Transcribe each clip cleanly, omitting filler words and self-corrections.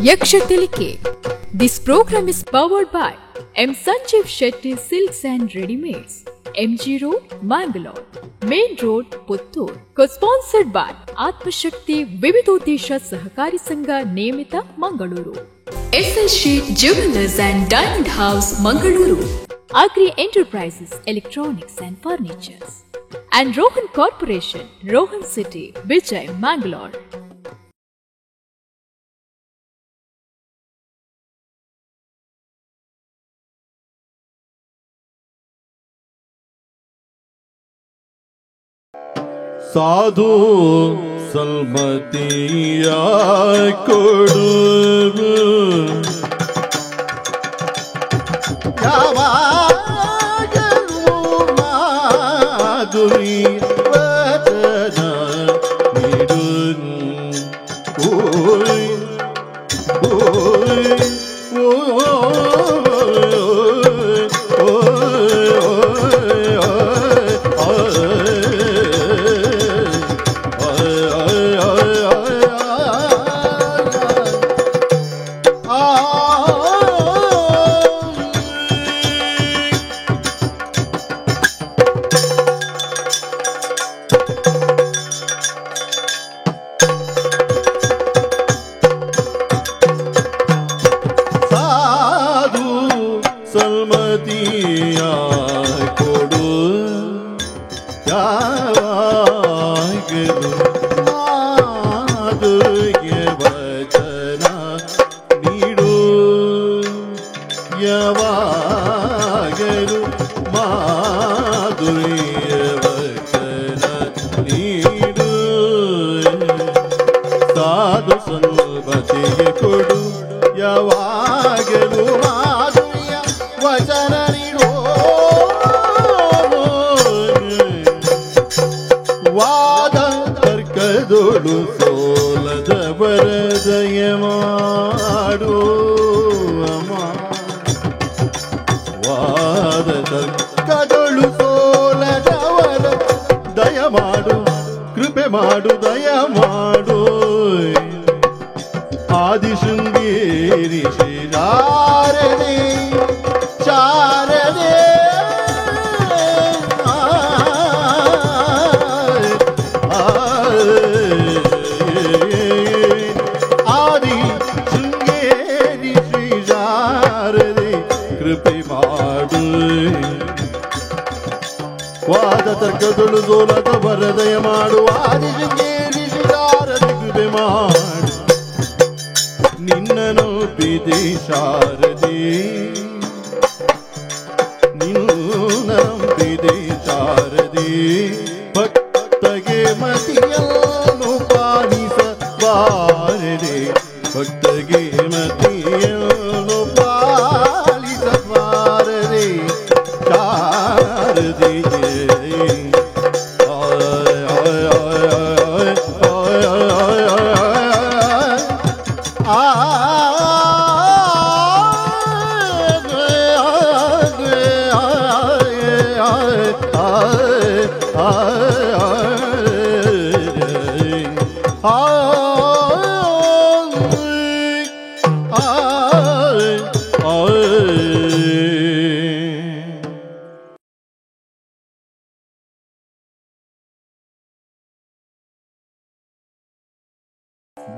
Yakshatilike. This program is powered by M. Sanjeev Shetty Silks and Ready-Mades, MG Road, Mangalore, Main Road, Puttur. Co-sponsored by Atmashakti Vividodesha Sahakari Sangha Niyamita, Mangaluru. SL Jewelers and Diamond House, Mangaluru. Agri Enterprises, Electronics and Furnitures. And Rohan Corporation, Rohan City, Vijay, Mangalore. ಸಾಧು ಸಲ್ಮತಿಯ ಕೊಡು ಯಾವಾಗಲೂ ಮಾಧುರಿ ವಚನ ನೀಡು ಓಯ್ ಓಯ್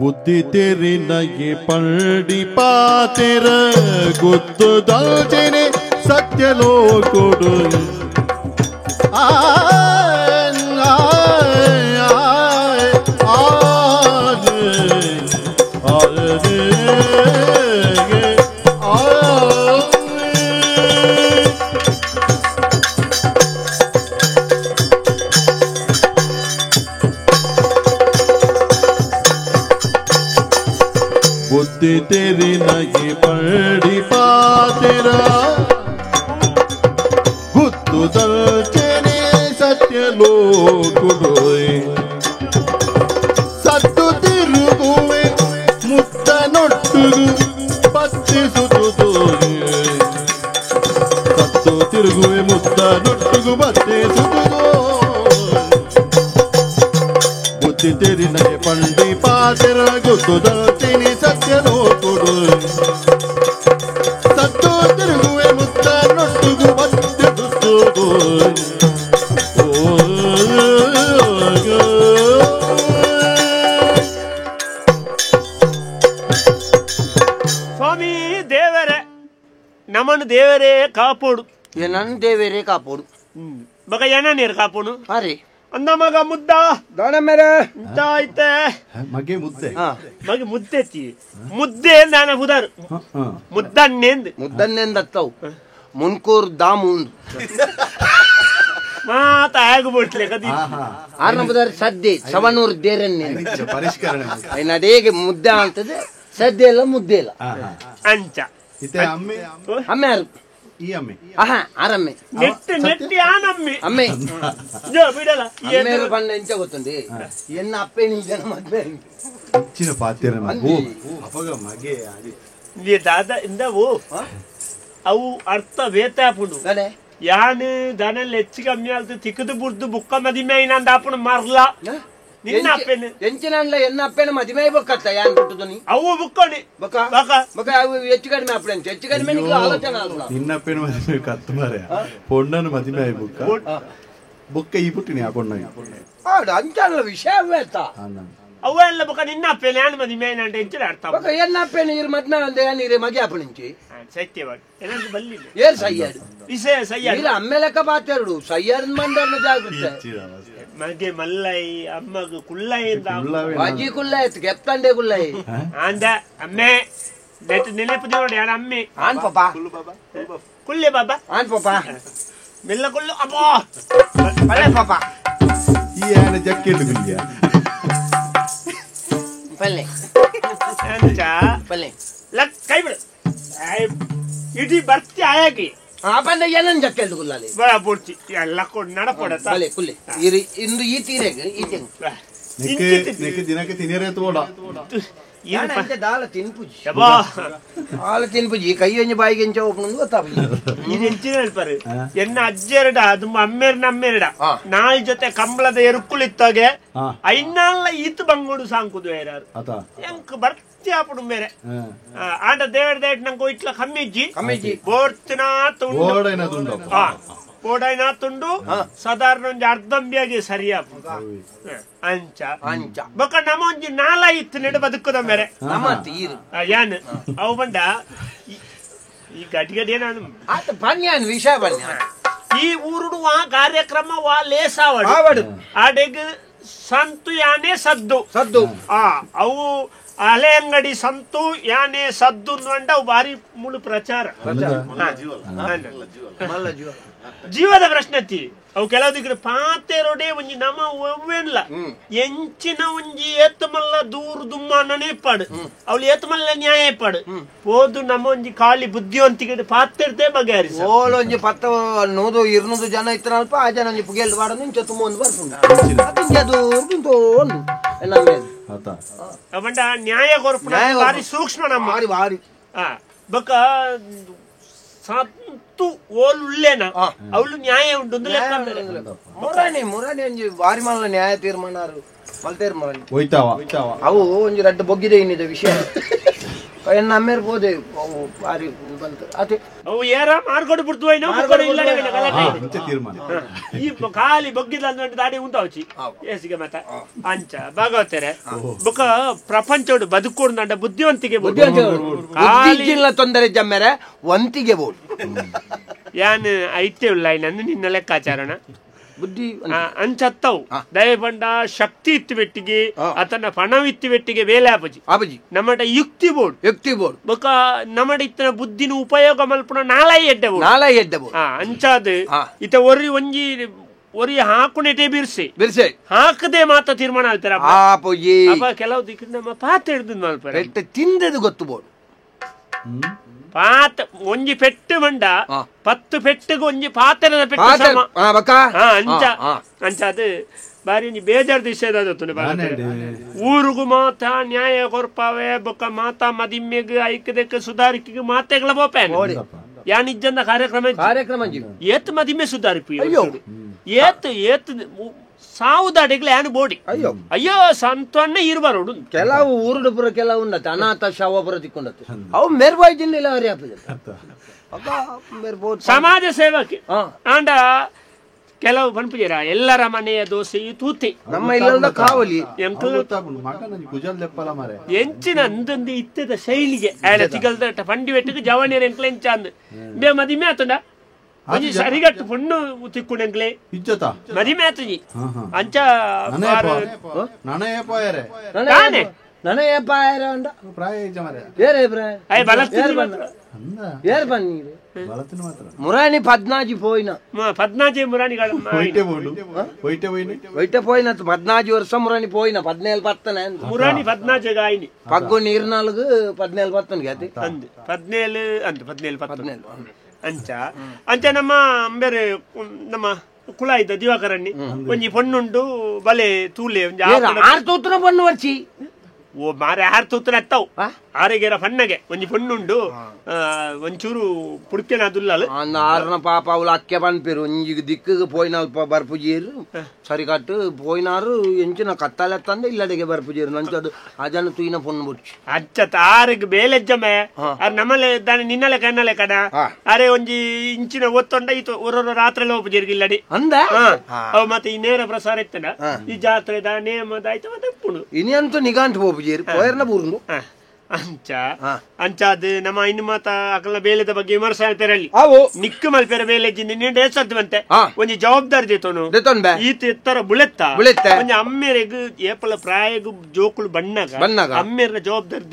बुद्धि तेरी नये पंडी पातेर गुत्तु दलचेने सत्य लोकुडु बुद्धि तेरी नई पड़ी पातेरा गुत्तु दलचेने सत्य लोकुडोय सत्तु तिरुगुवे मुत्त नೊಟ್ಟುಗು ಬತ್ತಿಸುತ್ತುದೋಯ್ ಸತ್ತು ತಿರುಗುವೆ ಮುತ್ತ ನೊಟ್ಟುಗು ಬತ್ತಿಸುತ್ತುದೋಯ್ बुद्धि तेरी नए पंडी पा ಪಾತೆರ ಗುತ್ತುದಲ್ತೀನಿ ಸತ್ಯ ನೋಡುಡು ಸತ್ತು ತಿರುಗುವೆ ಮುತ್ತ ನೊಟ್ಟುಗು ಮಧ್ಯ ಸುತ್ತುಗು ಸ್ವಾಮಿ ದೇವರೇ ನಮ್ಮನ್ನು ದೇವರೇ ಕಾಪೋಡು ನನ್ನ ದೇವರೇ ಕಾಪೋಡು ಮಗ ಏನ ನೀರು ಕಾಪೋಡು ಅರೆ ಅಂದ ಮಗ ಮುದ್ದ ದಾಣ ಮೇರೆ ಆಯ್ತೆ ಮಗೆ ಮುದ್ದೆ ಮಗ ಮುದ್ದೆತ್ತಿ ಮುದ್ದೆ ನಾನು ಹುದಾರು ಮುದ್ದಣ್ಣೆಂದು ಮುದ್ದನ್ನೆಂದತ್ತವು ಮುನ್ಕೂರ್ ದಾಮುಂದು ಮಾತ ಆಗ್ಬಿಟ್ಲೆ ಕದಿ ಆರಂಭದಲ್ಲಿ ಸದ್ದೆ ಸವನೂರು ದೇರನ್ನೇ ಪರಿಷ್ಕರಣೆ ನಡೇಗೆ ಮುದ್ದೆ ಅಂತದೆ ಸದ್ದೆ ಇಲ್ಲ ಮುದ್ದೆ ಇಲ್ಲ ಅಂಚ ಅಮ್ಮೆ ಅಮ್ಮೆ ಯಾರು ಈ ಅಮ್ಮೆ ಆಹಾ ಆರಮ್ಮೆ ನೆಟ್ಟಿ ನೆಟ್ಟಿ ಆನಮ್ಮಿ ಅಮ್ಮೆ ಜೋ ಬಿಡಲ್ಲ ಅಮ್ಮೇರು ಬಂದ ಎಂಚ ಗೊತ್ತುಂಡಿ ಎನ್ನ ಅಪ್ಪೆ ನೀ ಜನ ಮದ್ವೆ ಹೆಚ್ಚಿನ ಪಾತ್ರೆ ಅಪಗ ಮಗೆ ನೀ ದಾದ ಇಂದವು ಅವು ಅರ್ಥ ವೇತಾಪುಡು ಗಡೆ ಯಾನ್ ದನಲ್ಲಿ ಹೆಚ್ಚು ಕಮ್ಮಿ ಆಲ್ತು ತಿಕ್ಕದು ಬುಡ್ದು ಬುಕ್ಕ ಮದಿಮೆ ನಂದ ಆಪುಣ ಮಾರ್ಲ ನಿನ್ನ ಅಪ್ಪೆನ ಎಂಚಿನಲ್ಲ ಎನ್ನ ಅಪ್ಪೆನ ಮದುವೆ ಬಕ್ಕತ್ತ ಯಾನ್ ಬಿಟ್ಟದು ನೀ ಅವು ಬುಕ್ಕೋಣಿ ಬಕ ಬಕ ಬಕ ಅವು ಹೆಚ್ಚು ಕಡಿಮೆ ಅಪ್ಪೆ ಅಂತ ಹೆಚ್ಚು ಕಡಿಮೆ ನಿಮಗೆ ಆಲೋಚನೆ ಅಲ್ಲ ನಿನ್ನಪ್ಪೇನ ಮದುವೆ ಕತ್ತು ಮಾರೆ ಪೊಣ್ಣನ ಮದುವೆ ಆಯ್ ಬುಕ್ಕ ಬುಕ್ಕ ಈ ಪುಟ್ಟಿನಿ ಆ ಪೊಣ್ಣ ಆಡು ಅಂಚಲ್ಲ ವಿಷಯವೇ ಆಯ್ತ ಅವ ಎಲ್ಲ ಬಕ ನಿನ್ನ ಅಪ್ಪೆನ ಯಾನ್ ಮದಿಮೆ ನಂಟ ಹೆಚ್ಚಿನ ಅರ್ಥ ಬಕ ಎನ್ನ ಅಪ್ಪೆನ ಇರ್ ಮದ್ನ ಅಂದೆ ನೀರೆ ಮಗೆ ಅಪ್ಪನಿಂಚಿ ಸತ್ಯವಾಗಿ ಏನಾದ್ರು ಬಲ್ಲಿಲ್ಲ ಏನ್ ಸಯ್ಯಾಡು ವಿಷಯ ಸಯ್ಯ ಇಲ್ಲ ಅಮ್ಮೆ ಲೆಕ್ಕ ಬಾತೆರಡು ಸಯ್ಯಾಡ್ ಮಂಡರ್ನ ಜಾಗ್ರತೆ ಮಗೆ ಮಲ್ಲೈ ಅಮ್ಮಗ ಕುಲ್ಲೈ ಅಂತ ಬಾಜಿ ಕುಲ್ಲ ಆಯ್ತು ಕೆಪ್ತಂಡೆ ಕುಲ್ಲ ಅಂದ ಅಮ್ಮೆ ನೆನಪು ನೋಡಿ ಯಾರ ಅಮ್ಮೆ ಆನ್ ಪಾಪ ಕುಲ್ಲೆ ಬಾಬಾ ಆನ್ ಪಾಪ ಮೆಲ್ಲ ಕುಲ್ಲು ಅಬ್ಬಾ ಪಲ್ಲೆ ಪಾಪ ಈ ಆನೆ ಜಕ್ಕೆಂಡು ಗುಂಡಿಯ ಪಲ್ಲೆ ಅಂಚ ಪಲ್ಲೆ ಲಕ್ ಕೈ ಬಿಡು ಇಡೀ ಬರ್ತಿ ಆಯಾಗಿ ಆ ಬಂದ ಏನನ್ ಜಕ್ಕೆಲ್ದು ಕುಲ್ಲಲ್ಲಿ ಬರ ಪೂರ್ತಿ ಎಲ್ಲ ಕೊಂಡು ನಡಪಡತ್ತ ಪಲ್ಲೆ ಕುಲ್ಲೆ ಇರಿ ಇಂದು ಈ ತೀರೆಗೆ ಈ ತೆಂಗು ದಿನಕ್ಕೆ ತಿನ್ನರೇ ತೋಡ ದಾಳ ತಿನ್ಪುಜಿ ಯಬ್ಬಾ ದಾಳ ತಿನ್ಪುಜಿ ಕೈ ಒಂಜಿ ಬಾಯಿಗೆ ಎಂಚ ಒಪ್ಪುಂದು ಗೊತ್ತಾಪುಜಿ ಇದು ಹೆಚ್ಚಿನ ಹೇಳ್ಪಾರು ಎನ್ನ ಅಜ್ಜೆರಡ ಅದು ಅಮ್ಮೆರಡ ನಾಲ್ ಜೊತೆ ಕಂಬಳದ ಎರುಕುಳಿತ್ತಾಗೆ ಐನಾಳ ಈತ್ ಬಂಗೋಡು ಸಾಂಕುದು ಯಾರು ಎಂಕ್ ಬರ್ತಿ ಆಪುಡು ಮೇರೆ ಆಂಡ ದೇವರ ನಂಗೆ ಇಟ್ಲ ಕಮ್ಮಿಜ್ಜಿ ಬೋರ್ತಿನ ತುಂಡು ಓಡೈನ ತುಂಡು ಸಾಧಾರಣ ಒಂಜಿ ಅರ್ಧಂಬಿಯಾಗಿ ಸರಿಯಾಪು ಅಂಚ ಅಂಚ ಬೊಕ ನಮ್ಮ ಒಂಜಿ ನಾಲ ಇತ್ತು ನೆಡು ಬದುಕುದ ಮೇರೆ ಯಾನ್ ಅವು ಬಂಡ ಈ ಗಡಿ ನಾನು ಬನ್ಯಾನ್ ವಿಷಯ ಬನ್ಯ ಈ ಊರುಡು ವಾ ಕಾರ್ಯಕ್ರಮ ವಾ ಲೇಸಾವಡು ಆಡೆಗ್ ಸಂತು ಯಾನೆ ಸದ್ದು ಅವು ಹಳೆ ಅಂಗಡಿ ಸಂತು ಯಾನೆ ಸದ್ದು ಅಂಡ ಅವು ಬಾರಿ ಮುಳು ಪ್ರಚಾರ ಜೀವದ ಪ್ರಶ್ನೆ ಅವು ಕೆಲವು ದಿಕ್ಕ ಪಾತೆರೊಡೆ ಒಂಜಿ ನಮ ಒವ್ವೆನ್ಲ ಎಂಚಿನ ಒಂಜಿ ಏತಮಲ್ಲ ದೂರ ದುಮ್ಮನೇ ಪಡು ಅವಳು ಏತಮಲ್ಲ ನ್ಯಾಯ ಪಡು ಹೋದು ನಮ್ಮ ಒಂಜಿ ಖಾಲಿ ಬುದ್ಧಿವಂತಿಕೆ ಪಾತೆರ್ದೇ ಬಗೆಹರಿಸ ಓಲ್ ಒಂಜಿ 100-200 ಜನ ಇತ್ತನಲ್ಪ ಆ ಜನ ಒಂಜಿ ಪುಗೆಲ್ದು ಬಾಡೋದು ಇಂಚ ತುಂಬ ಒಂದು ಬರ್ಪುಂಡು ಅವಂಡ ನ್ಯಾಯ ಕೊರ್ಪುಣ ಬಾರಿ ಸೂಕ್ಷ್ಮ ನಮ್ಮ ಬಾರಿ ಬಾರಿ ಬಕ ಸತ್ತು ಓಲುಳ್ಳೇನ ಅವಳು ನ್ಯಾಯ ಉಂಟು ಮುರಾಣಿ ಒಂಜಿ ಬಾರಿ ಮಲ್ಲ ನ್ಯಾಯ ತೀರ್ಮಾನಾರು ಮಲ್ತೇರ್ ಮರಳಿ ಹೋಯ್ತಾವ ಅವು ಒಂಜಿ ರಡ್ಡ ಬೊಗ್ಗಿದೆ ಇನ್ನಿದ ವಿಷಯ ಎನ್ನ ಅಮ್ಮೇರ್ ಬೋದೆ ಅವು ಬಾರಿ ಬಂತು ಅದೇ ಅವು ಏರ ಮಾರ್ಕೊಂಡು ಬಿಡ್ತು ಈ ಖಾಲಿ ಬೊಗ್ಗಿದ ದಾಡಿ ಉಂಟಾವಚಿ ಏಸಿಗೆ ಮತ ಅಂಚ ಭಾಗವತರೆ ಬೊಕ ಪ್ರಪಂಚೋಡು ಬದುಕೋಡು ನಂಡ ಬುದ್ಧಿವಂತಿಗೆ ತೊಂದರೆ ಜಮ್ಮೆರೆ ವಂತಿಗೆ ಬೋಡು ಯಾನ್ ಐತೆ ಉಲ್ಲ ನಂದು ನಿನ್ನ ಲೆಕ್ಕಾಚಾರಣ ಬುದ್ಧಿ ಅಂಚತ್ತವು ದಯಪಂಡ ಶಕ್ತಿ ಇತ್ತು ಬೆಟ್ಟಿಗೆ ಅತನ ಪಣವಿತ್ತು ಬೆಟ್ಟಿಗೆ ವೇಲೆ ಆಪಜಿ ನಮ್ಮಟ ಯುಕ್ತಿ ಬೋರ್ಡ್ ಬೊಕ ನಮ್ಮಟ ಇತ್ತನ ಬುದ್ಧಿನ ಉಪಯೋಗ ಮಲ್ಪುನ ನಾಲೈ ಎಡ್ಡೆ ಬೋರ್ಡ್ ಅಂಚಾದ ಇತ ಒರಿ ಹಾಕುನೆಟೆ ಬಿರ್ಸೆ ಹಾಕದೆ ಮಾತ ತೀರ್ಮಾನ ಆಲ್ತಾರ ಕೆಲವು ದಿಕ್ಕ ನಮ್ಮ ಪಾತ ಹಿಡ್ದು ಮಲ್ಪರ ತಿಂದದು ಗೊತ್ತು ಬೋರ್ಡ್ ಪಾತ ಒಂಜಿ ಪೆಟ್ಟು ಮಂಡ 10 ಪೆಟ್ಟಿಗೆ ಒಂಜಿ ಪಾತ್ರದ ಪೆಟ್ಟು ಅಂಚ ಅದು ಬಾರಿ ಒಂಜಿ ಬೇಜಾರ್ ದಿಶದ ಊರುಗು ಮಾತ ನ್ಯಾಯ ಕೊರ್ಪಾವೆ ಬೊಕ್ಕ ಮಾತ ಮದಿಮ್ಮೆಗ್ ಐಕದಕ್ಕೆ ಸುಧಾರಿಕೆಗೆ ಮಾತೆಗಳ ಬೋಪೇನ್ ಯಾನಿಜ್ಜಂದ ಕಾರ್ಯಕ್ರಮ ಏತ್ ಮದಿಮ್ಮೆ ಸುಧಾರಿಪಿ ಏತ್ ಸಾವುದಾಡಿಗ್ಲೆ ಏನು ಬೋಡಿ ಅಯ್ಯೋ ಸಂತವನ್ನ ಇರ್ಬಾರೋಡು ಕೆಲವು ಊರುಡು ಪುರ ಕೆಲವು ಉಂಡತ್ತೆ ಅನಾಥ ಶವ ಪುರ ತಿಕ್ಕೊಂಡತ್ತೆ ಅವು ಮೇರ್ಬಾಯ್ ಜಿಲ್ಲೆಲ್ಲ ಅವರೇ ಸಮಾಜ ಸೇವಕ್ಕೆ ಆಂಡ ಕೆಲವು ಪನ್ಪುಜರ ಎಲ್ಲರ ಮನೆಯ ದೋಸೆ ತೂತಿ ನಮ್ಮ ಇಲ್ಲದ ಕಾವಲಿ ಎಂಚಿನ ಅಂದೊಂದು ಇತ್ತದ ಶೈಲಿಗೆ ತಿಗಲ್ದ ಪಂಡಿ ಬೆಟ್ಟಿಗೆ ಜವಣಿಯರ್ ಎಂಕ್ಲೆ ಎಂಚ ಅಂದ್ ಬೇ ಮದಿಮೆ ಆತುಂಡ ಒಂಜಿ ಸರಿಗಟ್ಟು ಪೊಣ್ಣು ತಿಕ್ಕೊಂಡು ಎಂಕ್ಲೆ ಮದಿಮೆ ಆತುಜಿ ಅಂಚ ನನಗೆ ಮುರಾಣಿ ಪದ್ನಾಜಿ ಪೋಯಿನ ಪದ್ನಾಜಿ ಮುರಾಣಿಗಳು ಪದ್ನಾಜಿ ವರ್ಷ ಮುರಾಣಿ ಪೋಯಿನ 17 ಮುರಾಣಿ 17 ಗಾಯಿನಿ ಪಗ್ಗು ನೀರ್ನಾಲ್ಗು 17 ಗತಿ 17 ಅಂಚ ಅಂಚ ನಮ್ಮ ಬೇರೆ ನಮ್ಮ ಕುಳ ಇದ್ದ ದಿವಾಕರಣ್ಣಿ ಒಂಜಿ ಪೊಣ್ಣುಂಡು ಬಲೆ ತೂಲೆ ಪೊಣ್ಣು ವರ್ಷಿ ಓ ಮಾರೆ 6 ತೂತನ ಎತ್ತವು ಆರೆಗೆರ ಪಣ್ಣಗೆ ಒಂಜಿ ಪೊಣ್ಣುಂಡು ಒಂಚೂರು ಪುಡ್ಕೆನ ದುಲ್ಲಾಲು ಆರ್ನ ಪಾಪ ಅವಳು ಅಕ್ಕೆ ಪನ್ಪೇರು ಒಂಜಿ ದಿಕ್ಕಿಗೆ ಪೋಯಿನಲ್ಪ ಬರ್ಪುಜೀರು ಸರಿ ಕಟ್ಟು ಪೋಯಿನಾರು ಎಂಚಿನ ಕತ್ತಲೆತ್ತಂದೆ ಇಲ್ಲಡೆಗೆ ಬರ್ಪುಜೀರು ನಂಚದು ಅಜನ ತುಯಿನ ಪೊಣ್ಣು ಬುಡ್ಚಿ ಅಚ್ಚ ಆರೆಗೆ ಬೇಲೆಜ್ಜಮೆ ನಮ್ಮಲೆ ದಾನಿ ನಿನ್ನಲೆ ಕನ್ನಲೆ ಕಡ ಅರೆ ಒಂಜಿ ಇಂಚಿನ ಒತ್ತೊಂಡ ಇತ್ತು ಒರೊರ ರಾತ್ರಿ ಹೋಗ್ಪುಜೀರ್ಗೆ ಇಲ್ಲಡಿ ಅಂದ ಅವು ಮತ್ತೆ ಈ ನೇರ ಪ್ರಸಾರ ಇತ್ತನ ಈ ಜಾತ್ರೆದ ನೇಮದಾಯ್ತು ಮತ್ತೆ ಪುಣು ಇನ್ನಂತೂ ನಿಗಾಂಟ್ ಹೋಗ್ಪುಜೀರು ಪೋಯರ್ನ ಬೂರ್ನು ಅಂಚ ಅಂಚ ಅದು ನಮ್ಮ ಇನ್ನು ಮಾತ ಅಕಲ್ನ ಬೇಲೆದ ಬಗ್ಗೆ ವಿಮರ್ಶ ಹೇಳ್ತಾರಲ್ಲಿ ನಿಕ್ಕು ಮಲ್ಪೇರ ಬೇಲೆಜ್ಜಿ ನಿನ್ನೆ ಬಂತೆ ಒಂಜಿ ಜವಾಬ್ದಾರಿ ದೇತೋನು ಈತ ಎತ್ತರ ಬುಳೆತ್ತ ಒಂಜಿ ಅಮ್ಮೇರೆಗ್ ಏಪಲ ಪ್ರಾಯಗು ಜೋಕುಳು ಬಣ್ಣಗ ಅಮ್ಮೇರ ಜವಾಬ್ದಾರಿ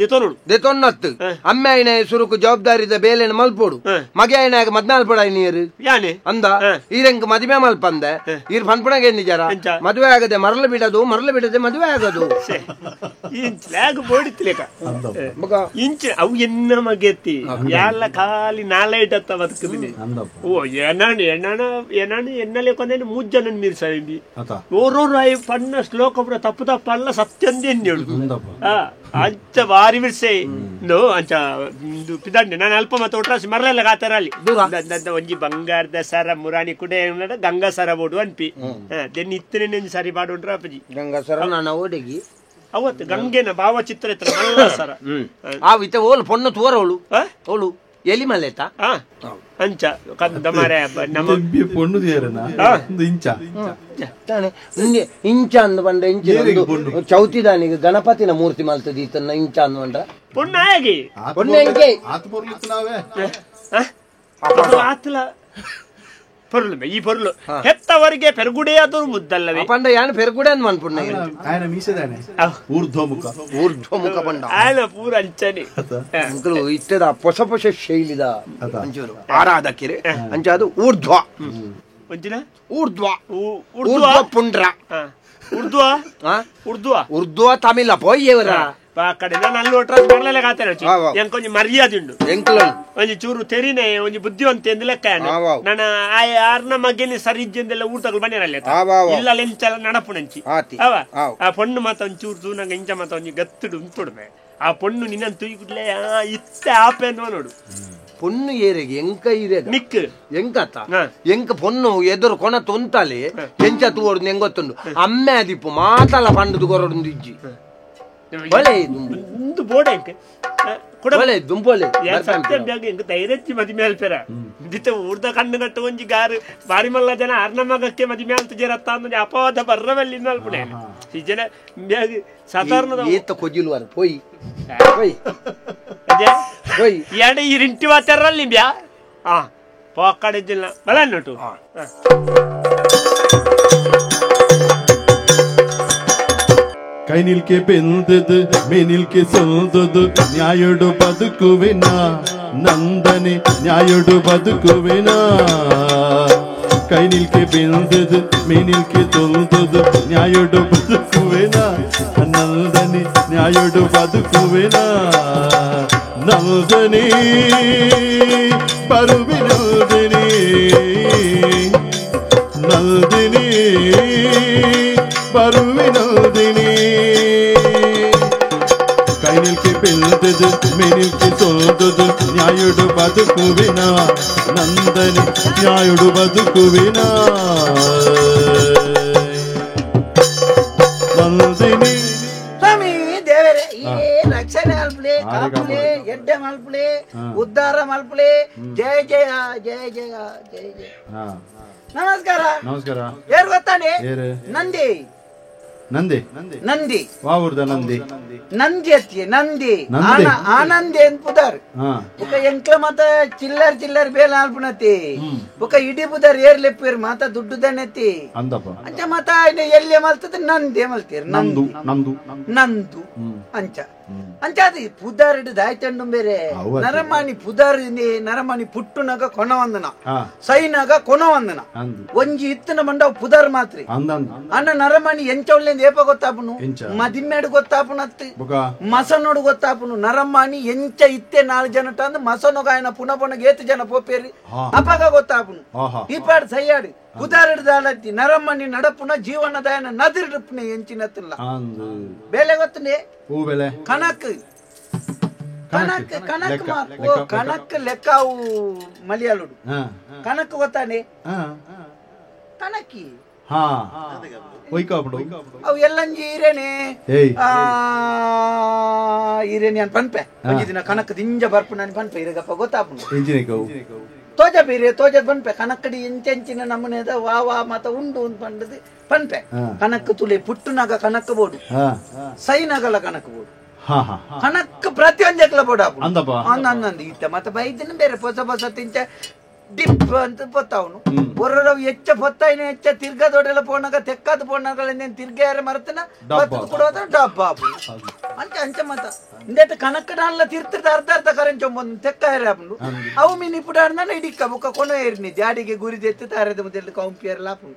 ದೇತೋನತ್ತು ಅಮ್ಮೆ ಐನ ಸುರುಕು ಜವಾಬ್ದಾರಿದ ಬೇಲೆನ ಮಲ್ಪೋಡು ಮಗೆ ಐನಾಗ 14 ಪಡ ನೀರು ಯಾನೆ ಅಂದ ಈರೆಂಗ್ ಮದುವೆ ಮಲ್ಪಂದೆ ಈರ್ ಪನ್ಪುಣಗೆ ನಿಜಾರ ಮದುವೆ ಆಗದೆ ಮರಳು ಬಿಡದೆ ಮದುವೆ ಆಗೋದು ಬೋಡಿತ್ಲೇಕ ಇಂಚ ಅವು ಎನ್ನ ಮಗೆತ್ತಿ ಎಲ್ಲ ಖಾಲಿ ನಾಲೈಟತ್ತ ಬದುಕುದಿನಿ ಓ ಎನಾನು ಎನ್ನಲೆ ಕೊಂದೇನು 3 ಜನ ಮೀರ್ಸಂಡಿ ಓರೋರು ಪಣ್ಣ ಶ್ಲೋಕ ಪುರ ತಪ್ಪು ಅಲ್ಲ ಸತ್ಯಂದಿ ಹೇಳುದು ಅಂಚ ಬಾರಿ ಬಿಡ್ಸೆ ನೋ ಅಂಚ ಪಿದಂಡೆ ನಾನು ಅಲ್ಪ ಮತ್ತೆ ಒಟ್ರಾಸಿ ಮರಲೆಲ್ಲ ಕಾತಾರ ಅಲ್ಲಿ ಒಂಜಿ ಬಂಗಾರದ ಸರ ಮುರಾಣಿ ಕುಡೆ ಗಂಗಾ ಸರ ಬೋಡು ಅನ್ಪಿ ದೆನ್ ಇತ್ತನೇ ಸರಿ ಬಾಡುಂಡ್ರ ಅಪ್ಪಜಿ ಗಂಗಾ ಸರ ನಾನು ಓಡಿಗಿ ಅವತ್ತು ಗಂಗೆನ ಭಾವಚಿತ್ರ ಇತ್ರ ಮಲ್ಲ ಸರ ಆವಿತ ಓಲು ಪೊಣ್ಣು ತೋರವಳು ಅವಳು ಎಲಿ ಮಲ್ಲೆತ ಅಂಚ ಕಂದ ಮಾರೆ ನಮ್ಮ ಪೊಣ್ಣು ದೇರನ ಇಂಚ ಇಂಚ ಅಂದ ಬಂಡ ಇಂಚ ಚೌತಿದಾನಿಗೆ ಗಣಪತಿನ ಮೂರ್ತಿ ಮಲ್ತದಿ ಇತ್ತನ್ನ ಇಂಚ ಅಂದ ಬಂಡ ಪೊಣ್ಣ ಹೇಗೆ ಪೊಣ್ಣು ಹೆಂಗೆ ಆತು ಪೊರ್ಲಿತ್ತು ನಾವೇ ಆತಲ ಪೊರ್ಲು ಈ ಪೊರ್ಲು ಹೆತ್ತವರಿಗೆ ಪೆರ್ಗುಡೆ ಆದರೂ ಮುದ್ದಲ್ಲವೇ ಪಂಡ ಯಾನು ಪೆರ್ಗುಡೆ ಅಂತ ಮನ್ಪುಣ್ಣ ఆయన ಮೀಸದಾನೆ ಊರ್ಧ್ವಮುಖ ಪಂಡ ఆయన ಪೂರ ಅಂಚನೆ ಅಂಕಲು ಇತ್ತದ ಹೊಸ ಶೈಲಿದ ಅಂಚೂರು ಆರಾಧಕಿರೆ ಅಂಚ ಅದು ಊರ್ಧ್ವ ಒಂಚಿನ ಊರ್ಧ್ವ ಪುಂಡ್ರ ಉರ್ದುವ ತಮಿಳ ಪೋಯ್ಯವರ ಕಡೆ ನಾನು ಒಟ್ರಾಸ್ ಬರ್ಲೆಲ್ಲ ಕಾತಾರ ಎಂಕೊಂಜಿ ಮರ್ಯಾದೆ ಉಂಡು ಒಂಜಿ ಚೂರು ತೆರಿನೆ ಒಂಜಿ ಬುದ್ಧಿವಂತ ಎಂದು ಲೆಕ್ಕ ನಾನು ಆರ್ನ ಮಗೇನಿ ಸರಿ ಇಜ್ಜೆಂದೆಲ್ಲ ಊಟಗಳು ಬನ್ನಿರಲ್ಲ ಇಲ್ಲ ಎಂಚಲ ನಡಪುಣಂಚಿ ಅವ ಆ ಪೊಣ್ಣು ಮಾತ ಒಂಚೂರು ತೂನಂಗ ಇಂಚ ಮಾತ ಒಂಜಿ ಗತ್ತುಡು ಉಂತುಡ್ಮೆ ಆ ಪೊಣ್ಣು ನಿನ್ನ ತುಯ್ಗುಡ್ಲೆ ಇತ್ತೆ ಆಪೆ ಅನ್ನುವ ನೋಡು ಪೊಣ್ಣು ಏರೆಗೆ ಎಂಕ ಇರೆ ನಿಕ್ ಎಂಕತ್ತ ಎಂಕ ಪೊಣ್ಣು ಎದುರು ಕೊನ ತೊಂತಲೆ ಎಂಚ ತೂವಡು ಎಂಗೊತ್ತುಂಡು ಅಮ್ಮೆ ಅದಿಪ್ಪು ಮಾತಲ ಪಂಡದು ಕೊರಡು ಇಜ್ಜಿ ಬೋಡೆ ಧೈರ್ಯಚ್ಚಿ ಮದಿಮೆ ಅಲ್ಪೇರ ದಿತ್ತ ಊರ್ದ ಕಣ್ಣು ಕಟ್ಟು ಒಂಜಿ ಗಾರು ಬಾರಿ ಮಲ್ಲ ಜನ ಆರ್ನ ಮಗಕ್ಕೆ ಮದಿಮೆ ಅಲ್ತ ಜರತ್ತ ಅಂದ ಅಪವಾದ ಬರ್ರವಲ್ಲಿ ಅಲ್ಪುಣೆ ಈ ಜನ ಸಾಧಾರಣ ಕೊಜಿಲ್ವಾರ ಪೋಯ್ ಎರಡು ಈ ರಿಂಟಿ ವಾಚಾರಲ್ಲಿ ಬ್ಯಾ ಪೋಕಡಿದ್ದಿಲ್ಲ ಬಲ ನೋಟು ಕೈ ನಿಲ್ಕೆ ಬೆಂದದು ಮೇನಿಲ್ಕೆ ಸೋದದು ನ್ಯಾಯಡು ಬದುಕುವೆನ ನಂದನೆ ನ್ಯಾಯಡು ಬದುಕುವೆನ ಕೈ ನಿಲ್ಕೆ ಬೆಂದದು ಮೇನಿಲ್ಕೆ ಸೋದದು ನ್ಯಾಯಡು ಬದುಕುವೆನ ನಂದನೆ ನ್ಯಾಯಡು ಬದುಕುವೆನ ನಂದನೆ ಬರುವೆ ನಂದನೆ ನಂದಿನಿ ಬರುವೆ ನಂದಿನಿ ಕೈ ನಿಲ್ಕೆ ಬೆಂದದು ಮೇನಿಲ್ಕೆ ಸೋದದು ನ್ಯಾಯಡು ಬದುಕುವಿನ ನಂದನಿ ನ್ಯಾಯಡು ಬದುಕುವಿನ ರಕ್ಷಣೆ ಮಲ್ಪಲಿ, ಕಾಪುಲಿ, ಎಡ್ಡೆ ಮಲ್ಪಲಿ, ಉದ್ಧಾರ ಮಲ್ಪಲಿ. ಜಯ ಜಯ ಜಯ ಜಯ ಜಯ ಜಯ. ನಮಸ್ಕಾರ. ನಮಸ್ಕಾರ. ಯಾರು ಗೊತ್ತಾನೆ? ನಂದಿ. ನಂದಿ ನಂದಿ ವಾವೂರ್ದ ನಂದಿ ನಂದಿ ಅತ್ತಿ ನಂದಿ ಆನಂದಿ ಅಂತ ಪುದಾರ್ ಬೊಕ ಎಂಕ್ಲ ಮಾತ ಚಿಲ್ಲರ್ ಚಿಲ್ಲರ್ ಬೇಲ ಆಲ್ಪುನತಿ ಬೊಕ ಇಡಿ ಪುದಾರ್ ಏರ್ ಲೆಪ್ಪೇರ್ ಮಾತ ದುಡ್ಡು ದನೆತಿ ಅಂದಪ್ಪ ಅಂಚ ಮಾತ ಎಲ್ಲಿ ಮಲ್ತದ ನಂದಿ ಮಲ್ತೀರ್ ನಂದು ನಂದು ನಂದು ಅಂಚ ಅಂಚ ಅದು ಪುದಾರ್ ದಾಯ್ತಂಡು ಬೇರೆ ನರಮಾಣಿ ಪುದಾರ್ ನರಮಾಣಿ ಪುಟ್ಟುನಾಗ ಕೊನವಂದನ ಸೈನಾಗ ಕೊನವಂದನ ಒಂಜಿ ಇತ್ತನ ಮಂಡ ಪುದಾರ್ ಮಾತ್ರಿ ಅನ್ನ ನರಮಾಣಿ ಎಂಚ ಒಳ್ಳೆ ಏಪ ಗೊತ್ತಾಪುನು ಮದಿಮ್ಮೇಡು ಗೊತ್ತಾಪುನು ಅತ್ತಿ ಮಸನೋಡು ಗೊತ್ತಾಪುನು ನರಮಾಣಿ ಎಂಚ ಇತ್ತೆ 4 ಜನ ತಂದು ಮಸನೊಗ ఆయన ಪುನಃ ಏತು ಜನ ಪೋಪೇರಿ ಅಪಗ ಗೊತ್ತಾಪುನು ಈ ಪಾಡ್ ಸೈಯಾಡಿ ಉದಾರಿಡ್ದಾಲತ್ತಿ ನರಮ್ಮನಿ ನಡಪುನ ಜೀವನದಾಯನ ನದಿರ್ಡುಪ್ನೆ ಎಂಚಿನತ್ತಿಲ್ಲ ಬೇಲೆ ಗೊತ್ತನೆ ಕನಕ್ ಕನಕ್ ಕನಕ್ ಕನಕ್ ಲೆಕ್ಕಾವು ಮಲಯಾಳುಡು ಕನಕ್ ಗೊತ್ತಾನೆ ಕನಕಿ ಅವು ಎಲ್ಲಂಜಿ ಈರೇನೆ ಈರೇನೆ ಅನ್ ಪನ್ಪೆ ಒಂಜಿ ದಿನ ಕನಕ್ ದಿಂಜ ಬರ್ಪು ನಾನು ಪನ್ಪೆ ಇರಗಪ್ಪ ಗೊತ್ತಾಪುನು ತೋಜ ಬೀರೆ ತೋಜ ಪನ್ಪೆ ಕನಕಡಿ ಎಂಚೆಂಚಿನ ನಮ್ಮನೆದ ವಾ ವಾ ಮತ ಉಂಡು ಅಂತ ಪಂಡದು ಪನ್ಪೆ ಕನಕ್ ತುಲೆ ಪುಟ್ಟುನಾಗ ಕನಕ್ ಬೋಡು ಸೈನಗಲ ಕನಕ್ ಬೋಡು ಕನಕ್ ಪ್ರತಿಯೊಂದಕ್ಲ ಬೋಡಾಪು ಅಂದಂದು ಇತ್ತ ಮತ ಬೈದಿನ ಬೇರೆ ಹೊಸ ಹೊಸ ತಿಂಚ ಡಿಪ್ ಅಂತ ಪೊತ್ತಾವನು ಒರ್ರವು ಎಚ್ಚ ಪೊತ್ತಾಯಿನ ಎಚ್ಚ ತಿರ್ಗದೊಡೆಲ್ಲ ಪೋನಾಗ ತೆಕ್ಕಾದ ಪೋನಾಗ ತಿರ್ಗಾರ ಮರತನ ಬತ್ತದ ಕೊಡುವ ಡಬ್ಬ ಅಂಚ ಅಂಚ ಮತ ಇಂದೇತ ಕನಕಡಲ್ಲ ತಿರ್ತಿರ್ದ ಅರ್ಧ ಅರ್ಧ ಕರೆಂಚೊಂಬಂದು ತೆಕ್ಕಾಯರ ಆಪುಂಡು ಅವು ಮೀನ್ ಇಪ್ಪುಡ ಅರ್ನ ಇಡಿಕ್ಕ ಬುಕ್ಕ ಕೊನ ಏರ್ನಿ ಜಾಡಿಗೆ ಗುರಿ ತೆತ್ತು ತಾರದ ಮುದ್ದೆಲ್ಲ ಕೌಂಪಿಯರ್ಲ ಆಪುಂಡು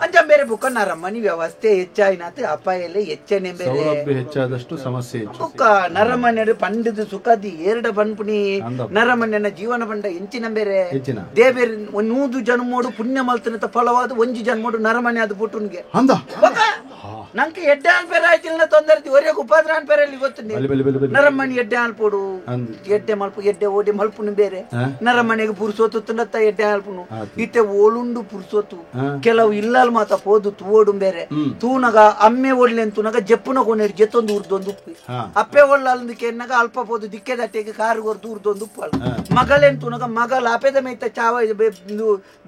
ಅಂಚ ಬೇರೆ ಬುಕ್ಕ ನರಮ್ಮನಿ ವ್ಯವಸ್ಥೆ ಹೆಚ್ಚಾಯಿನಾತ ಅಪಾಯಲೆ ಹೆಚ್ಚನೆ ಬೇರೆ ಹೆಚ್ಚಾದಷ್ಟು ಸಮಸ್ಯೆ ಬುಕ್ಕ ನರಮನೆ ಪಂಡದ ಸುಖದಿ ಎರಡ ಬನ್ಪುನಿ ನರಮನೆನ ಜೀವನ ಬಂಡ ಎಂಚಿನ ಬೇರೆ ದೇವೇರ್ 100 ಜನ್ಮೋಡು ಪುಣ್ಯ ಮಲ್ತನತ ಫಲವಾದ ಒಂಜಿ ಜನ್ಮೋಡು ನರಮನೆ ಅದು ಪುಟ್ಟುನ್ಗೆ ನಂಗೆ ಎಡ್ಡೆ ಆಲ್ಪೇರ ಆಯ್ತಿಲ್ಲ ತೊಂದರೆ ಒರೆಗೆ ಉಪಾದ್ರ ಆಲ್ಪೇರಲ್ಲಿ ಗೊತ್ತು ನರಮಣಿ ಎಡ್ಡೆ ಆಲ್ಪೋಡು ಎಡ್ಡೆ ಮಲ್ಪು ಎಡ್ಡೆ ಓಡಿ ಮಲ್ಪುನು ಬೇರೆ ನರಮನೆಗೆ ಪುರ್ಸೋತು ತುನ್ನತ್ತ ಎಡ್ಡೆ ಆಲ್ಪುನು ಇತ್ತೆ ಓಲುಂಡು ಪುರ್ಸೋತು ಕೆಲವು ಇಲ್ಲಲ್ ಮಾತ ಪೋದು ತೂವೋಡು ಬೇರೆ ತೂನಗ ಅಮ್ಮೆ ಒಳ್ಳೆ ಅಂತುನಗ ಜಪ್ಪುನ ಕೊನೆರು ಜೆತ್ತೊಂದು ಉರ್ದೊಂದು ಉಪ್ಪಿ ಅಪ್ಪೆ ಒಳ್ಳಲ್ದಕ್ಕೆ ಎನ್ನಗ ಅಲ್ಪ ಪೋದು ದಿಕ್ಕೆ ದಟ್ಟೆಗೆ ಕಾರುಗೊರ್ದು ಉರ್ದೊಂದು ಉಪ್ಪಲ್ ಮಗಲೆಂತುನಗ ಮಗಲ ಅಪೆದ ಮೇಯ್ತ ಚಾವ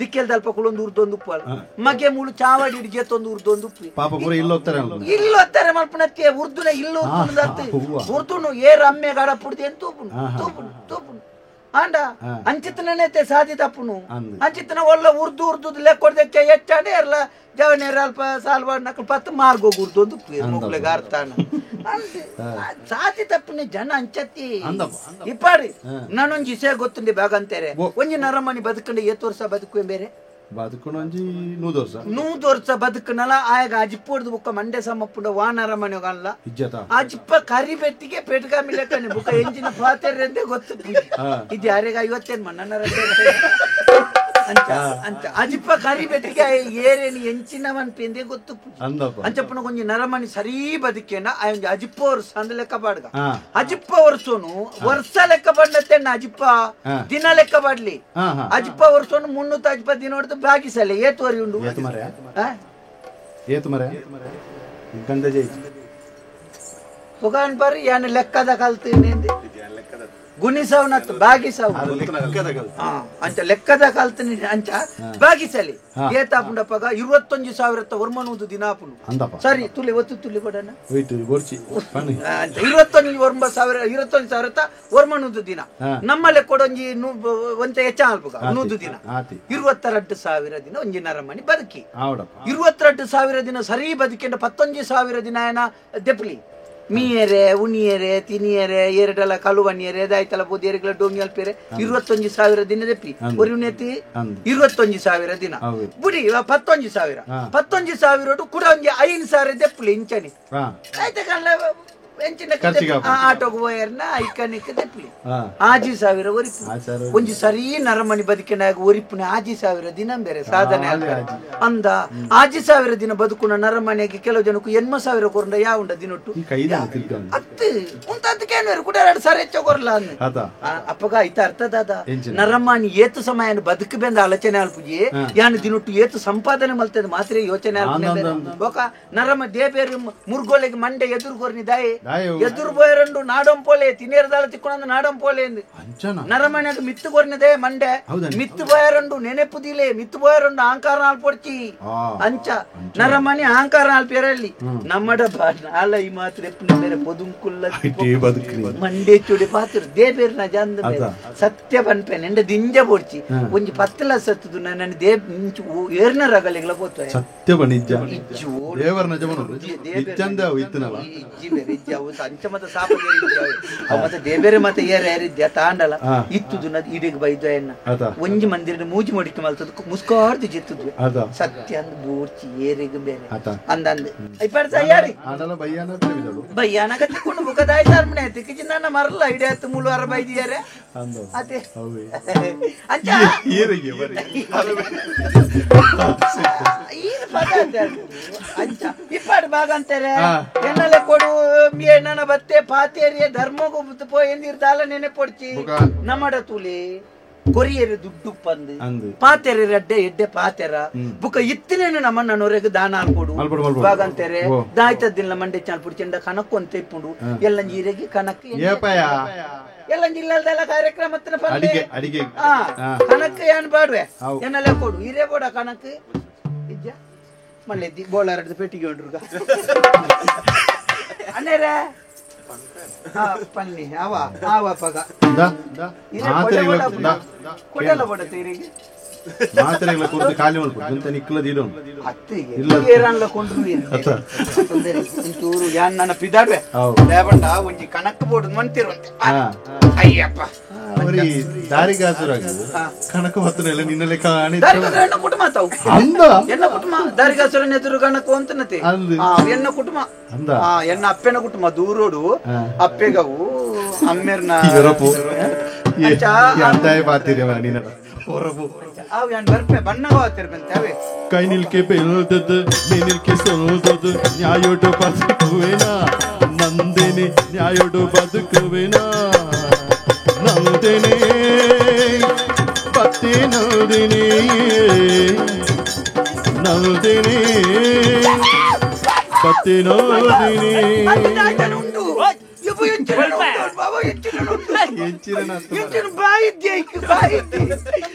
ದಿಕ್ಕೆಲ್ದ ಅಲ್ಪ ಕುಳೊಂದು ಉರ್ದೊಂದು ಉಪ್ಪಲ್ ಮಗೆ ಮುಳು ಚಾವಡಿ ಜೆತ್ತೊಂದು ಉರ್ದೊಂದು ಉಪ್ಪಿ ಇಲ್ಲೊತ್ತಾರೆ ಮಲ್ಪನಕ್ಕೆ ಉರ್ದುನ ಇಲ್ಲು ಉರ್ದುನು ಏರ್ ಅಮ್ಮೆ ಗಾಡ ಪುಡ್ದೆ ಅಂತ ತೂಪುನು ತೂಪುನು ಆಂಡ ಅಂಚಿತನೇ ಸಾಧಿ ತಪ್ಪುನು ಅಂಚಿತನ ಒಳ್ಳ ಉರ್ದು ಉರ್ದು ಲೆಕ್ಕೊಡ್ದೆ ಹೆಚ್ಚಾಡೆ ಎಲ್ಲ ಜವನೇರ ಅಲ್ಪ ಸಾಲ್ವಾಡ್ ನಕಲ್ ಪತ್ತು ಮಾರ್ಗೋ ಉರ್ದು ಒಂದು ಮುಗ್ಲೆಗ ಅರ್ಥಾನ ಸಾಧಿ ತಪ್ಪನೆ ಜನ ಅಂಚತ್ತಿ ಇಪ್ಪಾಡಿ ನಾನೊಂದು ವಿಷಯ ಗೊತ್ತುಂಡೆ ಬಾಗ ಅಂತಾರೆ ಒಂಜಿ ನರಮಣಿ ಬದುಕಂಡೆ 8 ವರ್ಷ ಬದುಕು ಬೇರೆ ಬದುಕುನೊಂಜಿ 100 ವರ್ಷ ಬದುಕನಲ್ಲ ಆಗ ಅಜಿಪ್ಪೋಡ್ದು ಬುಕ್ಕ ಮಂಡೆ ಸಮಪ್ಪುಂಡ ವಾನರ ಮನೆಗಲ್ಲ ಅಜಿಪ್ಪ ಕರಿ ಬೆಟ್ಟಿಗೆ ಪೆಟ್ಗ ಮಿಲಕನೆ ಬುಕ್ಕ ಎಂಜಿನ ಪಾತೆರೆ ಗೊತ್ತು ಇದು ಯಾರಿಗ 50 ಮಣ್ಣನ ಅಂಚ ಅಂಚ ಅಜಿಪ್ಪ ಕರಿ ಬೆಟ್ಟಿಗೆ ಏರೇನಿ ಎಂಚಿನವನ್ ಪೆಂದೆ ಗೊತ್ತು ಅಂಚಪ್ಪನ ಕೊಂಚ ನರಮಣಿ ಸರಿ ಬದುಕೇನ ಅಜಿಪ್ಪ ವರ್ಷ ಅಂದ ಲೆಕ್ಕ ಬಾಡ್ಗ ಅಜಿಪ್ಪ ವರ್ಷನು ವರ್ಷ ಲೆಕ್ಕ ಬಂಡತ್ತೆ ಅಜಿಪ್ಪ ದಿನ ಲೆಕ್ಕ ಬಾಡ್ಲಿ ಅಜಿಪ್ಪ ವರ್ಷನು 300 ಅಜಿಪ್ಪ ದಿನ ಹೊಡೆದು ಬಾಗಿಸಲ್ಲ ಏತುವರಿ ಉಂಡು ಸುಗಾನ್ ಬರ್ರಿ ಯಾನ ಲೆಕ್ಕದ ಕಲ್ತೀನಿ ಗುಣಿಸವನತ್ತು ಬಾಗಿಸವ್ ಅಂಚ ಲೆಕ್ಕದ ಕಲ್ತೀನಿ ಅಂಚ ಬಾಗಿಸಲಿ ಏತಾಪುಂಡಪ್ಪಗ 21,000 ವರ್ಮನುವುದು ದಿನಾಪುನು ಸರಿ ತುಲಿ ಒತ್ತು ತುಲಿ ಕೊಡಣ 21,000 ವರ್ಮನುವುದು ದಿನ ನಮ್ಮಲ್ಲಿ ಕೊಡೊಂಜಿ ಒಂಚ ಹೆಚ್ಚ ಅಲ್ಪಗ 100 ದಿನ 22,000 ದಿನ ಒಂಜಿ ನರಮಣಿ ಬದುಕಿ 22,000 ದಿನ ಸರಿ ಬದುಕಿಂದ 11,000 ದಿನ ಏನ ದೆಪ್ಲಿ ಮೀಯರೆ ಉಣಿಯರೆ ತಿನಿಯರೆ ಎರಡೆಲ್ಲ ಕಲುವಣಿಯರೆ ದಾಯ್ತಲ್ಲ ಬೋದು ಎರಗಲ ಡೋಂಗಿ ಅಲ್ಪೇರೆ 21,000 ದಿನ ದೆಪ್ಪಿ ಒರಿ ಉಣ್ಣೆತ್ತಿ 21,000 ದಿನ ಬುಡಿ 11,000 ಕೂಡ ಒಂಜಿ 5,000 ದೆಪ್ಪಲಿ ಇಂಚನಿ ಆಯ್ತ ಕಲ್ಲ ಎಂಚಿನ ಆಟೋಗ ಹೋಯರ್ನ ಐಕನಿಕ್ ದೆಪ್ಪಲಿ 6,000 ಒರಿಪು ಒಂಜಿ ಸರಿ ನರಮಣಿ ಬದುಕಿನಾಗ ಒರಿಪುನ 6,000 ದಿನ ಬೇರೆ ಸಾಧನೆ ಅಂದ 6,000 ದಿನ ಬದುಕುನ ನರಮಣಿಗೆ ಕೆಲವು ಜನಕ್ಕೂ 8,000 ಕೊರಂಡ ಯಾವುಂಡ ದಿನೊಟ್ಟು ಅತ್ತು ಉಂತದಕ್ಕೇನು ಕೂಡ 2 ಸಾರಿ ಹೆಚ್ಚ ಕೊರಲ್ಲ ಅಪ್ಪಗ ಐತ ಅರ್ಥದಾದ ನರಮಣಿ ಏತು ಸಮಯ ಬದುಕು ಬೆಂದ ಆಲೋಚನೆ ಅಲ್ಪುಜಿ ಯಾನು ದಿನೊಟ್ಟು ಏತು ಸಂಪಾದನೆ ಮಲ್ತದ ಮಾತ್ರ ಯೋಚನೆ ಅಲ್ಪನೆ ನರಮ ದೇಬೇರು ಮುರ್ಗೋಲೆಗೆ ಮಂಡೆ ಎದುರುಗೋರ್ನಿ ದಾಯೆ ಎದುರು పోయారండు నాడం పోలే తినేరదాల తిక్కునందు Nadam పోలేంది నరమణకు myth కొరినదే Monday myth పోయారండు నేనెప్పుదిలే myth పోయారండు అహంకారాలు పొడిచి అంచ నరమణి అహంకారాలు పేరెళ్ళి నమ్మడ నాల ఈ మాత్రం ఎప్పుడు ಬೇರೆ పొదుంకుల్ల ಮಂಡೆ ಚುಡಿ ಪಾತ್ರ ದೇ ಬೇರೆ ನ ಜಂದ ಸತ್ಯ ಬನ್ಪೇನೆ ಎಂಡ ದಿಂಜ పొడిచి ಒಂಜಿ ಪತ್ತಲ ಸತ್ತದು ನನ್ನ ದೇ ಏರ್ನ ರಗಲಿಗಳ పోతాయి ಸತ್ಯ ಬನಿಜ್ಜ ದೇವರ ನಜಮನು ಇಚ್ಚಂದ ಇತ್ತನಲ್ಲ ಅಂಚಮತ ಸಾಪ ಮತ್ತೆ ದೇಬೇರೆ ಮತ್ತೆ ಏರಿದ್ಯ ತಾಂಡಲ ಇತ್ತುದು ಇಡಿಗೆ ಬೈದ ಎನ್ನ ಒಂಜಿ ಮಂದಿರ ಮೂಜಿ ಮಡಿಕೆ ಮಲ್ತದ ಮುಸ್ಕಾರ್ದು ಜಿತ್ತದು ಸತ್ಯ ಅಂದ್ ಬೂರ್ಚಿ ಏರಿಗೆ ಬೇರೆ ಅಂದಂದ್ ಇಪ್ಪಡ್ ತಯಾರಿ ಬಯ್ಯಾನ ಕತ್ತಿಕೊಂಡು ಬುಕದಾಯಿ ತರ್ಮನೆ ತಿಕ್ಕಿಚಿ ನನ್ನ ಮರಲ್ಲ ಇಡೇತ್ತು ಮೂಲು ಅರ ಬೈದಿಯಾರೆ ಅದೇ ಅಂಚ ಏರಿಗೆ ಅಂಚ ಇಪ್ಪಡ್ ಬಾಗಂತಾರೆ ಎನ್ನಲೆ ಕೊಡು ಎಣ್ಣನ ಬತ್ತೆ ಪಾತೇರಿಯ ಧರ್ಮಗೂ ಎಂದಿರ್ದಾಲ ನೆನೆ ಪೊಡ್ಚಿ ನಮ್ಮಡ ತುಲಿ ಕೊರಿಯರು ದುಡ್ಡು ಪಂದು ಪಾತೆರೆ ಎಡ್ಡೆ ಎಡ್ಡೆ ಪಾತೆರ ಬುಕ ಇತ್ತಿನೇನು ನಮ್ಮನ್ನ ನೊರೆಗೆ ದಾನ ಕೊಡು ಬಾಗಂತಾರೆ ದಾಯ್ತದಿಲ್ಲ ಮಂಡೆ ಚಾಲ್ ಪುಡ್ಚಂಡ ಕನಕ್ಕು ಅಂತ ಇಪ್ಪುಂಡು ಎಲ್ಲ ನೀರಿಗೆ ಕನಕ್ ಎಲ್ಲ ಜಿಲ್ಲೆಲ್ಲ ಕಾರ್ಯಕ್ರಮ ಕನಕ್ ಏನ್ ಬಾಡ್ವೆ ಎನ್ನಲೆ ಕೊಡು ಹಿರೇ ಬೋಡ ಕನಕ್ ಇಜ್ಜ ಮಳ್ಳೆದ್ದಿ ಬೋಳಾರದ್ದು ಪೆಟ್ಟಿಗೆ ಉಂಡ್ರುಗ ಅನ್ನೇರೆ ಪನ್ನಿ ಆವ ಪಗ ಕೊಡಲ್ಲ ಬೋಡ ತೀರಿಗೆ ಮಾತ್ರೆಗಳ ಕುರಿತು ಖಾಲಿ ಮಾಡ್ಕೊಡು ಅಂತ ನಿಕ್ಕಲದ ಇಡೋ ಅತ್ತಿಗೆ ಏರನ್ಲ ಕೊಂಡ್ರು ಒಂಚೂರು ಯಾನ್ ನನ್ನ ಪಿದಾಡ್ವೆ ಲೇಬಂಡ ಒಂಜಿ ಕನಕ್ ಬೋರ್ಡ್ ಮಂತಿರುವಂತೆ ಅಯ್ಯಪ್ಪ ಅವರಿ ದಾರಿಗಾಸುರಾಗ ಕನಕ ಹೊತ್ತನೆಲ್ಲ ನಿನ್ನಲೆ ಕಾಣಿ ಎನ್ನ ಕುಟುಂಬ ತಾವು ಅಂದ ಎನ್ನ ಕುಟುಂಬ ದಾರಿಗಾಸುರನ ಎದುರು ಕನಕು ಅಂತನತೆ ಎನ್ನ ಕುಟುಂಬ ಎನ್ನ ಅಪ್ಪೆನ ಕುಟುಂಬ ದೂರೋಡು ಅಪ್ಪೆಗವು ಅಮ್ಮೆರ್ನ ಅಂತಾಯ ಬಾತಿದೇವ ನೀನ ಅವು ಯಾನ್ ಬರ್ಪೆ ಬಣ್ಣಗ ಹೋಗ್ತಿರ್ಬಂತೆ ಅವೇ ಕೈ ನಿಲ್ಕೆ ಬೆಲ್ದದ್ದು ನಿಲ್ಕೆ ಸೋದದ್ದು ನ್ಯಾಯೋಡು ಬದುಕುವೆನಾ ನಂದೇನೆ ನ್ಯಾಯೋಡು ಬದುಕುವೆನಾ ನಂದೇನೆ ಪತ್ತೆ ನಂದೇನೆ ನಂದೇನೆ ಪತ್ತೆ ನಂದೇನೆ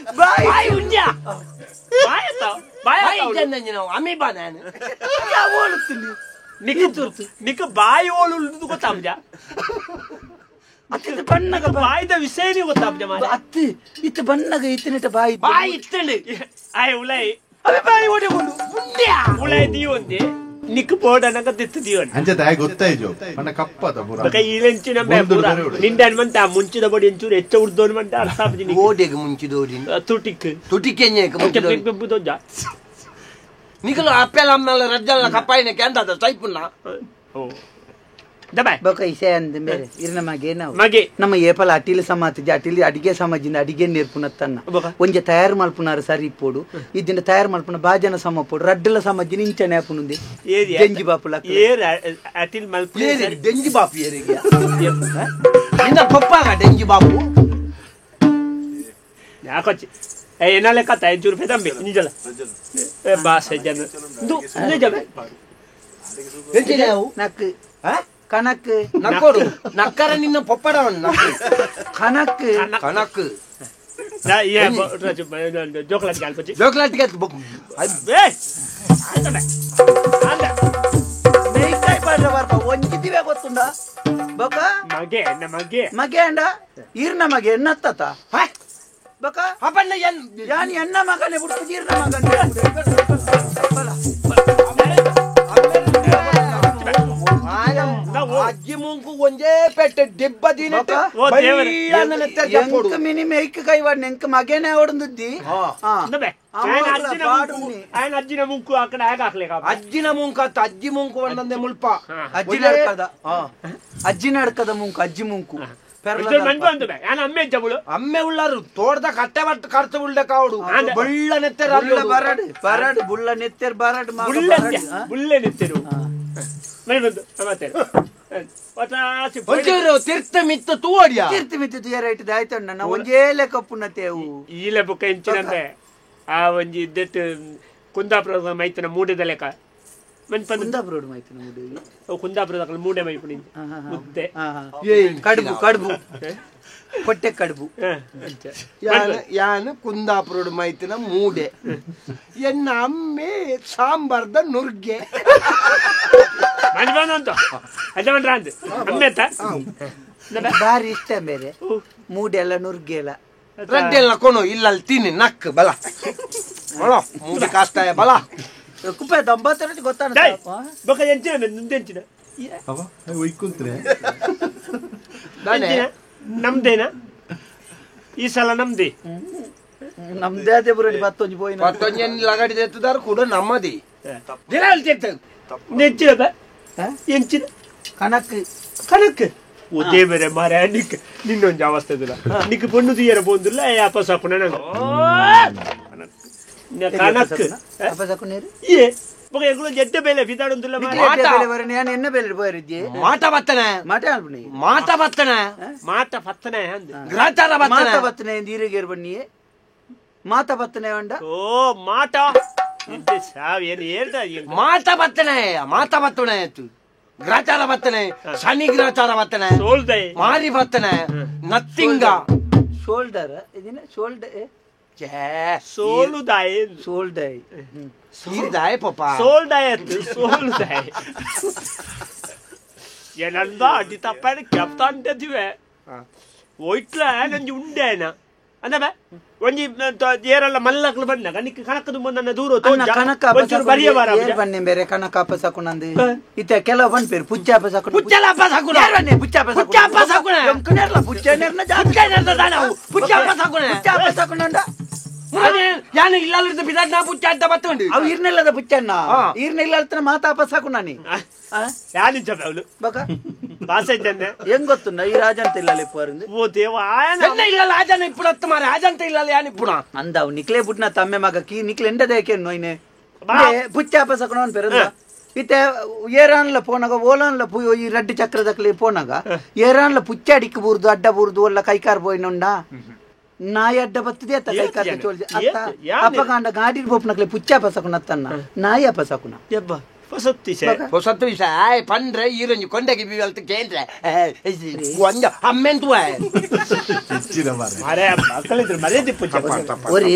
నీకు బాయి ఓళ్ళు ಗೊತ್ತಾಬ್ಜ ಅತ್ತ ಬಣ್ಣಗ ಬಾಯಿದ ವಿಷಯನೇ ಗೊತ್ತಾಬ್ಜ ಮಾರೆ ಅತ್ತ ಇತ್ತ ಬಣ್ಣಗ ಇತ್ತನಿಟ ಬಾಯಿ ಬಾಯಿ ಇತ್ತಂಡು ಆಯ್ ಉಲೈ ಅವೆ ಬಾಯಿ ಓಡಿಕೊಂಡು ಉಂಡ್ಯಾ ಉಲೈ ದಿಯೊಂದೆ ನಿಕ್ಕು ಬೋಡನಗ ದಿತ್ತು ದಿಯೊಂಡೆ ಅಂಜದ ಆಯ್ ಗೊತ್ತಾಯ್ಜೋ ಅಣ್ಣ ಕಪ್ಪದ ಪುರ ಬಕ ಈಲೆಂಚಿನ ಪುರ ನಿಂಡನ್ ಮಂತ ಮುಂಚಿದ ಬಡಿ ಎಂಚೂರು ಹೆಚ್ಚ ಉರ್ದೋನ್ ಮಂತ ಅರ್ಥ ಆಬ್ಜಿ ನಿ ಓಡೆಗೆ ಮುಂಚಿದೋಡಿ ತುಟಿಕೆನ್ಯಕ ಮುಂಚಿದೋಡಿ ಬೆಬ್ಬುದೋಜ ನಿಕಲು ಅಪ್ಪೆಲ ಅಮ್ಮಲ ರಜ್ಜಲ ಕಪ್ಪಾಯಿನ ಕ್ಯಾಂದದ ಸೈಪುನ್ನ ಓ ದಬಾಯ್ ಬಕ ಇಸೆ ಅಂದ ಮೇರೆ ಇರ್ನ ಮಗೆ ನಾವು ಮಗೆ ನಮ್ಮ ಏಪಲ ಅಟಿಲ ಸಮಾಜ ಅಟಿಲಿ ಅಡಿಗೆ ಸಮಾಜಿನ ಅಡಿಗೆ ನೇರ್ಪುನತ್ತನ್ನ ಒಂಜೆ ತಯಾರು ಮಲ್ಪುನಾರ ಸರಿ ಇಪ್ಪೋಡು ಇದ್ದಿನ ತಯಾರು ಮಲ್ಪುನ ಬಾಜನ ಸಮ ಪೋಡು ರಡ್ಡಲ ಸಮಾಜಿನ ಇಂಚನೆ ಹಾಪುನುಂದೆ ದೆಂಜಿ ಬಾಪುಲ ಏರ್ ಅಟಿಲ್ ಮಲ್ಪುನ ದೆಂಜಿ ಬಾಪು ಏರಿಗೆ ಇಂದ ಪಪ್ಪಾಗ ದೆಂಜಿ ಬಾಪು ಯಾಕೊಚ್ಚಿ ಏನಾಲೆ ಕತ ಎಂಚೂರು ಫೆದಂಬೆ ನಿಜಲ ಬಾಸೆ ಜನ ದು ನಿಜಬೆ ಎಂಚಿನಾವು ನಕ್ ಕನಕ್ ನಕ್ಕೋಡು ನಕ್ಕರ ನಿನ್ನ ಪಪ್ಪಡವನ್ನ ಕನಕ್ ಕನಕ್ ಜೋಕ್ಲಾಟ್ ಗಾಲ್ಪಚ್ಚಿ ಜೋಕ್ಲಾಟ್ ಗೆ ಮೇಯ್ಕಾಯಿ ಬಾಡ್ರ ಬರ್ಪ ಒಂಜಿದಿವೆ ಗೊತ್ತುಂಡ ಬಕ ಮಗೆ ಮಗೆ ಮಗೆ ಅಂಡ ಈರ್ನ ಮಗೆ ಎನ್ನತ್ತ ಬಕ ಹಬ್ಬಣ್ಣ ಯಾನ್ ಎನ್ನ ಮಗನೇ ಬಿಟ್ಟು ಈರ್ನ ಮಗನೇ ಅಜ್ಜಿ ಮುಂಕು ಒಂದೇ ಪೆಟ್ಟೆ ದಿಬ್ಬ ದಿನಟ ಮಿನಿಮ ಐಕ್ ಕೈವಾಡ್ ನೆಂಕ ಮಗೇನೆ ಓಡಂದಿದ್ದಿ ಅಜ್ಜಿನ ಮುಂಕು ಆ ಕಡೆ ಹಾಕ್ಲಿಕ್ಕ ಅಜ್ಜಿನ ಮುಂಕ ಅಜ್ಜಿ ಮುಂಕು ಒಂದೊಂದೇ ಮುಲ್ಪ ಅಜ್ಜಿ ನಡ್ಕದ ಮುಂಕು ಅಜ್ಜಿ ಮುಂಕು ಅಮ್ಮೆ ಉಳ್ಳಾರು ತೋಟದ ಕಟ್ಟೆ ಬಟ್ಟು ಕರ್ತ ಉಳ್ಳೆ ಕಾವಡು ಬುಳ್ಳ ನೆತ್ತೆರ ಬರಡ್ ಬರಡ್ ಬುಳ್ಳ ನೆತ್ತೆರ್ ಬರಡ್ ಬುಳ್ಳೆ ನೆತ್ತೆರು ಒಂಚೂರು ತೀರ್ಥ ಮಿತ್ತ ತೂವಡಿಯ ತೀರ್ಥ ಮಿತ್ತ ತೂಯರ ಇಟ್ಟಿದ ಆಯ್ತಣ್ಣ ನಾವು ಒಂಜೇಲೆ ಕಪ್ಪುನತೆವು ಈಲೆ ಬುಕ್ಕ ಎಂಚಿನಂದ್ರೆ ಆ ಒಂಜಿ ಇದ್ದಟ್ಟು ಕುಂದಾಪುರದ ಮೈತನ ಮೂಡಿದ ಲೆಕ್ಕ ಕುಂದಾಪುರ ಮೈತಿನ ಮೂಡೆ ಕುಂದಾಪುರದ ಮೂಡೆ ಮೈಪುಣಿ ಮುದ್ದೆ ಕಡುಬು ಕಡುಬು ಕೊಟ್ಟೆ ಕಡುಬು ಯಾನು ಕುಂದಾಪುರ ಮೈತಿನ ಮೂಡೆ ಎನ್ನ ಅಮ್ಮೆ ಸಾಂಬಾರ್ದ ನುರ್ಗೆ ಬಾರಿ ಇಷ್ಟ ಬೇರೆ ಮೂಡೆ ಎಲ್ಲ ನುರ್ಗೆ ಎಲ್ಲ ರಡ್ಡೆ ಎಲ್ಲ ಕೊಣು ಇಲ್ಲ ತಿನ್ನಿ ನಕ್ ಬಲ ಮೂಡೆ ಕಾಸ್ತಾಯ ಬಲ ಕುಪ್ಪೆ ದೊಂಬತ್ತರ ಗೊತ್ತಾನ ನಮ್ದೇನಾ ಈ ಸಲ ನಮ್ದೇ ನಮ್ದೇ ಅದೇ ಬರೋಡಿ ಮತ್ತೊಂದು ಪೋಯಿ ಮತ್ತೊಂದು ಲಗಾಡಿ ಎತ್ತದಾರ ಕೂಡ ನಮ್ಮದಿ ನೆಚ್ಚಿನ ಎಂಚಿನ ಕಣಕ್ ಕಣಕ್ ಓ ದೇವರೇ ಮಾರ ನಿಕ್ ನಿನ್ನೊಂದು ಅವಸ್ಥೆ ಇದಿಲ್ಲ ನಿಕ್ ಪೊಣ್ಣು ತೀಯರ ಬಂದಿಲ್ಲ ವಾಪಸ್ ಹಾಕೋಣ ಕಣಕ್ ಏ ಮಗ ಎಗಳು ಜಡ್ಡ ಬೇಲೆ ಬಿದಾಡೊಂದಿಲ್ಲ ಎನ್ನ ಬೇಲೆ ಬೋರಿದ್ದೆ ಮಾಟ ಬತ್ತನೆ ಮಾಟ ಅಲ್ಪಣಿ ಮಾಟ ಬತ್ತನೆ ಮಾಟ ಪತ್ತನೆ ಗ್ರಾಚಾರ ಬತ್ತನೆ ಮಾಟ ಬತ್ತನೆ ದೀರಗೇರ್ ಬನ್ನಿ ಮಾತ ಬತ್ತನೆ ಹೊಂಡ ಓ ಮಾಟ ಸಾವ್ ಏನು ಹೇಳ್ತಾ ಮಾಟ ಬತ್ತನೆ ಮಾತ ಬತ್ತನೆ ಗ್ರಾಚಾರ ಬತ್ತನೆ ಶನಿ ಗ್ರಾಚಾರ ಬತ್ತನೆ ಸೋಲ್ದೆ ಮಾರಿ ಬತ್ತನೆ ನತ್ತಿಂಗ ಶೋಲ್ಡರ್ ಇದಿನ ಶೋಲ್ಡರ್ ಸೋಲುದಾಯ ಸೋಲ್ಡಾಯ್ ಸೀರ್ದಾಯ ಪಾಪ ಸೋಲ್ಡಾಯ ಸೋಲುದಾಯ ಏನಂದ ಅಡ್ಡಿ ತಪ್ಪಾಡಿ ಕೆಪ್ತ ಅಂತಿವೆ ಒಯ್ಟ್ಲ ನಂಜಿ ಉಂಡೇನ ಅಂದ ಒಂಜಿ ಏರೆಲ್ಲ ಮಲ್ಲಕ್ಲು ಬಂದಾಗ ನಿಕ್ಕ ಕಣಕದು ಬಂದ ದೂರ ಬರಿಯ ಬನ್ನಿ ಬೇರೆ ಕಣಕ ಅಪ್ಪ ಸಾಕುಣಂದು ಇತ್ತ ಕೆಲವು ಬಂದ್ಪೇರು ಪುಚ್ಚಾಪ ಸಾಕು ಪುಚ್ಚಲಪ್ಪ ಸಾಕುಣ ಪುಚ್ಚಾಪ ಪುಚ್ಚಪ್ಪ ಸಾಕುಣ ಪುಚ್ಚಪ್ಪ ಸಾಕುಣ ಯಾನು ಇಲ್ಲದ ಬಿದಾಡ್ ನಾ ಪುಚ್ಚ ಅಂತ ಬತ್ತುಂಡು ಅವು ಇರ್ನೆಲ್ಲದ ಪುಚ್ಚಣ್ಣ ಇರ್ನೆಲ್ಲ ಮಾತಾಪ ಸಾಕುಣಾನಿ ಯಾನಿಂಚ ಅವಳು ಬಕ ಭಾಷೆ ಇದ್ದೇನೆ ಹೆಂಗ್ ಗೊತ್ತುಂಡ ಈ ರಾಜಂತ ಇಲ್ಲ ಪೋರಿಂದು ಓ ದೇವ ಇಲ್ಲ ರಾಜನ ಇಪ್ಪುಡ ಮಾರ ರಾಜಂತ ಇಲ್ಲ ಯಾನ್ ಇಪ್ಪುಡ ಅಂದ ಅವು ನಿಕ್ಲೆ ಬುಟ್ನ ತಮ್ಮೆ ಮಗ ಕಿ ನಿಕ್ಲೆ ಎಂಡದೇಕೆ ನೋಯ್ನೆ ಪುಚ್ಚಾಪ ಸಾಕುಣ ಪೇರಂದ ಇತ್ತೆ ಏರಾನ್ಲ ಪೋನಾಗ ಓಲಾನ್ಲ ಈ ರಡ್ಡು ಚಕ್ರದಕ್ಲಿ ಪೋನಾಗ ಏರಾನ್ಲ ಪುಚ್ಚ ಅಡಿಕ್ ಬೂರ್ದು ಅಡ್ಡ ಬೂರ್ದು ಒಲ್ಲ ಕೈಕಾರ್ ಪೋಯ್ನುಂಡ ನಾಯಿ ಅಡ್ಡ ಬರ್ತದೆ ಅತ್ತ ಕೈಕಾರ್ ಚೋಳ್ದೆ ಅತ್ತ ಅಪ್ಪ ಕಾಂಡ ಗಾಡಿ ಪೋಪ್ನಕ್ಲೆ ಪುಚ್ಚಾಪ ಸಾಕುಣ ಅತ್ತನ್ನ ನಾಯಿ ಅಪ್ಪ ಸಾಕುಣ ಹೊಸತ್ತು ವಿಷ ಪಂಡ್ರೆ ಈರೊಂಜಿ ಕೊಂಡಗೆ ಬಿಲ್ತ ಕೇಂದ್ರ ಒಂದ ಅಮ್ಮೆಂತು ಒರಿ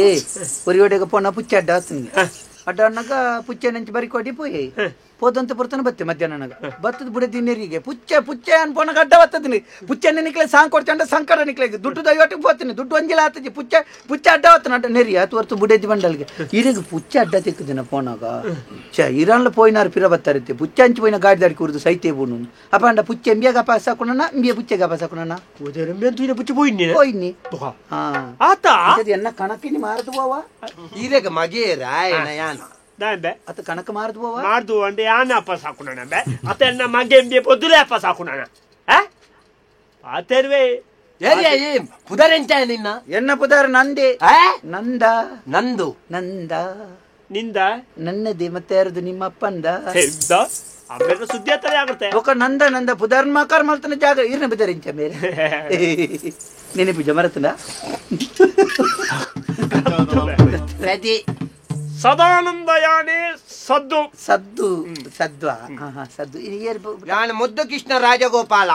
ಒರಿ ಒಡೆಗ ಪೋನ ಪುಚ್ಚ ಅಡ್ಡ ಹತ್ತಂಗೆ ಅಡ್ಡ ಅನ್ನಗ ಪುಚ್ಚ ನೆಂಚಿ ಬರಿ ಕೊಡಿ ಪೋಯಿ ಪೋದಂತ ಪುರ್ತನ ಬತ್ತೆ ಮಧ್ಯಾಹ್ನ ಬತ್ತದ ಬುಡ ದಿನೇರಿಗೆ ಪುಚ್ಚ ಪುಚ್ಚ ಅನ್ಪೋನ ಗಡ್ಡ ಬತ್ತದಿನಿ ಪುಚ್ಚ ನಿಕ್ಲೆ ಸಾಂಗ್ ಕೊಡ್ಚಂಡ ಸಂಕಟ ನಿಕ್ಲೆ ದುಡ್ಡು ದೈವಟ್ಟಿಗೆ ಹೋಗ್ತೀನಿ ದುಡ್ಡು ಒಂಜಿಲ ಆತಜಿ ಪುಚ್ಚ ಪುಚ್ಚ ಅಡ್ಡ ಹೊತ್ತನ ಅಡ್ಡ ನೆರಿ ಅದು ಹೊರ್ತು ಬುಡೇಜಿ ಬಂಡಲ್ಗೆ ಇರಿಗೆ ಪುಚ್ಚ ಅಡ್ಡ ತಿಕ್ಕದಿನ ಪೋನಾಗ ಇರಾನ್ಲ ಪೋಯಿನಾರು ಪಿರ ಬತ್ತಾರತ್ತೆ ಪುಚ್ಚ ಹಂಚಿ ಪೋಯಿನ ಗಾಡಿ ದಾಡಿ ಕುರ್ದು ಸೈತೆ ಬೋನು ಅಪ್ಪ ಅಂಡ ಪುಚ್ಚ ಎಂಬಿಯಾಗ ಅಪ್ಪ ಸಾಕುಣ ಇಂಬಿಯ ಪುಚ್ಚಗ ಅಪ್ಪ ಸಾಕುಣ ಪುಚ್ಚ പോയിനി ಆತ ಎನ್ನ ಕಣಕಿನಿ ಮಾರದು ಬೋವ ಈರೆಗ ಮಗೆ ರಾಯನ ಯಾನ ಅತ ಕಣಕ ಮಾರದು ಬೋವ ಮಾರದು ಅಂಡೆ ಯಾನ ಅಪ್ಪ ಸಾಕುಣ ಬೆ ಅತ ಎನ್ನ ಮಗೆ ಎಂಬಿಯ ಪೊದ್ದುಲೆ ಅಪ್ಪ ಸಾಕುಣ ಆತರ್ವೆ ಪುದರೆಂಚ ನಿನ್ನ ಎನ್ನ ಪುದರ ನಂದೆ ನಂದ ನಂದು ನಂದ ನಿಂದ ನನ್ನದೇ ಮತ್ತೆ ಯಾರದು ನಿಮ್ಮ ಅಪ್ಪಂದ ಆಮೇಲೆ ಸುದ್ದಿ ಹತ್ತಲೇ ಆಗುತ್ತೆ ఒక ನಂದ ನಂದ ಪುದರ್ಮಾಕಾರ ಮಾಡ್ತಾನೆ ಜಾಗ ಇರ್ನ ಬಿದರಿಂಚ ಮೇಲೆ ನೆನಪು ಜಮರತನ ಪ್ರತಿ ಸದಾನಂದಯಾನೆ ಸದ್ದು ಸದ್ದು ಸದ್ವಾ ಸದ್ದು ನಾನು ಮುದ್ದು ಕೃಷ್ಣ ರಾಜಗೋಪಾಲ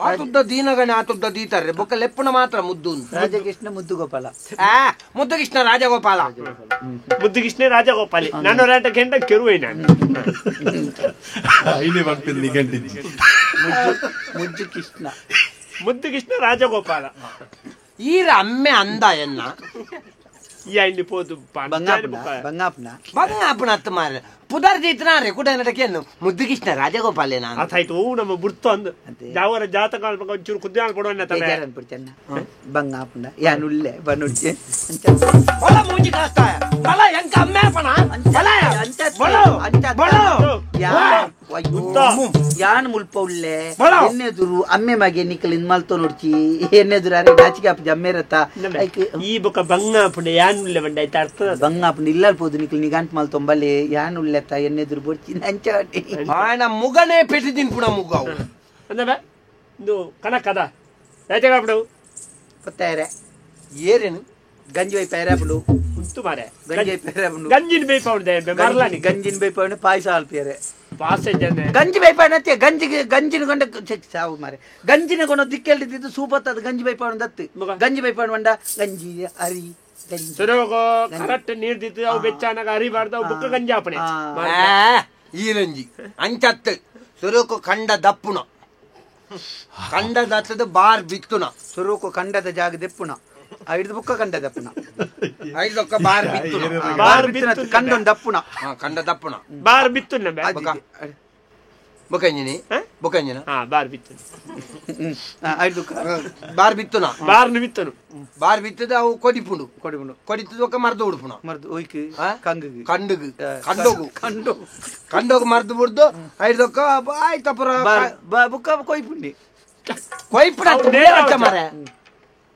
ಆತುದ್ದ ದೀನಗಣೆ ಆತುದ್ದ ದೀತಾರೆ ಬೊಕ್ಕ ಲೆಪ್ಪುನ ಮಾತ್ರ ಮುದ್ದು ರಾಜಕೃಷ್ಣ ಮುದ್ದು ಗೋಪಾಲ ಮುದ್ದು ಕೃಷ್ಣ ರಾಜಗೋಪಾಲ ಮುದ್ದು ಕೃಷ್ಣ ರಾಜಗೋಪಾಲಿ ನಾನು ರಾಟ ಕೆಂಡ ಕೆರುವೆ ನಾನು ಮುದ್ದು ಕೃಷ್ಣ ಮುದ್ದು ಕೃಷ್ಣ ರಾಜಗೋಪಾಲ ಈರ ಅಮ್ಮೆ ಅಂದ ಎನ್ನ ಈ ಅಂಡಿ ಪೋದು ಬಂಗಾಪನ ಅತ್ತ ಮಾರ ಪುದರ್ ಜೀತನಾರೆ ಕೂಡ ನಟಕೇನು ಮುದ್ದು ಕೃಷ್ಣ ರಾಜಗೋಪಾಲೆ ನಾನು ಅದಾಯ್ತು ನಮ್ಮ ಬುಡ್ತು ಅಂದು ಯಾವರ ಜಾತಕ ಒಂಚೂರು ಕುದ್ಯಾನ ಕೊಡೋಣ ಬಂಗಾಪನ ಯಾನುಳ್ಳೆ ಬನುಡ್ಚೆ ಬಲ ಮೂಜಿ ಕಾಸ್ತಾಯ ಬಲ ಎಂಕ ಅಮ್ಮೆ ಪಣ ಬಲ ಯಾನ್ ಮುಲ್ಪ ಉಳ್ಳೆ ಎನ್ನೆದುರು ಅಮ್ಮೆ ಮಗೆ ನಿಕ್ಕಲಿಂದ ಮಲ್ತೋ ನೋಡ್ಚಿ ಎನ್ನೆದುರು ಅರೆ ನಾಚಿಕೆ ಅಪ್ಪ ಅಮ್ಮೆ ರತ್ತ ಈ ಬೊಕ್ಕ ಬಂಗಾಪುಂಡೆ ಯಾನ್ ಉಳ್ಳೆ ಬಂಡ ಆಯ್ತಾ ಅರ್ಥ ಬಂಗಾಪುಂಡೆ ಇಲ್ಲ ಪೋದು ನಿಕ್ಕಲ್ ನಿಗಂಟ್ ಮಲ್ತೊಂಬಲ್ಲಿ ಯಾನ್ ಉಳ್ಳೆತ್ತ ಎನ್ನೆದುರು ಬೊಡ್ಚಿ ನಂಚಾಟಿ ಮುಗನೇ ಪೆಟ್ಟಿದ್ದೀನಿ ಪುಣ ಮುಗವು ಅಂದ ಇದು ಕನಕದ ರಾಜಗಾಪುಡು ಗೊತ್ತಾಯ್ರೆ ಏರೇನು ಗಂಜಿ ಬೈ ಪೇರಾಪುಂಡು ಉಂಟು ಮಾರೆ ಗಂಜಿ ಪೇರಾಪುಂಡು ಗಂಜಿನ ಬೇಯ್ಪೌಂಡೆ ಮರಲಾನಿ ಗಂಜಿನ ಬೈಪಾವಣೆ ಪಾಯಸ ಆಲ್ಪಿಯರೆ ಪಾಸೆ ಜನ ಗಂಜಿ ಬೈಪಾವಣೆ ಗಂಜಿನ ಕೊಂಡ ಸಾವು ಮಾರೆ ಗಂಜಿನ ಕೊಂಡ ದಿಕ್ಕೆಲ್ದಿದ್ದು ಸೂಪತ್ ಅದು ಗಂಜಿ ಬೈಪಾವಣೆ ದತ್ತು ಗಂಜಿ ಬೈಪಾವಣೆ ಬಂಡ ಗಂಜಿ ಅರಿ ಸುರೋಗೋ ಕರೆಕ್ಟ್ ನೀರ್ ದಿತ್ತು ಅವು ಬೆಚ್ಚಾನಾಗ ಅರಿಬಾರ್ದು ಅವು ಬುಕ್ಕ ಗಂಜಿ ಆಪಣೆ ಈ ರಂಜಿ ಅಂಚತ್ತು ಸುರುಕು ಕಂಡ ದಪ್ಪುಣ ಕಂಡ ದತ್ತದ ಬಾರ್ ಬಿತ್ತುನ ಸುರುಕು ಕಂಡದ ಜಾಗ ದೆಪ್ಪುಣ ಐದು ಬುಕ್ಕ ಕಂಡ ದಪ್ಪುಣ ಐದು ಬುಕ್ಕ ಬಾರ್ ಬಿತ್ತುನ ಬಾರ್ ಬಿತ್ತುನ ಕಂಡೊಂದು ದಪ್ಪುಣ ಕಂಡ ದಪ್ಪುಣ ಬಾರ್ ಬಿತ್ತುನ ಬೊಕಂಜಿನಿ ಬೊಕಂಜಿನ ಬಾರ್ ಬಿತ್ತುನ ಐದು ಬುಕ್ಕ ಬಾರ್ ಬಿತ್ತುನ ಬಾರ್ನು ಬಿತ್ತನು ಬಾರ್ ಬಿತ್ತದ ಅವು ಕೊಡಿಪುಂಡು ಕೊಡಿಪುಂಡು ಕೊಡಿತದ ಒಕ್ಕ ಮರ್ದು ಉಡುಪುಣ ಮರ್ದು ಒಯ್ಕು ಕಂಗು ಕಂಡುಗು ಕಂಡೋಗು ಕಂಡು ಕಂಡೋಗು ಮರ್ದು ಬಿಡ್ದು ಐದೊಕ್ಕ ಆಯ್ತಪ್ಪರ ಬುಕ್ಕ ಕೊಯ್ಪುಂಡಿ ಕೊಯ್ಪುಣ ಮರ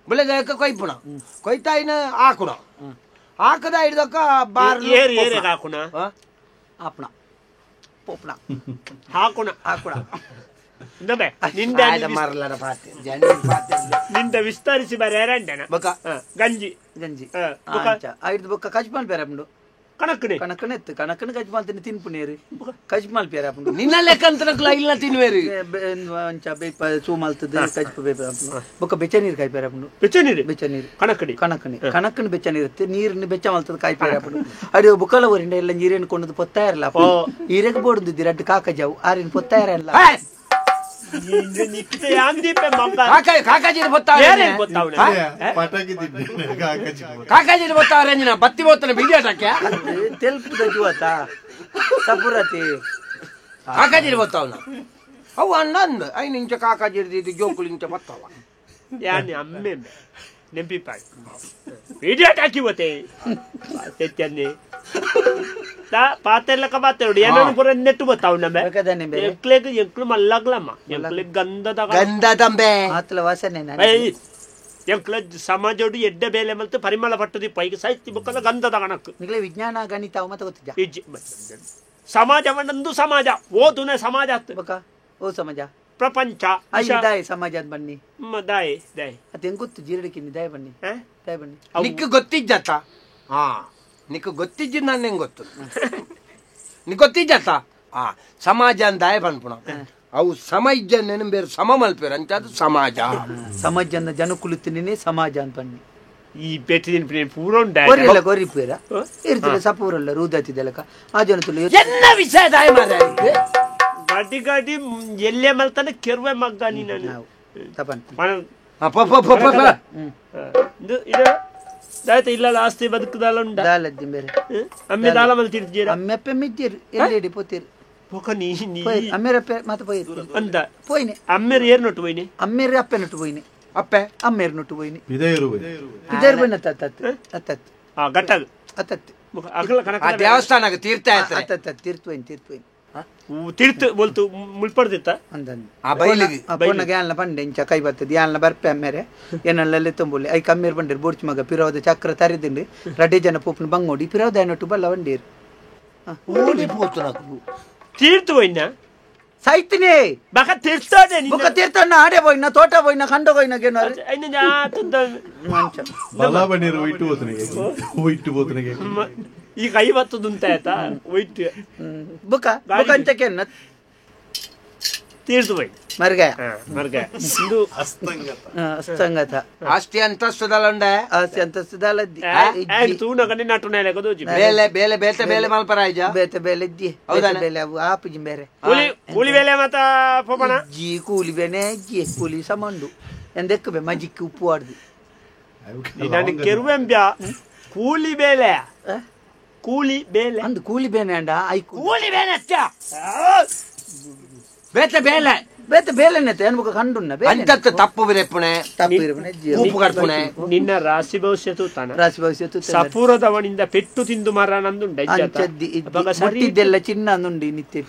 ಬೆಳೆದಕ್ಕ ಕೊಯ್ಪುಣ ಕೊಯ್ತಾಯಿನ ಹಾಕುಣ ಹಾಕದ ಹಿಡ್ದಕ್ಕ ಬಾರ್ ಏರಿ ಏರಿ ಹಾಕುಣ ಆಪಣ ಪೋಪಣ ಹಾಕುಣ ಹಾಕುಣ ನಿಂದ ವಿಸ್ತರಿಸಿ ಬರ ಎರಡನ ಗಂಜಿ ಗಂಜಿ ಐದು ಬೊಕ್ಕ ಕಜ್ಮಾಲ್ ಬೇರೆ ಕಣಕ್ಕನೆ ಕಣಕ್ಕನೆ ಎತ್ತು ಕಣಕ್ಕನೆ ಕಜ್ಮಾಲ್ ತಿನ್ನು ತಿನ್ಪುನೇರಿ ಕಜ್ಮಾಲ್ ಬೇರೆ ನಿನ್ನ ಲೆಕ್ಕಂತನಕ್ಲ ಇಲ್ಲ ತಿನ್ವೇರಿ ಬೇಪ ಸೂಮಾಲ್ತದ ಕಜ್ಪ ಬೇಪ ಬೊಕ್ಕ ಬೆಚ್ಚ ನೀರು ಕಾಯಿ ಬೇರೆ ಬೆಚ್ಚ ನೀರು ಕಣಕ್ಕಡಿ ಕಣಕ್ಕನ ಬೆಚ್ಚ ನೀರು ನೀರಿನ ಬೆಚ್ಚ ಮಾಲ್ತದ ಕಾಯಿ ಬೇರೆ ಅಡಿ ಬುಕ್ಕಲ ಊರಿಂದ ಎಲ್ಲ ನೀರೇನು ಕೊಂಡದು ಪೊತ್ತಾಯಿರಲ್ಲ ಈರೆಗೆ ಬೋಡುದಿದ್ದೀರ ಅಡ್ಡು ಕಾಕಜಾವು ಆರಿನ ಪೊತ್ತಾಯಿರಲ್ಲ ಕಾಕಾಜಿನ ಬತ್ತಾವರಂಜಿನ ಬತ್ತಿ ಬೋತನ ಬಿಡಿಯಾಟಕ್ಕೆ ತೆಲ್ಪದ ಜುವತ ಸಪುರತಿ ಕಾಕಾಜಿನ ಬತ್ತಾವನ ಅವು ಅಣ್ಣ ಅಂದ ಐದು ಇಂಚ ಕಾಕಾಜಿರ್ದಿದ್ದು ಜೋಕುಳು ಇಂಚ ಬತ್ತಾವ ಯಾನಿ ಅಮ್ಮೆ ನೆಂಪಿಪಾಯಿ ವಿಡಿಯೋಟ್ ಹಾಕಿ ಬತ್ತೆ ತೆತ್ತನ್ನಿ ಪಾತೆಲ್ಲ ಕಬಾತೆರೋಡಿ ಏನನ್ನು ಪುರ ನೆಟ್ಟು ಬತ್ತಾವ ನಮ್ಮೆ ಎಂಕ್ಲೆಗ್ ಎಂಕ್ಲು ಮಲ್ಲಾಗ್ಲಮ್ಮ ಎಂಕ್ಲೆಗ್ ಗಂಧದಂಬೆ ಆತಲ ವಾಸನೆ ಎಂಕ್ಲ ಸಮಾಜೋಡು ಎಡ್ಡ ಬೇಲೆ ಮಲ್ತು ಪರಿಮಳ ಪಟ್ಟದಿ ಪೈಗೆ ಸಾಹಿತ್ಯ ಬುಕ್ಕದ ಗಂಧದ ಕಣಕ್ಕು ನಿಗಲೇ ವಿಜ್ಞಾನ ಗಣಿತ ಮತ್ತೆ ಗೊತ್ತಿದ್ದ ಸಮಾಜವನ್ನೊಂದು ಸಮಾಜ ಓದುನೆ ಸಮಾಜ ಓ ಸಮಾಜ ಪ್ರಪಂಚ ದಾಯ್ ಸಮಾಜ ಬನ್ನಿ ದಾಯ್ ದಾಯ್ ಅದೇನ್ ಗೊತ್ತು ಜೀರಡಿಕಿನಿ ದಾಯ್ ಬನ್ನಿ ದಾಯ್ ಬನ್ನಿ ನಿಕ್ಕ ಗೊತ್ತಿಜ್ಜತ್ತ ನಿಕ್ಕ ಗೊತ್ತಿಜ್ಜಿ ನಾನು ಹೆಂಗ್ ಗೊತ್ತು ನಿಕ್ ಗೊತ್ತಿಜ್ಜತ್ತ ಸಮಾಜ ಅಂತ ದಾಯ ಬನ್ಪುಣ ಅವು ಸಮಾಜ ನೆನ ಬೇರೆ ಸಮ ಮಲ್ಪೇರ ಅಂತ ಅದು ಸಮಾಜ ಸಮಾಜ ಅಂದ ಜನ ಕುಳಿತಿನೇ ಸಮಾಜ ಅಂತ ಬನ್ನಿ ಈ ಬೆಟ್ಟಿನ ಪೂರ ಕೊರಿಯಲ್ಲ ಕೊರಿಪೇರ ಇರ್ತದೆ ಸಪೂರಲ್ಲ ರೂದಾತಿದೆಲಕ ಆ ಜನ ತುಳು ಎನ್ನ ವಿಷಯ ದಾಯ ಮಾರ ಗಾಡಿ ಗಾಡಿ ಎಲ್ಲೇ ಮಲ್ತಾನೆ ಕೆರ್ವೆ ಮಗ್ಗ ನೀನು ತಪನ್ ಇದು ದಾಯ್ತ ಇಲ್ಲ ಆಸ್ತಿ ಬದುಕುದಲ್ಲ ಉಂಟ ದಾಲದ್ದಿ ಬೇರೆ ಅಮ್ಮೆ ದಾಲ ಮಲ್ ತಿರ್ತೀರ ಅಮ್ಮೆ ಅಪ್ಪೆ ಮಿದ್ದೀರಿ ಎಲ್ಲೆಡಿ ಪೋತೀರಿ ಪೋಕ ನೀ ಅಮ್ಮೇರಪ್ಪೆ ಮತ್ತೆ ಪೋಯ್ತು ಅಂತ ಪೋಯ್ನೆ ಅಮ್ಮೇರು ಏರ್ ನೊಟ್ಟು ಪೋಯ್ನೆ ಅಮ್ಮೇರ ಅಪ್ಪೆ ನೊಟ್ಟು ಪೋಯ್ನೆ ಅಪ್ಪೆ ಅಮ್ಮೇರ ನೊಟ್ಟು ಪೋಯ್ನೆ ಇದೇರು ಬನ್ನ ಅತ್ತತ್ ಗಟ್ಟಗ ಅತ್ತತ್ ಅಗಲ ಕನಕ ದೇವಸ್ಥಾನ ತೀರ್ಥ ಅತ್ತತ್ ತೀರ್ಥೋಯ್ನ್ ತಿರ್ತು ಬೋಲ್ತು ಮುಳ್ಪಡ್ದಿತ್ತ ಆ ಬೈಲಿಗೆ ಪೊನ್ನಗೆ ಯಾಲ್ನ ಬಂಡೆ ಇಂಚ ಕೈ ಬರ್ತದೆ ಯಾಲ್ನ ಬರ್ಪೆ ಅಮ್ಮೇರೆ ಏನಲ್ಲಲ್ಲಿ ತುಂಬುಲ್ಲಿ ಐ ಕಮ್ಮಿರ್ ಬಂದಿರ್ ಬೋಡ್ಚಿ ಮಗ ಪಿರೋದ ಚಕ್ರ ತರಿದಿಂಡಿ ರಡ್ಡಿ ಜನ ಪೋಪ್ನ ಬಂಗೋಡಿ ಪಿರೋದ ಏನೊಟ್ಟು ಬಲ್ಲ ಬಂಡೀರ್ ತೀರ್ತು ಹೋಯ್ನ ಸಾಯ್ತೀನಿ ಬಕ ತೀರ್ತಾನೆ ಬಕ ತೀರ್ಥಣ್ಣ ಆಡೆ ಹೋಯ್ನ ತೋಟ ಹೋಯ್ನ ಖಂಡ ಹೋಯ್ನ ಗೇನೋ ಐನ ಜಾತದ ಮಂಚ ಬಲ ಬನ್ನಿರು ಒಯ್ಟು ಬೋತನಿಗೆ ಈಗ 50 ದುಂತ ಆಯ್ತಾ ಒಯ್ಟು ಬುಕ ಬುಕ ಅಂತಕೇನ ತೀರ್ತು ಹೋಯ್ ಮರ್ಗ ಇದು ಅಸ್ತಂಗತ ಆಸ್ತಿ ಅಂತಸ್ತುದಲ್ಲಂಡೆ ಆಸ್ತಿ ಅಂತಸ್ತುದಲ್ಲದ್ದಿ ತೂನ ಕನೆ ನಟು ನೆಲೆ ಕದೋಜಿ ಬೇಲೆ ಬೇಲೆ ಮಲ್ಪರಾಯ್ಜ ಬೇಲೆ ಇದ್ದಿ ಬೇಲೆ ಅವು ಆಪಿಜಿ ಬೇರೆ ಕೂಲಿ ಬೇಲೆ ಮತ ಪೋಪಣ ಜಿ ಕೂಲಿ ಬೇನೆ ಜಿ ಕೂಲಿ ಸಮಂಡು ಎಂದೆಕ್ಕಬೆ ಮಜಿಕ್ಕಿ ಉಪ್ಪು ಆಡ್ದು ನಾನು ಕೆರುವೆಂಬ್ಯಾ ಕೂಲಿ ಬೇಲೆ ಅಂದು ಕೂಲಿ ಬೇನೆ ಅಂಡ ಐ ಕೂಲಿ ಬೇನೆ ಅಚ್ಚ ಬೇತೆ ಬೇಲೆನೆತ್ತೆ ಅನ್ಬೇಕು ಕಂಡುನ್ನ ಅಂತತ್ತು ತಪ್ಪು ಬಿರೆಪ್ಪುಣೆ ಉಪ್ಪು ಕಡ್ಪುಣೆ ನಿನ್ನ ರಾಶಿ ಭವಿಷ್ಯತು ರಾಶಿ ಸಪೂರದವನಿಂದ ಪೆಟ್ಟು ತಿಂದು ಮರ ನಂದುಂಡ ಮುಟ್ಟಿದ್ದೆಲ್ಲ ಚಿನ್ನ ಅಂದುಂಡಿ ನಿತ್ಯ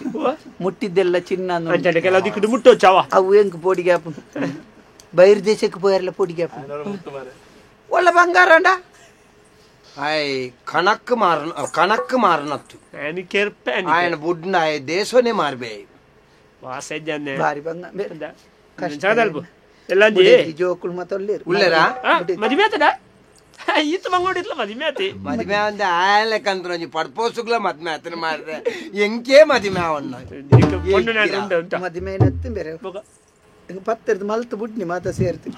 ಮುಟ್ಟಿದ್ದೆಲ್ಲ ಚಿನ್ನ ಅಂಚೆ ಕೆಲವು ದಿಕ್ಕು ಮುಟ್ಟೋ ಚಾವ ಅವು ಹೆಂಗ್ ಪೋಡಿಗೆ ಹಾಪು ಬೈರ್ ದೇಶಕ್ಕೆ ಪೋಯರ್ಲ ಪೋಡಿಗೆ ಹಾಪು ಒಳ್ಳೆ ಬಂಗಾರ ಅಂಡ ಕಣಕ್ ಮಾರನತ್ತು ఆయన బుడ్న దేశోనే మారిపోయి భారీ బంగారు జోకులు మొత్తం లేరు ఉల్లేరా మదివేతడా ಈತ ಮಂಗೋಡಿತ್ಲ ಮದಿಮೆ ಆತಿ ಮದಿಮೆ ಅಂದ ಆಯಲೆಕ್ಕಂತ ಪಡ್ಪೋಸುಗ್ಲ ಮದ್ಮೆ ಆತನ ಮಾಡ್ರೆ ಎಂಕೆ ಮದಿಮೆ ಅವನ್ನ ಮದಿಮೆ ಬೇರೆ ಪತ್ತರದ ಮಲ್ತು ಬಿಟ್ನಿ ಮಾತ ಸೇರ್ತಿ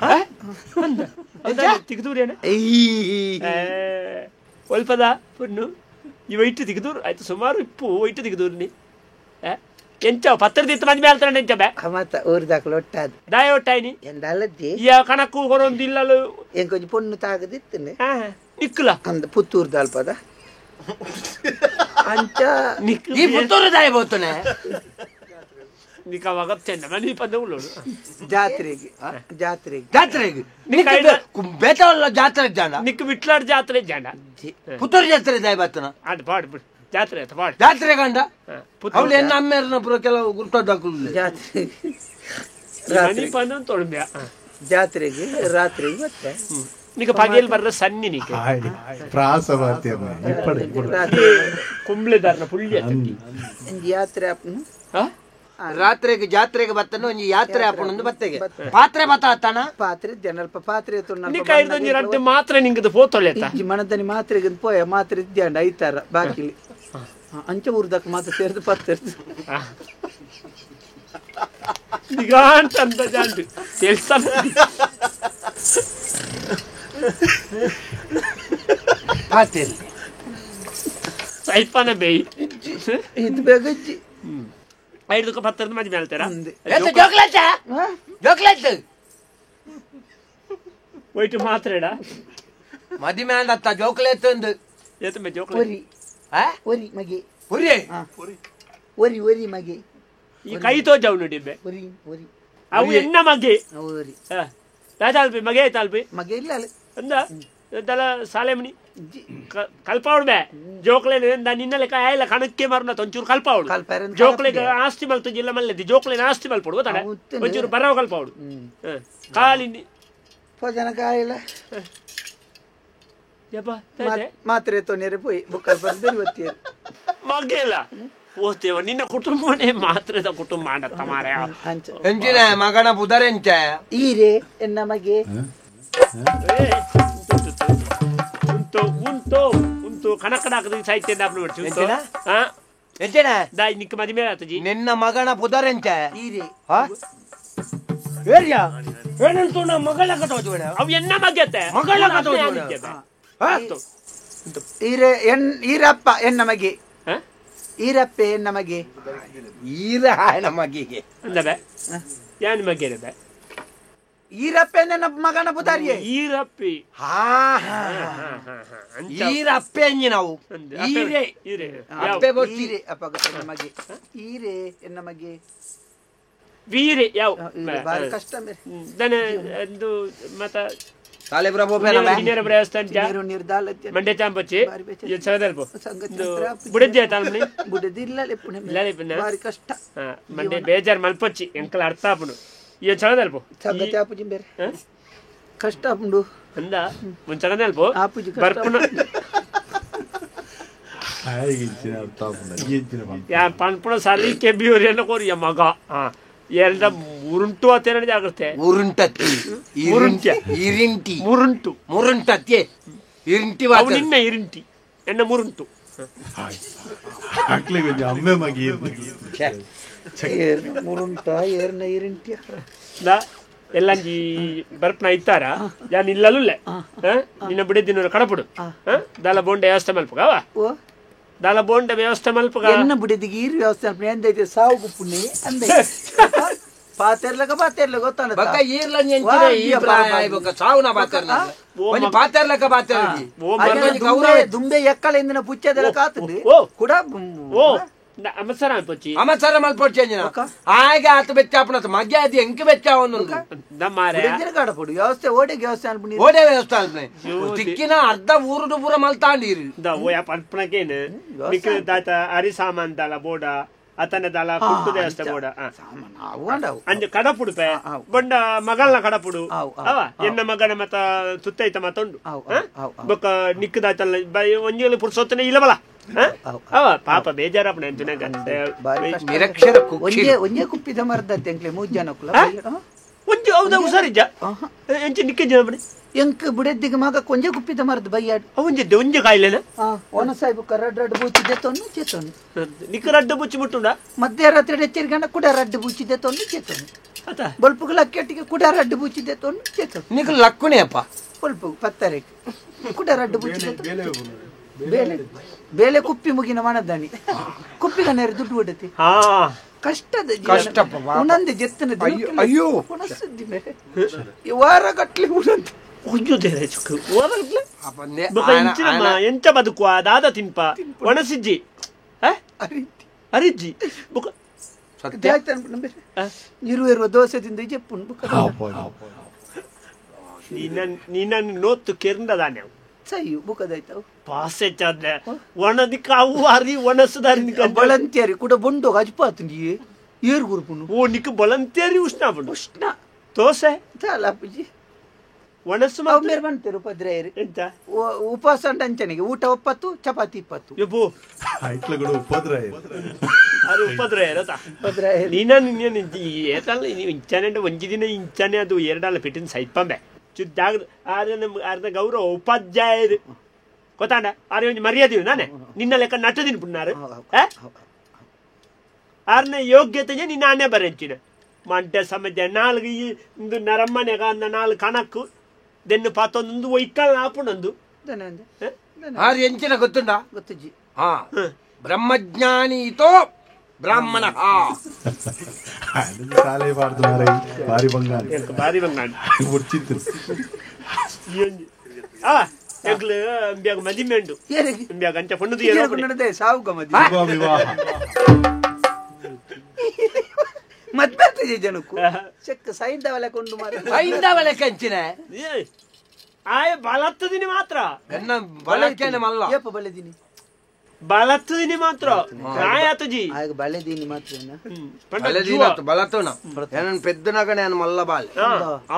ತಿಗದೂರೇನ ಒಲ್ಪದ ಪೊನ್ನು ಈ ವೈಟ್ ತಿಗದೂರು ಆಯ್ತು ಸುಮಾರು ಇಪ್ಪು ವೈಟ್ ತಿಗದೂರ್ನಿ ಎಂಚಾವ್ ಪತ್ರದಿತ್ತು ಮದ್ಮೆ ಆಲ್ತಾನೆ ಎಂಚಬೆ ಮತ್ತ ಊರ್ದಾಕಲು ಒಟ್ಟಾದ ದಾಯ ಒಟ್ಟಾಯ್ನಿ ಎಂದಲ್ಲದ್ದಿ ಯಾ ಕಣಕ್ಕು ಹೊರೊಂದಿಲ್ಲಲು ಎಂಕೊಂಚ ಪೊಣ್ಣು ತಾಗದಿತ್ತನೆ ನಿಕ್ಕಲ ಅಂದ ಪುತ್ತೂರು ದಾಲ್ಪದ ಅಂಚ ಈ ಪುತ್ತೂರು ದಾಯ ಬೋತನೆ ನಿಕ ವಗತ್ತೆನ್ನ ಮನಿ ಪದ ಉಳ್ಳೋಡು ಜಾತ್ರೆಗೆ ಜಾತ್ರೆಗೆ ಜಾತ್ರೆಗೆ ಬೇತವಲ್ಲ ಜಾತ್ರೆ ಜಾಣ ನಿಕ್ ವಿಟ್ಲಾಡ್ ಜಾತ್ರೆ ಜಾಣ ಪುತ್ತೂರು ಜಾತ್ರೆ ದಾಯ ಬರ್ತನ ಅದು ಪಾಡು ಬಿಡು ಜಾತ್ರೆ ಆಯ್ತು ಪಾಡು ಜಾತ್ರೆ ಕಂಡ ಅವಳು ಎನ್ನ ಅಮ್ಮೇರನ ಪುರ ಕೆಲವು ಗುರುತಾಕಲು ಜಾತ್ರೆ ತೊಳಂಬ್ಯಾ ಜಾತ್ರೆಗೆ ರಾತ್ರಿಗೆ ಮತ್ತೆ ನಿಕ ಪಗೆಲ್ ಬರ್ರ ಸನ್ನಿ ನಿಕ ಪ್ರಾಸ ಬಾತಿಯಮ್ಮ ಇಪ್ಪಡೆ ಕುಂಬ್ಳೆದಾರ್ನ ಪುಳ್ಳಿ ಯಾತ್ರೆ ಅಪ್ಪನು ರಾತ್ರಿಗೆ ಜಾತ್ರೆಗೆ ಬತ್ತನ ಒಂಜಿ ಯಾತ್ರೆ ಹಾಕೊಂಡು ಬತ್ತೆಗೆ ಪಾತ್ರೆ ಬತ್ತಾನ ಪಾತ್ರೆ ಜನಲ್ಪ ಪಾತ್ರೆ ನಿಕ ಐದೊಂಜಿ ರಡ್ಡೆ ಮಾತ್ರ ನಿಂಗದ ಫೋಟೋಲೆತ ಇಜ್ಜಿ ಮನದನಿ ಮಾತ್ರೆಗೆ ಪೋಯ ಮಾತ್ರೆ ಇದ್ದಂಡ ಐತಾರ ಬಾಕಿಲಿ ಅಂಚ ಊರ್ದಕ್ ಮಾತ್ರ ಸೇರ್ದು ಪತ್ತಿರ್ದು ನಿಗಾಂತ ಅಂತ ಜಾಂಡು ಕೆಲ್ಸ ಪಾತ್ರೆ ಸೈಪನ ಬೇಯಿ ಇದು ಬೇಗಜ್ಜಿ ಐದಕ್ಕ ಪತ್ತರದ ಮದಿ ಮೇಲ್ತಾರ ವೈಟ್ ಮಾತ್ರ ಇಡ ಮದಿ ಮೇಂಡತ್ತ ಜೋಕ್ಲೇತ್ ಏತಮೆ ಜೋಕ್ಲೇಟ್ ಒರಿ ಮಗೆ ಪುರಿ ಒರಿ ಒರಿ ಮಗೆ ಈ ಕೈ ತೋಜಾವ್ ನೋಡಿಬ್ಬೆ ಒರಿ ಒರಿ ಅವು ಎನ್ನ ಮಗೆ ಒರಿ ರಾಜಾಲ್ಪಿ ಮಗೆ ಐತಾಲ್ಪಿ ಮಗೆ ಇಲ್ಲ ಅಂದ ದಲ ಸಾಲೆಮನಿ ಕಲ್ಪಾವಡು ಬೇ ಜೋಕ್ಲೆ ನಿನ್ನ ಲೆಕ್ಕ ಆಯ್ಲ ಕಣಕ್ಕೆ ಮರ್ನ ಒಂಚೂರು ಕಲ್ಪಾವಡು ಜೋಕ್ಲೆ ಆಸ್ತಿ ಮಲ್ತು ಜಿಲ್ಲ ಮಲ್ಲೆದಿ ಜೋಕ್ಲೆ ಆಸ್ತಿ ಮಲ್ಪಡು ಗೊತ್ತಾನೆ ಒಂಚೂರು ಬರವ ಕಲ್ಪಾವಡು ಕಾಲಿ ಭೋಜನ ಕಾಯಿಲ್ಲ ಮಾತ್ರೆ ತೊಂದರೆ ಪೋಯಿ ಬುಕ್ಕಲ್ ಬಂದು ಬರ್ತೀಯ ಮಗೆ ಇಲ್ಲ ಓದ್ತೇವ ನಿನ್ನ ಕುಟುಂಬನೇ ಮಾತ್ರದ ಕುಟುಂಬ ಅಂಡತ್ತ ಮಾರ ಎಂಚಿನ ಮಗನ ಬುಧರೆಂಚ ಈರೆ ಎನ್ನ ಮಗೆ ಉಂಟು ಕಣಕಡಾಕದ ಸಾಹಿತ್ಯ ದಾಯಿ ನಿಕ್ಕ ಮದಿ ಮೇಲೆ ಆತಜಿ ನಿನ್ನ ಮಗನ ಪುದರೆಂಚ ಈರೆ ಮಗಳ ಕಥೆ ಅವು ಎನ್ನ ಮಗತ್ತೆ ಮಗಳ ಕಥೆ ಈರೆ ಈರಪ್ಪ ಎನ್ನ ಮಗೆ ಈರಪ್ಪೆ ಎನ್ನ ಮಗೆ ಈರ ನಮಗಿಗೆ ಅಂದಬೆ ಯಾನ್ ಮಗೆ ಬೆ ಈರಪ್ಪೆ ನನ್ನ ಮಗನ ಪುದಾರಿಯೇ ಈರಪ್ಪಿ ಈರಪ್ಪೆ ಅಂಜಿ ನಾವು ಈರೆ ಈರೆ ಈರೆ ಅಪ್ಪ ಎನ್ನ ಮಗೆ ಈರೆ ಎನ್ನ ಮಗೆ ವೀರೆ ಯಾವ ಬಾರಿ ಕಷ್ಟ ದನ ಒಂದು ಮತ ಸಾಲೆಬ್ರ ಮಂಡ್ಯ ಚಾಂಪಚ್ಚಿ ಸದಲ್ಪ ಬುಡಜ್ಜೆ ತಾಲ್ಮನಿ ಬುಡದಿಲ್ಲ ಬಾರಿ ಕಷ್ಟ ಮಂಡ್ಯ ಬೇಜಾರ್ ಮಲ್ಪಚ್ಚಿ ಎಂಕಲ ಅರ್ಥ ಆಪುನು ಈ ಚಳದಲ್ಪ ಸಂಗತಿ ಆಪುಜಿ ಬೇರೆ ಕಷ್ಟ ಆಪುಂಡು ಅಂದ ಒಂದ್ ಚಳದಲ್ಪ ಆಪುಜಿ ಬರ್ಪುನ ಯಾ ಪನ್ಪುನ ಸಾಲಿ ಕೆಬ್ಬಿಯೂರಿಯನ್ನು ಕೋರಿಯ ಮಗ ಎರಡ ಮುರುಂಟು ಅತ್ತೇನ ಜಾಗ್ರತೆ ಮುರುಂಟತ್ತಿ ಇರಿಂಟಿ ಮುರುಂಟು ಮುರುಂಟತ್ತಿ ಇರಿಂಟಿ ನಿನ್ನ ಇರಿಂಟಿ ಎನ್ನ ಮುರುಂಟು ಅಮ್ಮೆ ಮಗಿ ಮುರುಂಟ ಏರ್ನ ಇರಿಂಟಿಯ ಎಲ್ಲಂಜಿ ಬರ್ಪನ ಇತ್ತಾರ ಯಾನ್ ಇಲ್ಲಲ್ಲೇ ನಿನ್ನ ಬಿಡಿದಿನ ಕಡಪುಡು ದಾಲ ಬೋಂಡ ವ್ಯವಸ್ಥೆ ಮಲ್ಪಗ ದಾಲ ಬೋಂಡ ವ್ಯವಸ್ಥೆ ಮಲ್ಪಗ ಎನ್ನ ಬಿಡಿದಿಗೆ ಈರು ವ್ಯವಸ್ಥೆ ಮಲ್ಪ ಎಂದೈತೆ ಸಾವು ಗುಪ್ಪುನಿ ಅಂದೆ ಪಾತೆರ್ಲಗ ಪಾತೆರ್ಲ ಗೊತ್ತಾನ ಬಕ ಈರ್ಲ ಎಂಚಿನ ಈ ಪ್ರಾಯ ಬಕ ಸಾವುನ ಪಾತೆರ್ಲ ಒಂಜಿ ಪಾತೆರ್ಲಕ ಪಾತೆರ್ಲಿ ದುಂಬೆ ಎಕ್ಕಳ ಇಂದಿನ ಪುಚ್ಚದೆಲ್ಲ ಕಾತುಂಡಿ ಕೂಡ ಓ ಅಮಸರ ಮಲ್ಪೊಚ್ಚಿ ಅಮಸರ ಮಲ್ಪೊಚ್ಚಿ ಅಂಜಿನ ಆಗ ಆತ ಬೆಚ್ಚಾಪುನತ ಮಗ್ಗೆ ಅದು ಎಂಕ ಬೆಚ್ಚಾವನು ನಮ್ಮಾರೆ ಕಾಡಪುಡು ವ್ಯವಸ್ಥೆ ಓಡೆಗೆ ವ್ಯವಸ್ಥೆ ಅನ್ಪುನಿ ಓಡೆ ವ್ಯವಸ್ಥೆ ಅನ್ಪುನಿ ತಿಕ್ಕಿನ ಅರ್ಧ ಊರುಡು ಪೂರ ಮಲ್ತಾಂಡೀರಿ ಓ ಯಾ ಪನ್ಪನಕೇನು ನಿಕ್ಕ ದಾತ ಅರಿ ಸಾಮಾನ್ ದಾಲ ಬೋಡ ಅತನ ದಾಲ ಕುಟ್ಟು ದೇವಸ್ಥೆ ಬೋಡ ಅಂಜ ಕಡಪುಡು ಬೊಂಡ ಮಗಳನ ಕಡಪುಡು ಅವ ಎನ್ನ ಮಗನ ಮತ ತುತ್ತೈತ ಮತ್ತೊಂಡು ಬೊಕ್ಕ ನಿಕ್ಕ ದಾತಲ್ಲ ಒಂಜಿ ಪುರ್ಸೊತ್ತನೆ ಇಲ್ಲವಲ್ಲ ಅವ ಪಾಪ ಬೇಜಾರಪ್ಪನ ನಿರಕ್ಷರ ಒಂಜೆ ಕುಪ್ಪಿದ ಮರದ ತೆಂಕ್ಲೆ 3 ಜನ ಕುಲ ಒಂಜಿ ಹೌದಾ ಹುಷಾರಿಜ್ಜ ಎಂಚ ನಿಕ್ಕ ಜನ ಬಡಿ ಎಂಕ್ ಬಿಡದ್ದಿಗೆ ಮಗ ಕೊಂಜ ಕುಪ್ಪಿದ ಮರದ ಬೈಯಾಡು ಅವಂಜಿದ್ದೆ ಒಂಜ ಕಾಯಿಲೆನ ಒನ ಸಾಯ್ಬು ರಡ್ಡು ಬೂಚಿದೆ ತೊಂದು ಚೇತೋನು ನಿಕ್ಕ ರಡ್ಡು ಬುಚ್ಚಿ ಮುಟ್ಟುಂಡ ಮಧ್ಯರಾತ್ರಿ ಎಚ್ಚರಿಕೆ ಕೂಡ ರಡ್ಡು ಬೂಚಿದೆ ತೊಂದು ಚೇತೋನು ಬಲ್ಪುಗಳ ಅಕ್ಕೆಟ್ಟಿಗೆ ಕೂಡ ರಡ್ಡು ಬೂಚಿದೆ ತೊಂದು ಚೇತೋನು ನಿಕ್ ಲಕ್ಕುಣೆ ಅಪ್ಪ ಬಲ್ಪು ಪತ್ತರಕ್ಕೆ ಕೂಡ ರಡ್ಡು ಬೂಚಿದೆ ಬೇಲೆ ಬೇಲೆ ಕುಪ್ಪಿ ಮುಗಿನ ಮಣದಾಣಿ ಕುಪ್ಪಿಗ ನೇರ ದುಡ್ಡು ಹೊಡತಿ ಕಷ್ಟದ ಕಷ್ಟಪ್ಪ ಉಣಂದೆ ಜೆತ್ತನ ಅಯ್ಯೋ ಉಣಸುದ್ದಿ ಮೇಲೆ ವಾರ ಗಟ್ಲೆ ಉಣಂತ ಎಂಚ ಬದುಕುವ ದಾದ ತಿನ್ಪ ಒಣಸಿಜ್ಜಿ ಅರಿಜ್ಜಿ ಇರುವ ದೋಸೆದಿಂದ ಜಪ್ಪು ನೀನನ್ನು ನೋತ್ತು ಕೆರ್ಂಡದಾನೆ ಸಯ್ಯು ಬುಕದಾಯ್ತಾವು ಪಾಸೆ ಚಾದ್ರೆ ಒಣದಿಕ್ಕ ಅವು ಅರಿ ಒಣಸದಾರಿ ಬಳಂತಿಯಾರಿ ಕೂಡ ಬೊಂಡೋಗ ಅಜ್ಪಾತು ನೀ ಏರು ಗುರುಪುನು ಓ ನಿಕ್ ಬಳಂತಿಯಾರಿ ಉಷ್ಣ ಬಣ್ಣ ಉಷ್ಣ ದೋಸೆ ಚಾಲಪ್ಪಜಿ ಒಣಸು ಮೇರೆ ಬಂತೇರು ಪದ್ರೆಯರಿ ಎಂತ ಉಪವಾಸ ಅಂಚನೆಗೆ ಊಟ 90 ಚಪಾತಿ 20 ಯಬ್ಬು ಐಟ್ಲಗಳು ಉಪದ್ರಯ ಅದು ಉಪದ್ರಯ ನೀನ ಏತಲ್ಲ ನೀವು ಇಂಚಾನೆ ಒಂಜಿ ದಿನ ಇಂಚಾನೆ ಅದು ಎರಡಲ್ಲ ಪೆಟ್ಟಿನ ಸೈಪಂಬೆ ಚುದ್ದಾಗ ಅರ್ಧ ಗೌರವ ಉಪಾಧ್ಯಾಯರು ಗೊತ್ತಾಂಡ ಆರೆ ಒಂಜಿ ಮರ್ಯಾದೆ ನಾನೇ ನಿನ್ನ ಲೆಕ್ಕ ನಟದಿನ ಪುಣ್ಣಾರು ಆರ್ನ ಯೋಗ್ಯತೆಗೆ ನಿನ್ನ ಆನೆ ಬರಂಚಿನ ಮಂಟೆ ಸಮಯ ನಾಲ್ಕು ಇಂದು ನರಮ್ಮನೆಗ ಅಂದ ನಾಲ್ಕು ಕಣಕ್ಕು ದೆನ್ನು ಪಾತೊಂದು ಒಯ್ಕಲ್ ಆಪುಣಂದು ಆರು ಎಂಚಿನ ಗೊತ್ತುಂಡ ಗೊತ್ತಜ್ಜಿ ಬ್ರಹ್ಮಜ್ಞಾನೀತೋ ಬ್ರಾಹ್ಮಣ ಸಾಲೆ ಬಾರ್ದು ಮಾರ ಬಾರಿ ಬಂಗಾರ ಬಾರಿ ಬಂಗಾರ ಮುರ್ಚಿತ್ತು ಎಂಕ್ಲು ಎಂಬ್ಯಾಗ ಮದಿಮೆಂಡು ಎಂಬ್ಯಾಗ ಅಂಚ ಪೊಣ್ಣದು ನಡೆದೆ ಸಾವುಗ ವಿವಾಹ ಮದ್ಬರ್ತದೆ ಜನಕ್ಕೂ ಚೆಕ್ಕ ಸೈಂದವಲೆ ಕೊಂಡು ಸೈಂದವಲೆ ಕಂಚಿನ ಆಯ ಬಲತ್ತದಿನಿ ಮಾತ್ರ ಎನ್ನ ಬಳಕೆನೆ ಮಲ್ಲ ಏಪ ಬಳೆದಿನಿ ಬಲತ್ತದಿನಿ ಮಾತ್ರ ಆಯಾತಜಿ ಆಗ ಬಳೆದಿನಿ ಮಾತ್ರ ಬಳೆದಿನಾತು ಬಲತೋನ ಏನನ್ ಪೆದ್ದನಗನೆ ಅನ್ ಮಲ್ಲ ಬಾಲ್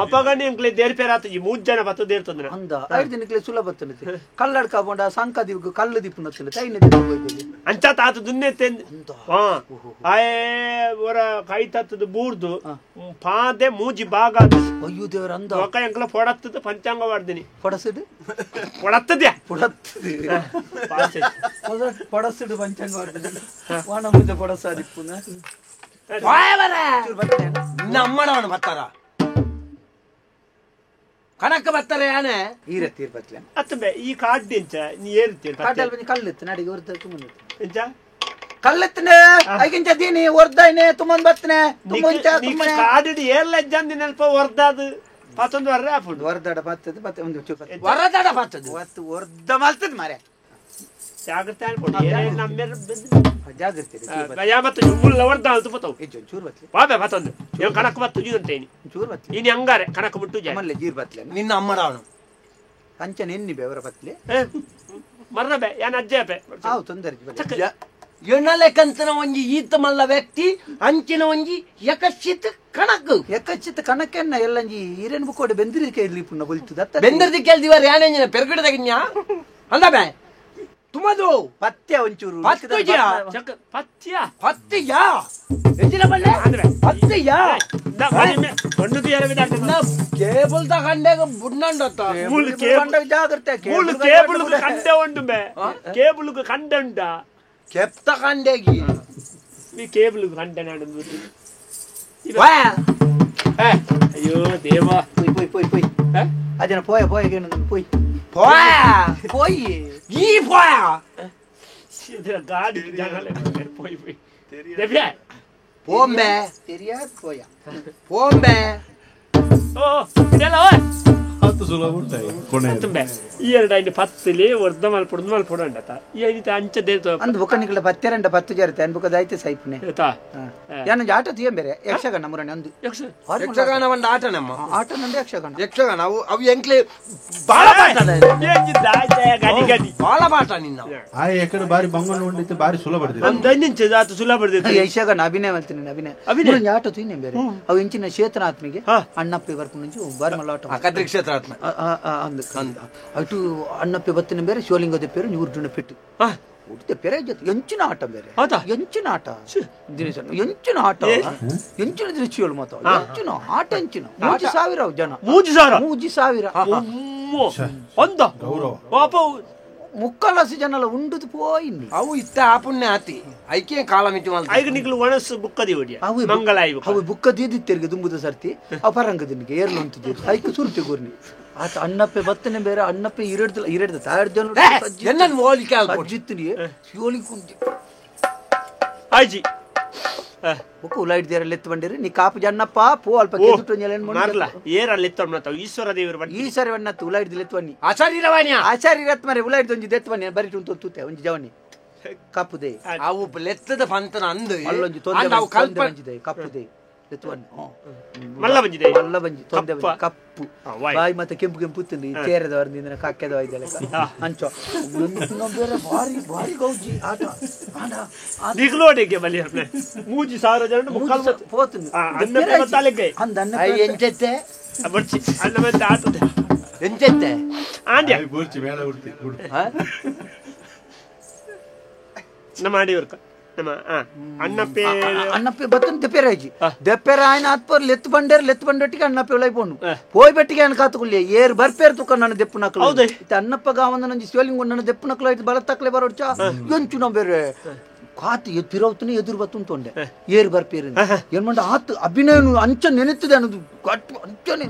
ಅಪಗಣಿ ಎಂಕ್ಲೆ ದೇರ್ಪೇರಾತಜಿ 3 ಜನ ಬತ್ತು ದೇರ್ತಂದ್ರ ಅಂದ 5 ದಿನಕ್ಲೆ ಸುಲಭ ಬತ್ತನತೆ ಕಲ್ಲಡ್ಕ ಬಂಡ ಸಂಕದಿಗ ಕಲ್ಲು ದಿಪ್ಪುನತಲೆ ತೈನ ದಿನ ಅಂಚ ತಾತ ದುನ್ನೆತ್ತೆ ಆಯ ಒರ ಕೈ ತತ್ತದ ಬೂರ್ದು ಪಾದೆ ಮೂಜಿ ಭಾಗ ಅಯ್ಯೋ ದೇವರ ಅಂದ ಒಕ್ಕ ಎಂಕ್ಲ ಪೊಡತ್ತದ ಪಂಚಾಂಗ ಮಾಡ್ದಿನಿ ಪೊಡಸಿಡು ಪೊಡತ್ತದ್ಯಾ ಪೊಡತ್ತದಿ ಪೊಡಸಿಡು ಪಂಚಾಂಗ ಮಾಡ್ದಿನಿ ವಾಣ ಮುಂದೆ ಪೊಡಸಾದಿಪ್ಪುನ ನಮ್ಮಡವನು ಬರ್ತಾರ ಕಣಕ್ಕ ಬರ್ತಾರೆ ಯಾನೆ ಈರತ್ತೀರ್ ಬತ್ಲೆ ಅತ್ತಂಬೆ ಈ ಕಾಡ್ಡಿ ಎಂಚ ನೀ ಏರ್ತೀರ್ ಕಾಟಲ್ ಬಂದು ಕಲ್ಲಿತ್ತು ನಡಿಗೆ ಹೊರದಕ್ಕೆ ಮುಂದೆ ಎಂಚ ಕಲ್ಲತ್ತನೆ ಐಗಿಂಚ ದೀನಿ ಹೊರ್ದಾಯ್ನೆ ತುಮನ್ ಬತ್ತನೆ ಕಾಡಿಡಿ ಏರ್ಲೆಜ್ಜಂದಿ ನೆಲ್ಪ ಹೊರ್ದಾದು ಪತ್ತೊಂದು ವರ್ರೆ ಹಾಪುಂಡು ಹೊರದಾಡ ಬತ್ತದ ಮತ್ತೆ ಒಂದು ಹೊರದಾಡ ಬರ್ತದೆ ಹೊರ್ದ ಮಲ್ತದ ಮಾರೆ ಜಾಗ್ರತೆ ಅನ್ಕೊಂಡು ನಮ್ಮೇಲೆ ಜಾಗ್ರತೆ ಮತ್ತೆ ಮುಳ್ಳ ಹೊರ್ದ ಅಂತ ಪತ್ತವು ಚೂರ್ ಬತ್ಲೆ ಬಾಬೆ ಪತ್ತೊಂದು ಏನು ಕಣಕ್ ಬತ್ತು ಜೀವಂತೇನಿ ಚೂರ್ ಬತ್ಲೆ ಇನ್ನು ಹಂಗಾರೆ ಕಣಕ್ ಮುಟ್ಟು ಮಲ್ಲೆ ಜೀರ್ ಬತ್ಲೆ ನಿನ್ನ ಅಮ್ಮಡವನು ಅಂಚನ ಎನ್ನಿ ಬೆವರ ಬತ್ಲೆ ಮರ್ರಬೆ ಯಾನ್ ಅಜ್ಜೆ ಹಾವು ತೊಂದರೆ ಎಣ್ಣಲೆಕ್ಕಂತನ ಒಂಜಿ ಈತ ಮಲ್ಲ ವ್ಯಕ್ತಿ ಅಂಚಿನ ಒಂಜಿ ಯಕಶ್ಚಿತ್ ಕಣಕ್ ಯಕಶ್ಚಿತ್ ಕಣಕ್ಕೆನ್ನ ಎಲ್ಲಂಜಿ ಈರೇನ್ ಬುಕ್ಕೋಡೆ ಬೆಂದಿರಿಕೆ ಇರ್ಲಿ ಪುಣ್ಣ ಬಲ್ತದ ಬೆಂದಿರ್ದಿ ಕೇಳ್ದಿವಾರ ಯಾನೆಂಜಿನ ಪೆರ್ಗಿಡದಗಿನ್ಯಾ ಅಲ್ಲ ಬೇ ತುಮದು ಪತ್ಯ ಒಂಚೂರು ಪತ್ಯ ಪತ್ತಿಯ ಎಂಜಿನ ಬಲ್ಲೆ ಪತ್ತಿಯ ಕೇಬಲ್ ತಗೊಂಡೆ ಬುಡ್ನಂಡತ್ತ ಜಾಗ್ರತೆ ಕೇಬಲ್ ಕಂಡೆ ಉಂಟು ಬೇ ಕೇಬಲ್ ಕಂಡೆ ಉಂಟ ಕೆಪ್ತ ಕಂಡೆಗಿ ಈ ಕೇಬಲ್ ಕಂಡೆ ನಾಡು ಅಯ್ಯೋ ದೇವ ಪೋಯ್ ಅಜನ ಪೋಯ ಪೋಯ್ போய் நீ போயா காடி போய் தேவியா போம்பே தெரியாது போயா போம்பே ஓ இதெல்லாம் ಹತ್ತು ಸುಲಭ ಉಂಟಾಯಿ ಕೊನೆ ಈ ಎರಡು ಐದು ಪತ್ತಲಿ ಒರ್ಧ ಮಲ್ಪೊಡು ಪೊಡಂಡತ ಈ ಐದು ಅಂಚ ದೇತ ಅಂದ್ ಬೊಕ್ಕನಿಗಳ ಪತ್ತೆರಂಡ 10 ಜರತೆ ಅನ್ಬುಕದ ಐತೆ ಸೈಪ್ನೆ ಯಾನ ಆಟ ತಿಯಂ ಬೇರೆ ಯಕ್ಷಗಾನ ಮುರನೆ ಅಂದು ಯಕ್ಷಗಾನ ಒಂದ ಆಟ ನಮ್ಮ ಆಟ ನಂದೆ ಯಕ್ಷಗಾನ ಅವು ಎಂಕ್ಲೆ ಬಾಳ ಪಾಠ ಬಾಳ ಪಾಠ ನಿನ್ನ ಆ ಎಕಡೆ ಬಾರಿ ಬಂಗನ ಉಂಡಿತ್ತು ಬಾರಿ ಸುಲಭ ಬಡ್ದಿದೆ ಒಂದ್ ಇಂಚ ಜಾತ ಸುಲಭ ಬಡ್ದಿದೆ ಯಕ್ಷಗಾನ ಅಭಿನಯ ಮಾಡ್ತೀನಿ ಅಭಿನಯ ಆಟ ತಿಯಂ ಬೇರೆ ಅವು ಇಂಚಿನ ಕ್ಷೇತ್ರಾತ್ಮಿಗೆ ಅಣ್ಣಪ್ಪಿ ಬರ್ಕೊಂಡು ಬಾರಿ ಮಲ್ಲಾಟ ಕದ್ರಿ ಕ್ಷೇತ್ರ ಅಟ್ಟು ಅಣ್ಣಪ್ಪಿ ಬತ್ತಿನ ಬೇರೆ ಶಿವಲಿಂಗದ ಪೇರು 100 ಜನ ಪೆಟ್ಟು ಉಡ್ತೆ ಪೆರೆ ಜೊತೆ ಎಂಚಿನ ಆಟ ಬೇರೆ ಹೌದಾ ಎಂಚಿನ ಆಟ ದಿನೇಶ ಎಂಚಿನ ಆಟ ಎಂಚಿನ ದೃಶ್ಯಗಳು ಮಾತ ಎಂಚಿನ ಆಟ ಎಂಚಿನ 3000 ಜನ 3000 ಅಂದ ಪಾಪ ಮುಕ್ಕಲಸಿ ಜನಲ ಉಂಡುದು ಪೋಯಿನಿ ಅವು ಇತ್ತ ಆಪುಣ್ಯ ಆತಿ ಐಕೆ ಕಾಲ ಮಿತಿ ಮಲ್ತ ಐಗ ನಿಕ್ಲು ಒಣಸು ಬುಕ್ಕದಿ ಓಡಿಯ ಮಂಗಲಾಯಿ ಅವು ಬುಕ್ಕ ದೀದಿತ್ತೆರಿಗೆ ದುಂಬುದ ಸರ್ತಿ ಅಪರಂಗದಿನಿಗೆ ಏರ್ಲು ಅಂತಿದ್ದೀರಿ ಐಕ ಸುರ್ತಿ ಗುರ್ನಿ ಆತ ಅಣ್ಣಪ್ಪೆ ಬತ್ತನೆ ಬೇರೆ ಅಣ್ಣಪ್ಪೆ ಇರಡ್ದ ತಾಯರ್ ಜನ ಎನ್ನನ್ ಹೋಲಿಕೆ ಅಜ್ಜಿತ್ತು ಶಿವಲಿ ಕುಂತಿ ಆಯ್ಜಿ ಬುಕ್ಕ ಉಲಾಯ್ಡ್ ದೇರ ಲೆತ್ತು ಬಂದಿರಿ ನೀ ಕಾಪು ಜನ್ನಪ್ಪ ಪೋ ಅಲ್ಪ ಕೆದುಟ್ಟು ನೆಲೆನ್ ಮಾರ್ಲ ಏರ ಲೆತ್ತವ ಈಶ್ವರ ದೇವರು ಬಂದಿ ಈ ಸರಿ ವನ್ನತ್ತು ಉಲಾಯ್ಡ್ ಲೆತ್ತವನಿ ಆಚಾರ್ಯ ರತ್ ಮರೆ ಉಲಾಯ್ಡ್ ಒಂಜಿ ದೆತ್ತವನಿ ಬರಿ ಟುಂತು ತೂತೆ ಒಂಜಿ ಜವನಿ ಕಪ್ಪುದೆ ಅವು ಲೆತ್ತದ ಪಂತನ ಅಂದು ಅಲ್ಲೊಂಜಿ ತೊಂದೆ ಬಂಜಿದೆ ಕಪ್ಪುದೆ ಮಲ್ಲ ಬಂಜಿದೆ ಮಲ್ಲ ಬಂಜಿ ತೊಂದೆ ಕಪ್ಪು ಬಾಯಿ ಮತ್ತೆ ಕೆಂಪು ಕೆಂಪು ತಿಂದು ಚೇರದವರಿಂದ ಕಾಕ್ಯದ ವೈದ್ಯಲೆ ಅಂಚೋ ಬೇರೆ ಭಾರಿ ಭಾರಿ ಗೌಜಿ ಆಟ ನಿಗ್ಲೋಡಿಗೆ ಬಲಿ ಮೂಜಿ ಸಾವಿರ ಜನ ಮುಕ್ಕಾಲು ಪೋತುಂದು ತಲೆಗೆ ಎಂಚೆತ್ತೆ ಬರ್ಚಿ ಅನ್ನ ಮತ್ತೆ ಆಟದ ಎಂಚೆತ್ತೆ ಆಂಡ್ಯ ಬೂರ್ಚಿ ಮೇಲೆ ಉಡ್ತಿ ನಮ್ಮ ಆಡಿಯವ್ರ ನಮ್ಮ ಅಣ್ಣಪ್ಪೆ ಬತ್ತನ್ ದೆಪ್ಪೆರಾಯ್ಜಿ ದೆಪ್ಪೆರ ఆయన ಆತ್ಪರ್ ಲೆತ್ತು ಬಂಡೊಟ್ಟಿಗೆ ಅಣ್ಣಪ್ಪೆ ಒಳಗೆ ಪೋನು పోయి ಬೆಟ್ಟಿಗೆ ఆయన ಕಾತುಕೊಲ್ಲಿ ಏರ್ ಬರ್ಪೇರ್ ತುಕ ನನ್ನ ದೆಪ್ಪು ನಕಲು ಇತ್ತ ಅಣ್ಣಪ್ಪ ಗಾವಂದ ನಂಜಿ ಶಿವಲಿಂಗ ನನ್ನ ದೆಪ್ಪು ನಕಲು ಆಯ್ತು ಬಲ ತಕ್ಲೆ ಬರೋಡ್ಚ ಎಂಚು ನಾವು ಬೇರೆ ಕಾತು ತಿರವತುನಿ ಎದುರು ಬತ್ತು ತೊಂಡೆ ಏರ್ ಬರ್ಪೇರ್ ಏನ್ ಮಾಡ ಆತು ಅಭಿನಯ ಅಂಚ ನೆನೆತ್ತದೆ ಅನ್ನೋದು ಗಟ್ಟು ಅಂಚನೆ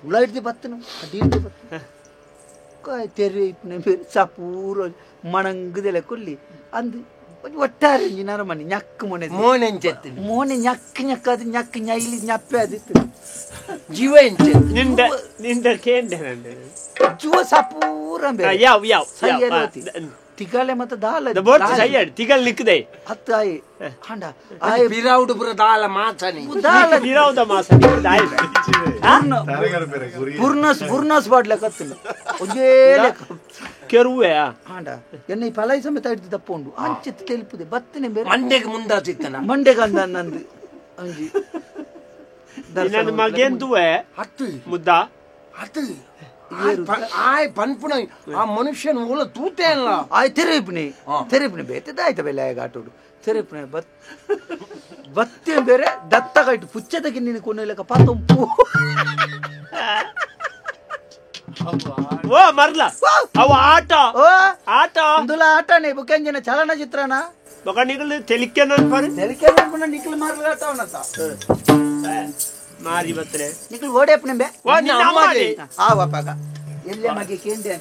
ಉಳಾಯ್ದು ಬತ್ತನು ಅಡಿಯಿದ್ದು ಬತ್ತು ತೆರೆ ಸಪೂರ ಮಣಂಗದೆಲೆ ಕೊಲ್ಲಿ ಅಂದು ಒಟ್ಟಾರೆ ನರಮಣಿ ñಕ್ಕು ಮೋನೆ ಎಂಚೆತ್ತು ಮೋನೆ ñಕ್ಕು ಅದು ñಕ್ಕು ñೈಲಿ ñಪ್ಪೆ ಅದಿತ್ತು ಜೀವ ಎಂಚೆತ್ತು ನಿಂದ ಕೇಂಡೆ ಜೀವ ಸಪೂರ ಯಾವ ತಿಗಳೆ ಮತ್ತೆ ದಾಲ ತಿಗಲ್ ನಿಕ್ಕದೆ ಹತ್ತು ಆಯ್ ಹಂಡ ಬಿರೌಡು ಪುರ ದಾಲ ಮಾಸನಿ ಬಿರೌದ ಮಾಸ ಪೂರ್ಣಸ್ ಬಾಡ್ಲೆ ಕತ್ತಿಲ್ಲ ಒಂದೇ ಕೆರುವೆ ಹಾಂಡ ಎನ್ನ ಈ ಪಲಾಯಿ ಸಮೇತ ಹಿಡಿದು ತಪ್ಪುಂಡು ಅಂಚಿತ್ತು ತೆಲುಪುದೆ ಬತ್ತನೆ ಬೇರೆ ಮಂಡೆಗೆ ಮುಂದಾತಿತ್ತನ ಮಂಡೆಗೆ ಅಂದ ನಂದು ಅಂಜಿ ನನ್ನ ಮಗೇಂದುವೆ ಮುದ್ದ ಹತ್ತು ಆಯ್ ಪನ್ಪುಣ ಆ ಮನುಷ್ಯನ ಮೂಲ ತೂತೆ ಅಲ್ಲ ಆಯ್ ತೆರೆಪ್ನೆ ಬೇತದ ಆಯ್ತ ಬೆಲೆ ಆಗ ಆಟೋಡು ತೆರೆಪ್ನೆ ಬತ್ತೆ ಬೇರೆ ದತ್ತಗಾಯ್ತು ಪುಚ್ಚದಕ್ಕೆ ನೀನು ಕೊನೆಲಕ ಪಾತೊಂಪು ಓ ಮರ್ಲ ಅವ ಆಟ ಅಂದುಲ ಆಟನೇ ಬುಕೆಂಜಿನ ಚಲನಚಿತ್ರನ ಬೊಕ ನಿಗಲು ತೆಲಿಕೆ ನನ್ಪರು ನಿಕ್ಲು ಮಾರ್ಲಾಟವನತ ಮಾರಿ ಬತ್ರೆ ನಿಕ್ಲು ಓಡೇಪ್ನೆ ಬೇ ಆವಪ್ಪಾಗ ಎಲ್ಲೇ ಮಗೆ ಕೇಂದ್ರ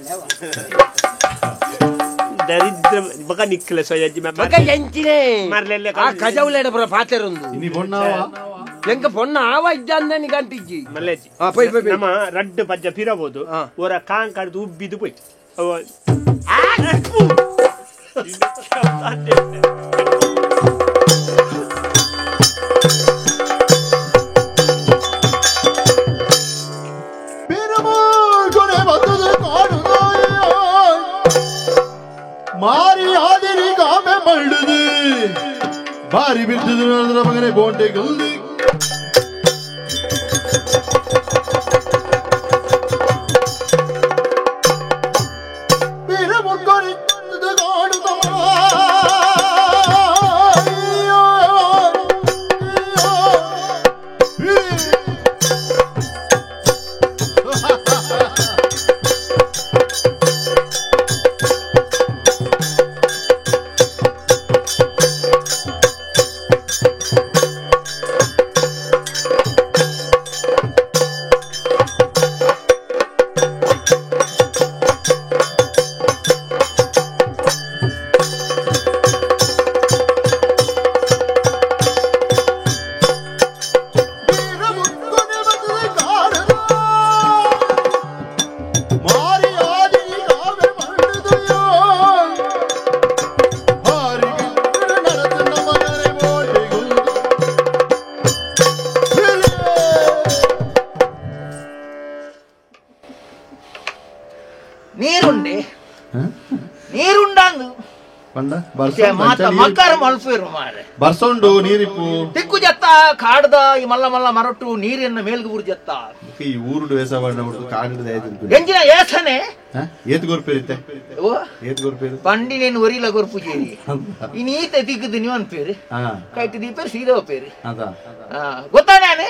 ದರಿದ್ರ ಬೊಕ ನಿಕ್ಲೆ ಸೊಯಜ್ಜಿ ಬೊಕ ಎಂಚಿನೆ ಮರ್ಲೆಲ್ಲ ಆ ಕಜೌಲೆಡ ಪುರ ಪಾತೆರೊಂದು ಇನಿ ಬೊಣ್ಣಾವ ಎಂಕ ಪೊಣ್ಣ ಆವ ಇದ್ದಂದ ನಿ ಗಂಟಿಜ್ಜಿ ಮಲ್ಲೆಜ್ಜಿ ನಮ್ಮ ರಡ್ಡು ಪಜ್ಜ ಪಿರಬಹುದು ಓರ ಕಾಂ ಕಡ್ದು ಉಬ್ಬಿದು ಪೋಯ್ತು ಮಾರಿ ಆದಿರಿ ಗಾಮೆ ಮಳ್ಳುದು ಬಾರಿ ಬಿಡ್ತದ ಅದರ ಮಗನೇ ಬೋಂಟೆ ಗಲ್ದಿ ಬರ್ಸೊಂಡು ನೀರಿಪ್ಪು ತಿಕ್ಕು ಜತ್ತ ಕಾಡ್ದ ಈ ಮಲ್ಲ ಮಲ್ಲ ಮರಟ್ಟು ನೀರನ್ನ ಮೇಲ್ಗೆ ಬುರ್ಜತ್ತ ಈ ಊರುಡು ವೇಸ ಮಾಡ್ಬಿಟ್ಟು ಕಾಡಿದ ಎಂಜಿನ ಏಸನೆ ಏತ್ ಗೊರ್ಪೇರಿತ್ತೆ ಓ ಏತ್ ಗೊರ್ಪೇರು ಪಂಡಿನೇನು ಒರಿಲ ಗೊರ್ಪುಜೇರಿ ಇನ್ನೀತ ದಿಕ್ಕದು ನೀವು ಅನ್ಪೇರು ಕೈಟ್ ದೀಪೇರು ಸೀದೋ ಪೇರು ಗೊತ್ತಾನೆ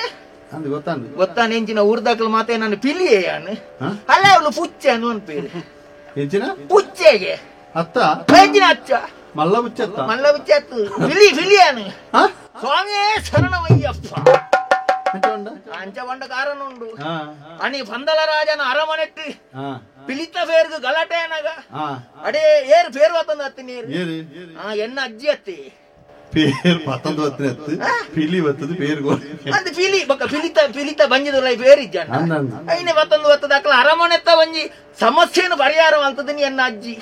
ಅಂದ್ ಗೊತ್ತಾನೆ ಗೊತ್ತಾನೆ ಎಂಚಿನ ಊರ್ದಾಕಲು ಮಾತೆ ನಾನು ಪಿಲಿಯೇ ಯಾನು ಅಲ್ಲ ಅವಳು ಪುಚ್ಚೆ ಅನ್ನು ಅನ್ಪೇರು ಎಂಚಿನ ಪುಚ್ಚೆಗೆ ಅತ್ತ ಎಂಚಿನ ಅಚ್ಚ ಮಲ್ಲ ಬುಚ್ಚತ್ತ ಮಲ್ಲ ಬುಚ್ಚತ್ತು ಫಿಲಿಯಾನು ಸ್ವಾಮಿಯೇ ಶರಣವಯ್ಯಪ್ಪ ಅಂಚ ಬಂಡ ಕಾರಣ ಉಂಡು ಅನಿ ಪಂದಲ ರಾಜನ ಅರಮನೆಟ್ಟು ಪಿಲಿತ ಪೇರ್ಗು ಗಲಾಟೆ ಏನಗ ಅಡೇ ಏರು ಪೇರು ವತ್ತಂದು ಹತ್ತಿ ನೀರು ಎನ್ನ ಅಜ್ಜಿ ಹತ್ತಿ പേര് 19 ഫിലി വത്തത് പേര് അത് ഫിലി ബക്ക ഫിലിത്ത ಬಂಜಿದಲ್ಲ പേര് ಇಜ್ಜಣ್ಣ ಐನೆ 19 ವತ್ತದಕಲ ಅರಮನೆತ್ತ ಬಂಜಿ ಸಮಸ್ಯೆಯನ್ನು ಪರಿಹಾರ ಮಾಡ್ತದನಿ ಎನ್ನ ಅಜ್ಜಿ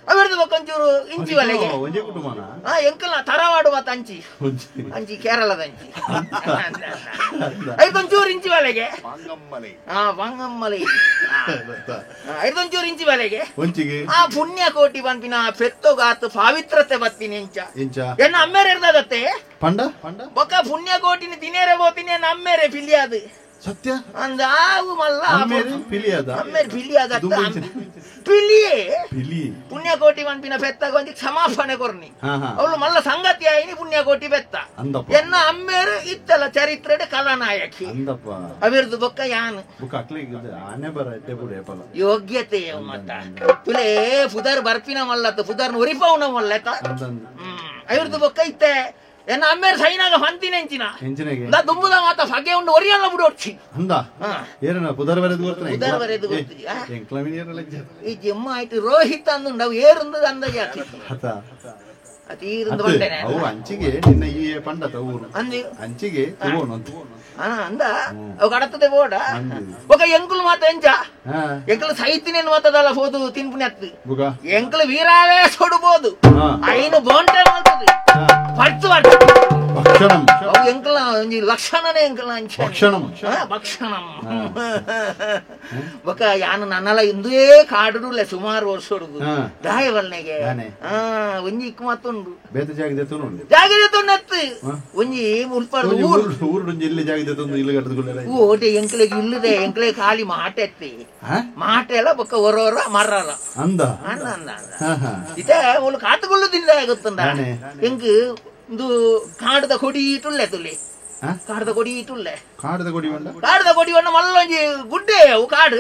ಅವರದು ಬಕ್ಕೊಂಚೂರು ಇಂಚಿ ವಲೆಗೆ ಒಂಜೆ ಕುಟುಂಬನ ಎಂಕಲ್ನ ತರವಾಡು ಮತ್ತ ಅಂಚಿ ಕೇರಳದ ಅಂಚಿ ಐದೊಂಚೂರು ಇಂಚಿ ವಲೆಗೆ ವಾಂಗಮ್ಮಲೈ ಐದೊಂಚೂರು ಇಂಚಿ ವಲೆಗೆ ಪುಣ್ಯ ಕೋಟಿ ಪಂಪಿನ ಪೆತ್ತೋಗಾತು ಪಾವಿತ್ರತೆ ಬತ್ತೀನಿ ಇಂಚ ಎನ್ನ ಅಮ್ಮೇರೆ ಇರ್ದದತ್ತೆ ಪಂಡ ಬೊಕ್ಕ ಪುಣ್ಯ ಕೋಟಿನಿ ದಿನೇರೆ ಬೋತೀನಿ ಎನ್ನ ಅಮ್ಮೇರೆ ಫಿಲಿಯಾದು ಸತ್ಯ ಅಂದ ಆವು ಮಲ್ಲ ಅಮ್ಮೇರೆ ಫಿಲಿಯಾದ ಪಿಲಿ ಪುಣ್ಯಕೋಟಿ ಪಂಪಿನ ಪೆತ್ತಗ ಒಂಜಿ ಕ್ಷಮಾಪಣೆ ಕೊರ್ನಿ ಅವಳು ಮಲ್ಲ ಸಂಗತಿ ಆಯ್ನಿ ಪುಣ್ಯಕೋಟಿ ಬೆತ್ತ ಎನ್ನ ಅಮ್ಮೇರು ಇತ್ತಲ್ಲ ಚರಿತ್ರೆಡೆ ಕಲಾನಾಯಕಿ ಅವಿರ್ದು ಬೊಕ್ಕ ಯಾನ್ ಯೋಗ್ಯತೆ ಮತ್ತ ತುಲೆ ಪುದರ್ ಬರ್ಪಿನ ಮಲ್ಲತ್ತ ಪುದರ್ನ ಒರಿಪವನ ಮಲ್ಲತ ಅವಿರ್ದು ಬೊಕ್ಕ ಇತ್ತೆ ಎನ್ನ ಅಮ್ಮೇರು ಸೈನಾಗ ಹೊಂತಿನೆಂಚಿನ ದುಂಬುದ ಮಾತ ಫಗೆ ಉಂಡು ಒರಿಯಲ್ಲ ಬಿಡೋಡ್ಸಿ ಈ ಜಿಮ್ಮ ಆಯ್ತು ರೋಹಿತ್ ಅಂದುಂಡು ಅವು ಏರುಂದು ಅಂದಾಜ ಅತೀರುಂದು ಬಂದೇನೆ ಅಂಚಿಗೆ ನಿನ್ನ ಈ ಪಂಡತ ಊರು ಅಂಚಿಗೆ ಅಂದ ಅವು ಕಡತದೆ ಬೋಡ ఒక ಎಂಕುಲು ಮಾತ ಎಂಚ ಎಂಕಲು ಸೈತಿನೇನು ಮಾತದಲ್ಲ ಹೋದು ತಿನ್ಪುನೆ ಹತ್ತು ಎಂಕಲು ವೀರಾವೇ ಸೊಡುಬೋದು ಐನು ಬೋಂಟೆ ಮಾಡ್ತದೆ ಪಡ್ತು ಭಕ್ಷಣಂ ಅವು ಎಂಕಲ ಒಂಜಿ ಲಕ್ಷಣನೇ ಎಂಕಲ ಭಕ್ಷಣಂ ಭಕ್ಷಣಂ ಬೊಕ ಯಾನು ನನ್ನಲ ಇಂದೇ ಕಾಡುಡುಲೆ ಸುಮಾರು ವರ್ಷೋಡುದು ದಾಯವಲ್ನೆಗೆ ಒಂಜಿ ಇಕ್ಕು ಮತ್ತುಂಡು ಬೇತ ಜಾಗದೆ ತೊಂಡತ್ತು ಒಂಜಿ ಮುಲ್ಪರ್ದು ಊರು ಇಲ್ಲಿ ಜಾಗದೆ ತೊಂದು ಇಲ್ಲಿ ಕಟ್ಟದುಕೊಳ್ಳೆ ಓಟೆ ಎಂಕಲೆಗೆ ಇಲ್ಲದೆ ಎಂಕಲೆ ಖಾಲಿ ಮಾಟೆತ್ತಿ ಮಾಟೆ ಎಲ್ಲ ಬೊಕ್ಕ ಹೊರ ಮರಲ್ಲ ಅಂದ ಇದೇ ಅವಳು ಕಾತುಕೊಳ್ಳುದಿಲ್ಲ ಗೊತ್ತುಂಡ ಎಂಕ್ ಇದು ಕಾಡದ ಕೊಡಿ ಇಟ್ಟುಳ್ಳೆ ತುಳ್ಳಿ ಕಾಡದ ಕೊಡಿ ಇಟ್ಟುಳ್ಳೆ ಕಾಡದ ಕೊಡಿ ಬಣ್ಣ ಮಲ್ಲೊಂಜಿ ಗುಡ್ಡೆ ಅವು ಕಾಡು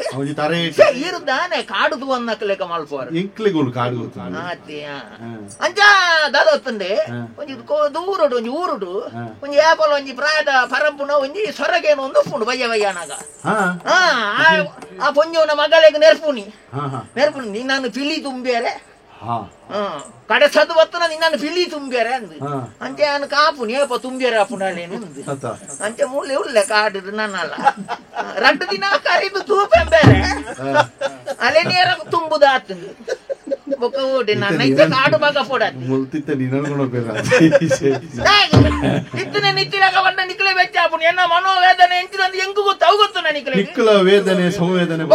ಇರುದಾನೆ ಕಾಡುದು ಅನ್ನಕ್ಲೆಕ್ಕ ಮಲ್ಪೋರು ಕಾಡು ಅಂಚ ದಾದೊತ್ತಂಡೆ ಒಂಜಿ ದೂರಡು ಒಂಜಿ ಊರುಡು ಒಂಜಿ ಏಪಲ್ ಒಂಜಿ ಪ್ರಾಯದ ಪರಂಪುನ ಒಂಜಿ ಸೊರಗೇನು ಒಂದು ಉಪ್ಪುಂಡು ಬಯ್ಯನಾಗ ಆ ಪೊಂಜವನ ಮಗಳಿಗೆ ನೆರ್ಪುನಿ ನಾನು ಪಿಲಿ ತುಂಬೇರೆ ಕಡೆ ಸದ್ದು ಬತ್ತನ ನಿನ್ನ ಪಿಲಿ ತುಂಬ್ಯಾರೆ ಅಂದು ಅಂಚೆ ನಾನು ಕಾಪುನಿ ಏಪ ತುಂಬ್ಯಾರೆ ಅಪ್ಪುನೇನು ಅಂಚೆ ಮುಳ್ಳೆ ಉಳ್ಳೆ ಕಾಡಿದ್ರು ನನ್ನಲ್ಲ ರಡ್ಡು ದಿನ ಕರಿದು ತೂಪೆಂಬೇರೆ ಅಲೆ ನೇರ ತುಂಬುದ ಆತಂದು ಬೊಕ್ಕ ಓಡಿ ನನ್ನ ಇದ್ದ ಕಾಡು ಭಾಗ ಪೋಡ ಇತ್ತನೆ ನಿತ್ತಿರಾಗ ಬಂದ ನಿಕ್ಲೆ ಬೆಚ್ಚ ಅಪ್ಪುನಿ ಎನ್ನ ಮನೋವೇದನೆ ಎಂಚಿದಂದು ಎಂಕು ಗೊತ್ತು ಅವು ಗೊತ್ತು ನನಗೆ ವೇದನೆ ಸಂವೇದನೆ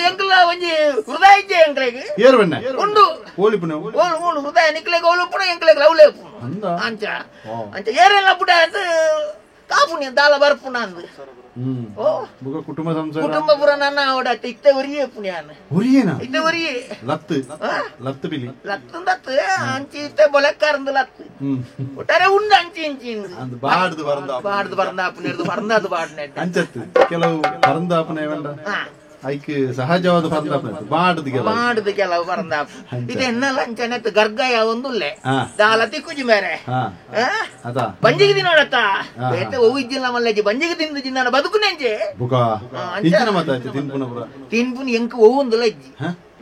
ಎಂಕಲ ಒಂಜಿ ಹೃದಯ ಇಜ್ಜೆ ಎಂಕ್ಲೆಗೆ ಉಂಡು ಹೃದಯ ನಿಕ್ಲೆಗೆ ಓಲುಪ್ಪುಣ ಎಂಕ್ಲೆಗೆ ಲವ್ಲೆ ಉಪ್ಪುಣ ಅಂಚ ಏರೆಲ್ಲ ಪುಟ ಅಂತ ಕಾಪುನಿ ದಾಲ ಬರ್ಪುಣ ಅಂದು ಕುಟುಂಬ ಪುರ ನನ್ನ ಓಡಾಟ ಇತ್ತೆ ಒರಿಯೇ ಪುಣ್ಯಾನ ಇತ್ತೆ ಒರಿಯೇ ಲತ್ತು ಅಂಚಿ ಇತ್ತೆ ಬೊಲೆಕ್ಕಾರಂದು ಲತ್ತು ಒಟ್ಟಾರೆ ಉಂಡು ಅಂಚಿ ಇಂಚಿ ಬಾಡ್ದು ಪುಣ್ಯದು ಪರಂದದು ಬಾಡ್ನೆ ಕೆಲವು ಪರಂದಾಪನೆ ಐಕೆ ಸಹಜವಾದ ಬಾಡದು ಕೆಲವು ಪರಂದಾಪ ಇದೆನ್ನಲ್ಲ ಅಂಚನೆತ್ತು ಗರ್ಗಯ ಒಂದುಲ್ಲೆ ದಾಲತಿ ಕುಜಿ ಮೇರೆ ಬಂಜಿಗೆ ದಿನೋಡತ್ತ ಬೇತೆ ಓ ಇಜ್ಜಿಲ್ಲ ಮಲ್ಲೆಜಿ ಬಂಜಿಗೆ ತಿಂದು ಜಿನ್ನ ಬದುಕುನೆಂಚೆ ತಿನ್ಪುನಿ ಎಂಕು ಓವುಂದುಲ್ಲ ಇಜ್ಜಿ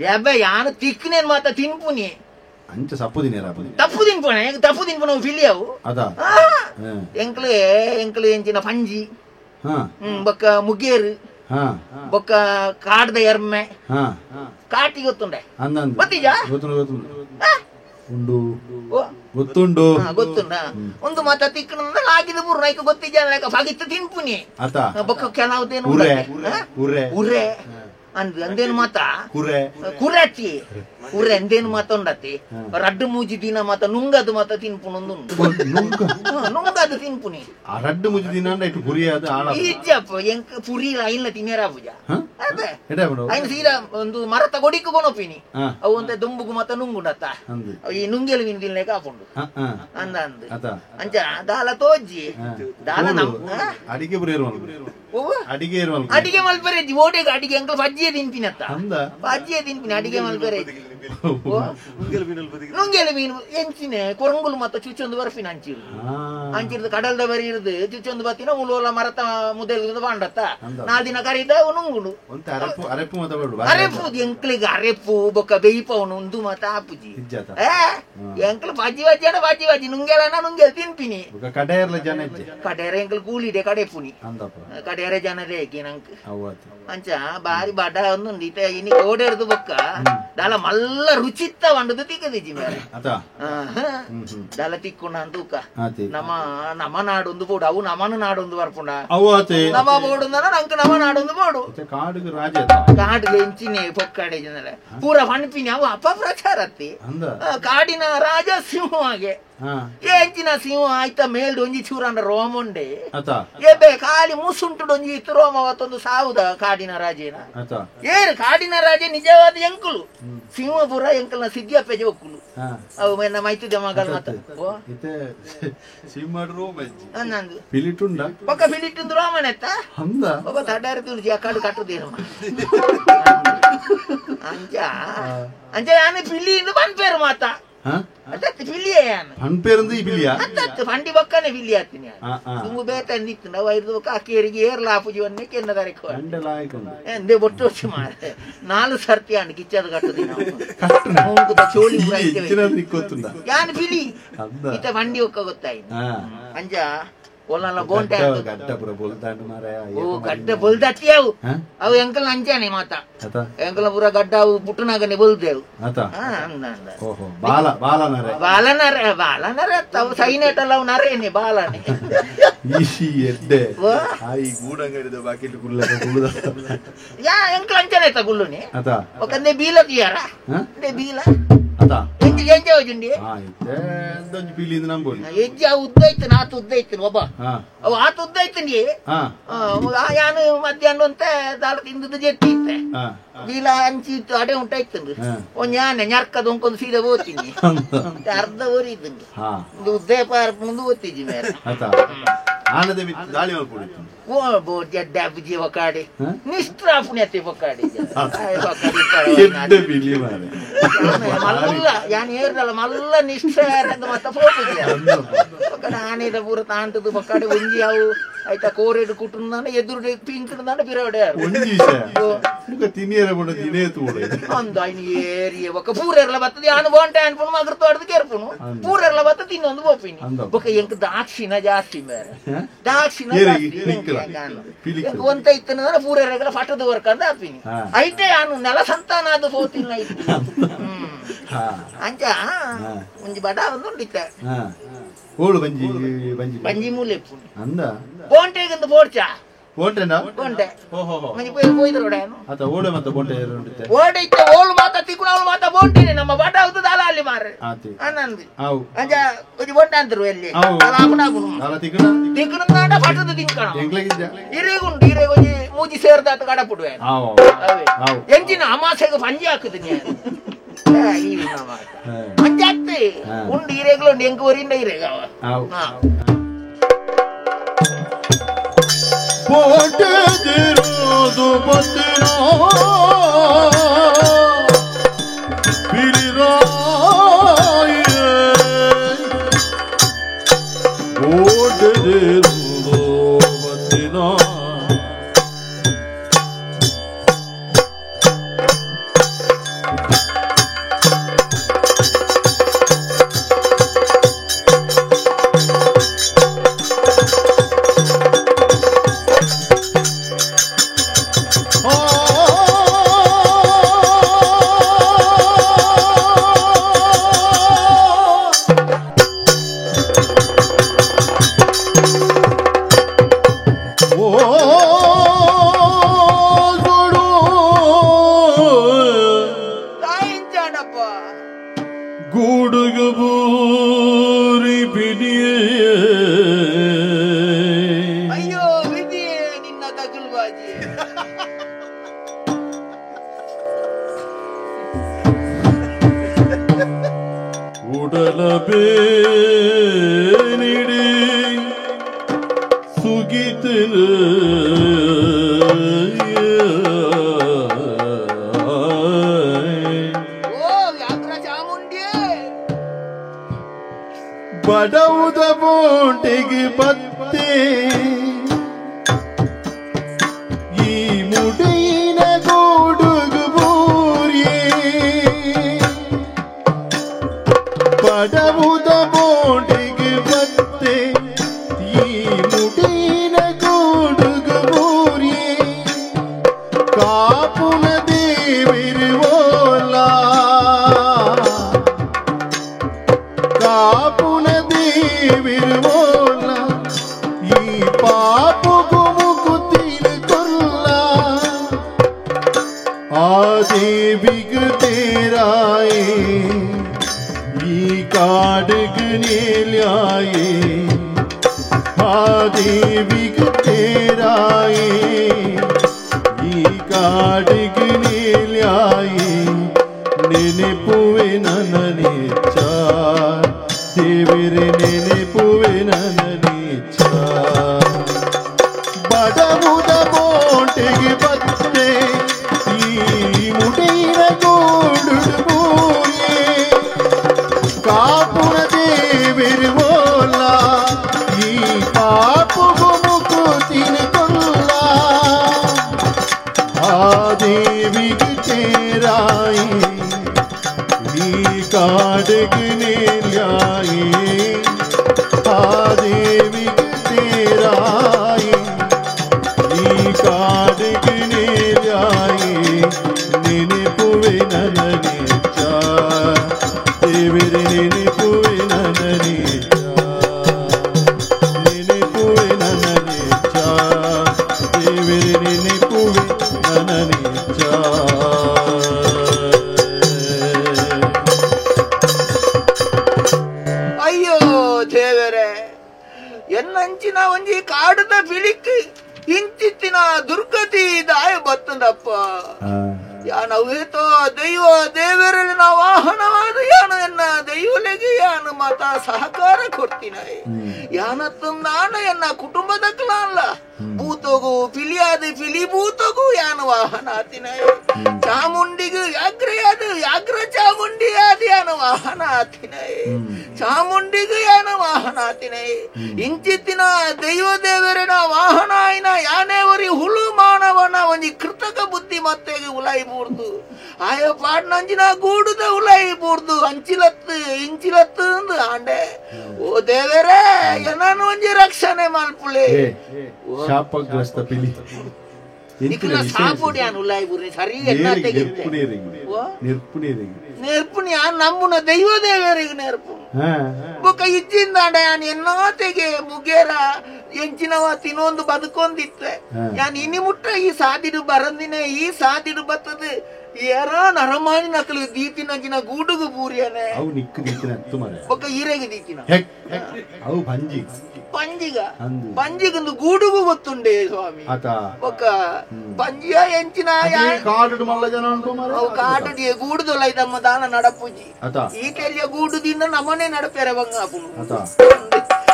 ಯಾಬೆ ಯಾನು ತಿಕ್ಕನೇನ್ ಮಾತ ತಿನ್ಪುನಿ ಅಂಚ ತಪ್ಪು ತಿನ್ಪುಣ ಫಿಲಿಯವು ಎಂಕ್ಲೆ ಎಂಚಿನ ಪಂಜಿ ಬೊಕ್ಕ ಮುಗೇರು ಬೊಕ್ಕ ಕಾಡ್ದ ಎರ್ಮೆ ಕಾಟಿ ಗೊತ್ತುಂಡೆ ಗೊತ್ತಿಜ ಗೊತ್ತುಂಡು ಗೊತ್ತುಂಡ ಒಂದು ಮಾತ ತಿಕ್ಕನ ಆಗಿದ ಪೂರ್ಣ ಐಕ ಗೊತ್ತಿಜ ಫಗಿತ್ತು ತಿನ್ಪುನಿ ಬೊಕ್ಕ ಕೆಲವುದೇನು ಉರೆ ಅಂದೇನು ಮಾತ ಕುರೆ ಕುರತಿ ಕುರೆ ಎಂದೇನು ಮಾತ ಉಂಡತಿ ರಡ್ಡು ಮೂಜಿ ದಿನ ಮಾತ ನುಂಗದು ಮಾತ ತಿನ್ಪುನೊಂದು ನುಂಗದು ತಿನ್ಪುನಿ ಆ ರಡ್ಡು ಮೂಜಿ ದಿನ ಇಟ್ಟು ಕುರಿ ಅದು ಈಜಪ್ಪ ಎಂಕ ಪುರಿ ಐನ್ಲ ತಿನ್ನೇರ ಪೂಜ ಅದೇ ಐನ್ ಸೀರಾ ಒಂದು ಮರತ ಗೊಡಿಕು ಕೊನೊಪಿನಿ ಅವು ಅಂತ ದುಂಬುಗು ಮಾತ ನುಂಗುಂಡತ್ತ ಈ ನುಂಗೆಲು ವಿಂದಿಲ್ನೆ ಕಾಪುಂಡು ಅಂದ ಅಂದ ಅಂಚ ದಾಲ ತೋಜಿ ದಾಲ ಅಡಿಗೆ ಅಡಿಗೆ ಮಲ್ಪರೇಜಿ ಓಟೆಗ ಅಡಿಗೆ ಅಂಕಲ್ ಬಜ್ಜಿಯ ತಿನ್ಪಿನತ್ತ ಬಜ್ಜಿಯ ತಿನ್ಪಿನ ಅಡಿಗೆ ಮಲ್ಪರೇಜಿ ನುಂಗೆಲು ಮೀನು ಎಂಚಿನೆ ಕೊರಂಗುಲು ಮತ್ತ ಚುಚ್ಚೊಂದು ಬರ್ಪಿನ ಅಂಚಿರ್ದು ಕಡಲ್ದ ಬರಿ ಇರ್ದು ಚುಚ್ಚೊಂದು ಬತ್ತಿನ ಉಲೋಲ ಮರತ ಮುದೆಲ್ ಬಾಂಡತ್ತ ನಾಲ್ ದಿನ ಕರೀದ ನುಂಗುಡು ಅರೆಪು ಎಂಕ್ಲಿಗೆ ಅರೆಪು ಬೊಕ್ಕ ಬೇಯಿಪವನು ಒಂದು ಮತ ಆಪುಜಿ ಎಂಕ್ಲು ಬಜ್ಜಿ ಬಜ್ಜಿ ನುಂಗೆಲನ ನುಂಗೆಲ್ ತಿನ್ಪಿನಿ ಕಡೇರ ಎಂಕ್ಲು ಕೂಲಿಡೆ ಕಡೆಪುನಿ ಕಡೇರ ಜನರೇ ನಂಕ್ ಅಂಚ ಬಾರಿ ಬಡ ಒಂದು ಇನಿ ಕೋಡೆರ್ದು ಬೊಕ್ಕ ದಾಲ ಮಲ್ಲ ರುಚಿತ್ತ వండుದು ತಿಕ್ಕದಿಜಿ ಮೇರೆ ದಾಲ ತಿಕ್ಕುಂಡ ಅಂತೂಕ ನಮ ನಾಡೊಂದು ಬೋಡು ಅವು ನಮನ ನಾಡೊಂದು ಬರ್ಪುಂಡ ನಮ ಬೋಡುಂದನ ನಂಕ ನಮ ನಾಡೊಂದು ಬೋಡು ಕಾಡಿಗೆ ಎಂಚಿನೆ ಪೊಕ್ಕಡೆ ಜನರ ಪೂರ ಪಣಿಪಿನಿ ಅವು ಅಪಪ್ರಚಾರತ್ತಿ ಕಾಡಿನ ರಾಜ ಸಿಂಹಗೆ ಎಂಚಿನ ಸಿಂಹ ಆಯ್ತ ಮೇಲ್ಡು ಒಂಜಿ ಚೂರಂಡ ರೋಮುಂಡೆ ಎಬೆ ಖಾಲಿ ಮುಸುಂಟುಡೊಂಜಿ ಇತ್ತು ರೋಮ ಅವತ್ತೊಂದು ಸಾವುದ ಕಾಡಿನ ರಾಜೇನ ಏರು ಕಾಡಿನ ರಾಜೆ ನಿಜವಾದ ಎಂಕುಲು ಸಿಂಹಪುರ ಎಂಕಲ್ನ ಸಿದ್ದಿಯಪ್ಪೆಜೆ ಒಕ್ಕುಲು ಅವು ಮೆನ್ನ ಮೈತುದ ಮಗಳ ಮತ ಪಕ್ಕ ಫಿಲಿಟುಂದು ರೋಮನೆತ್ತ ಒಬ್ಬ ತಡ್ಡಾರಿ ತುಳಿಸಿ ಆ ಕಾಡು ಕಟ್ಟುದೇನು ಅಂಚ ಅಂಚ ನಾನು ಪಿಲ್ಲಿಯಿಂದ ಬಂದ್ಪೇರು ಮಾತ ಫಂಡಿ ಬಕ್ಕನೆ ಬಿಲ್ಲಿ ಆತೀನಿ ತುಂಬ ಬೇತಂದಿತ್ತು ನಾವು ಐದು ಕಾಕೇರಿಗೆ ಏರ್ಲಾಪುಜಿವನ್ನೇ ಕೆನ್ನದಾರೆ ಎಂದೇ ಬೊಟ್ಟು ವರ್ಷ ಮಾರೆ 4 ಸರ್ತಿ ಅಂಡ್ ಕಿಚ್ಚದ ಕಟ್ಟುದಿನ ಚೋಳಿ ಯಾನ್ ಬಿಲಿ ಇತ ಫಂಡಿ ಒಕ್ಕ ಗೊತ್ತಾಯ್ತು ಅಂಜ ಒಲ್ಲ ಗೋಂಟೆ ಗಡ್ಡ ಬೊಲ್ದತ್ತಿ ಅವು ಎಂಕಲ್ ಅಂಚಾನೆ ಮಾತ ಎಂಕಲ ಪೂರ ಗಡ್ಡ ಅವು ಪುಟ್ಟನಾಗನೆ ಬೊಲ್ದೇವು ಬಾಲನರೆ ಅವು ಸೈನೆಟಲ್ಲ ಅವು ನರೇನೆ ಬಾಲನೆ ಯಾ ಎಂಕಲ್ ಅಂಚಾನೆ ಆಯ್ತಾ ಗುಳ್ಳುನಿ ಒಕ್ಕಂದೆ ಬೀಲ ತೀಯಾರ ಬೀಲ ಹೆಜ್ಜೆ ಉದ್ದ ಐತೆ ನಾತು ಉದ್ದ ಐತೇನು ಒಬ್ಬ ಅವು ಆತ ಉದ್ದ ಐತನಿ ಯಾನು ಮಧ್ಯಾಹ್ನ ಅಂತ ದಾಲ ತಿಂದದ್ದು ಜೆಟ್ಟಿ ಇತ್ತೆ ಬೀಲ ಹಂಚಿ ಇತ್ತು ಅಡೆ ಉಂಟಾಯ್ತನ್ರಿ ಒಂದ್ ಯಾನೆ ñರ್ಕದ ಒಂಕೊಂದು ಸೀದಾ ಓದ್ತೀನಿ ಅರ್ಧ ಓರಿ ಇದ್ದಂಗೆ ಉದ್ದೇ ಪಾರ್ಕ್ ಮುಂದೆ ಓದ್ತಿದ್ವಿ ಮೇರೆ ಜಡ್ಡಾಪುಜಿ ಒಕ್ಕಾಡಿ ನಿಷ್ಟ್ರಾಪುಣ್ಯತೆ ಒಕ್ಕಾಡಿ ಮಲ್ಲ ಯಾನ್ ಏರ್ದಲ್ಲ ಮಲ್ಲ ನಿಷ್ಠ ಮತ್ತ ಪೋಪುಜಿ ಆನೆದ ಪೂರ ತಾಂಟದು ಒಕ್ಕಾಡಿ ಒಂಜಿ ಅವು ಆಯ್ತಾ ಕೋರೆಡು ಕುಟುಂಬ ಎದುರು ಪಿಂಕಡ ಬಿರವಡೆ ಅಂದ ಏರಿಯ ಒಕ್ಕ ಪೂರೆರ್ಲ ಬತ್ತದ ಯಾನು ಬೋಂಟೆ ಅನ್ಪುಣು ಮಗ್ರ ತೋಟದ ಕೇರ್ಪುಣು ಪೂರೆರ್ಲ ಬತ್ತ ತಿನ್ನೊಂದು ಬೋಪಿನಿ ಬೊಕ್ಕ ಎಂಕ್ ದಾಕ್ಷಿಣ ಜಾಸ್ತಿ ಬೇರೆ ದಾಕ್ಷಿಣ ಒಂತ ಇತ್ತನ ಪೂರೆರ್ಲ ಫಟದ ವರ್ಕಂದ ಹಾಪಿನಿ ಐತೆ ಯಾನು ನೆಲ ಸಂತಾನ ಅದು ಹೋತಿಲ್ಲ ಐತಿ ಅಂಚ ಒಂಜಿ ಬಡ ಒಂದು ಉಂಡಿತ್ತೆ ಬಂಜಿ ಮೂಲೆ ಅಂದ ಬೋಂಟೆಗಂದು ಬೋಡ್ಚಾ ಓಡೆ ಇತ್ತೆ ಓಳು ಮಾತ ತಿಕ್ಕುಣ ಅವಳು ಮಾತ ಬೋಂಟಿನಿ ನಮ್ಮ ಬಡ ಹೌದು ದಾಲ ಅಲ್ಲಿ ಮಾರ್ರೆ ಅನ್ನಂದು ಅಂಜ ಒಂಜಿ ಬೊಂಡ ಅಂತರು ಎಲ್ಲಿ ತಿಕ್ಕುಣ ನಾಡ ಫಟದು ತಿನ್ಕಣ ಇರೇಗುಂಡು ಇರೇ ಒಂಜಿ ಮೂಜಿ ಸೇರ್ದಾತ ಕಡಪುಡುವೆ ಎಂಚಿನ ಅಮಾಸೆಗೆ ಪಂಜಿ ಹಾಕುದಿನಿ ಮಂಜಾಗ್ತಿ ಉಂಡು ಇರೇಗ್ಲು ಎಂಕು ವರಿಂದ ಇರೇಗ Poteroso potero Pirirai Poteroso potero Oh ಬಾಜಿ ಉಡಲ ಬೇನಿಡಿ ಸುಗಿತನ ಬಡವುದ ಬೋಂಟೆಗೆ ಬತ್ತೆ ಈ ಮುಡಿನ ಗೂಡುಗು ಬೂರಿಯೇ ಬಡವುದ ಬೋಂಟೆಗೆ ಬತ್ತೆ ಈ ಮುಡಿನ ಗೂಡುಗು ಬೂರಿಯೇ ಕಾಪುನ ದೇವಿರುವೋಲ ಕಾಪುನ ದೇವಿರುವೋಲ ಈ ಪಾಪುಗು ಮುಕುತಿನ ಕೊಲ್ಲ ಆ ದೇವಿಗು ತೇರಾಯೇ ಈ ಕಾಡಿಗು ನೇಲ್ಯಾಯೇ ಆ ದೇವಿಗು ತೇರಾಯೇ ಈ ಕಾಡಿಗು ನೇಲ್ಯಾಯೇ ನೆನೆಪುವೆ ನನನೇಚ್ಚ ದೇವಿರೆ ನೆನೆಪುವೆ ನನನೇಚ್ಚ ಬಡವುದ ಬೋಂಟೆಗೆ ಬತ್ತೆ ಈ ಮುಡಿನ ಗೂಡುಡು ಬೂರಿಯೇ ಕಾಪುನ ದೇವಿರುವೋಲ ಈ ಪಾಪುಗು ಮುಕುತಿನ ಕೊಲ್ಲ ಆ ದೇವಿಗೆ ತೇರಾಯೇ ಈ ಕಾಡಿಗೆ ನೇಲ್ಯಾಯೇ ಆ ದೇವಿಗೆ ತೇರಾಯೇ ಈ ಕಾಡಿಗೆ ನೇಲ್ಯಾಯೇ ನೆನೆಪುವೆ ನನನೇಚ್ಚ ದೇವಿರೆ ನೆನೆಪುವೆ ನನನೇಚ್ಚ ನೆನೆಪುವೆ ನನನೇಚ್ಚ ದೇವಿರೆ ನೆನೆಪುವೆ ನನನೇಚ್ಚ ಅಯ್ಯೋ ದೇವರೇ ಎನ್ನಂಚಿನ ಒಂಜಿ ಕಾಡದ ಬಿಳಿಕ್ ಇಂಚಿತ್ತಿನ ದುರ್ಗತಿ ದಾಯ ಬತ್ತದಪ್ಪ ಯಾನ ವೇತೋ ದೈವ ದೇವರಲ್ಲಿ ನಾ ವಾಹನವಾದ ಯಾನ ಎನ್ನ ದೈವಲೆಗೆ ಯಾನ ಮಾತ ಸಹಕಾರ ಕೊಡ್ತೀನ ಯಾನತ್ತು ನಾನು ಎನ್ನ ಕುಟುಂಬದ ಕ್ಲಾನ್ಲ ಭೂತೋಗು ಪಿಲಿಯಾದ ಪಿಲಿ ಭೂತೋಗು ಯಾನ ವಾಹನ ಆತಿನ ಚಾಮುಂಡಿಗೂ ಯಾಗ್ರೆಯಾದ ಯಾಗ್ರ ಚಾಮುಂಡಿ ಆದ ಯಾನ ವಾಹನ ಆತಿನ ಚಾಮುಂಡಿಗೂ ಯಾನ ವಾಹನ ಆತಿನ ಇಂಚಿತ್ತಿನ ದೈವ ದೇವರಿನ ವಾಹನ ಆಯ್ನ ಯಾನೇವರಿ ಹುಳು ಮಾನವನ ಒಂಜಿ ಕೃತಕ ಬುದ್ಧಿ ಮತ್ತೆಗೆ ಉಲಾಯಿ ಬೂರ್ದು ಆಯ ಪಾಡ್ನಂಜಿನ ಗೂಡುದ ಉಲಾಯಿ ಬೂರ್ದು ಅಂಚಿಲತ್ತು ಇಂಚಿಲತ್ತು ಅಂದು ಆಂಡೆ ಓ ದೇವರೇ ನಾನು ಒಂಜಿ ರಕ್ಷಣೆ ಮಲ್ಪುಳೆ ಶಾಪಗ್ರಸ್ತ ಪಿಲಿ ಸಾಪುಡಿ ಉಲಾಯಿ ಬೂರ್ನಿ ಸರಿ ನೆರ್ಪುನಿ ನಮ್ಮನ ದೈವ ದೇವರಿಗೆ ನೆರ್ಪು ಬೊಕ್ಕ ಇಜ್ಜಿಂದ ಯಾನ್ ಎನ್ನಾತೆಗೆ ಮುಗೇರ ಎಂಚಿನವ ತಿನ್ನೊಂದು ಬದುಕೊಂದಿತ್ತೆ ಯಾನ್ ಇನಿ ಮುಟ್ಟ ಈ ಸಾದಿಡು ಬರಂದಿನೇ ಈ ಸಾದಿಡು ಬತ್ತದ ಏರ ನರಮಾನಿ ನಕಲು ದೀತಿನಂಚಿನ ಗೂಡುಗು ಪೂರಿಯನೆ ಅವು ನಿಕ್ಕು ದೀತಿನ ತುಮರೆ ಬೊಕ್ಕ ಈರೆಗೆ ದೀತಿನ ಅವು ಪಂಜಿ ಪಂಜಿಗೊಂದು ಗೂಡುಗು ಗೊತ್ತುಂಡೆ ಸ್ವಾಮಿ ಬೊಕ್ಕ ಪಂಜಿಯ ಎಂಚಿನ ಕಾಡು ಮಲ್ಲ ಜನ ಅವು ಕಾಟಡಿಯ ಗೂಡುದೊಲ್ಲ ಇದಮ್ಮ ದಾನ ನಡಪುಜಿ ಈಟೆಲ್ಲಿಯ ಗೂಡುದಿಂದ ನಮ್ಮನೆ ನಡಪೆರೆ ಬಂಗಾಪುನು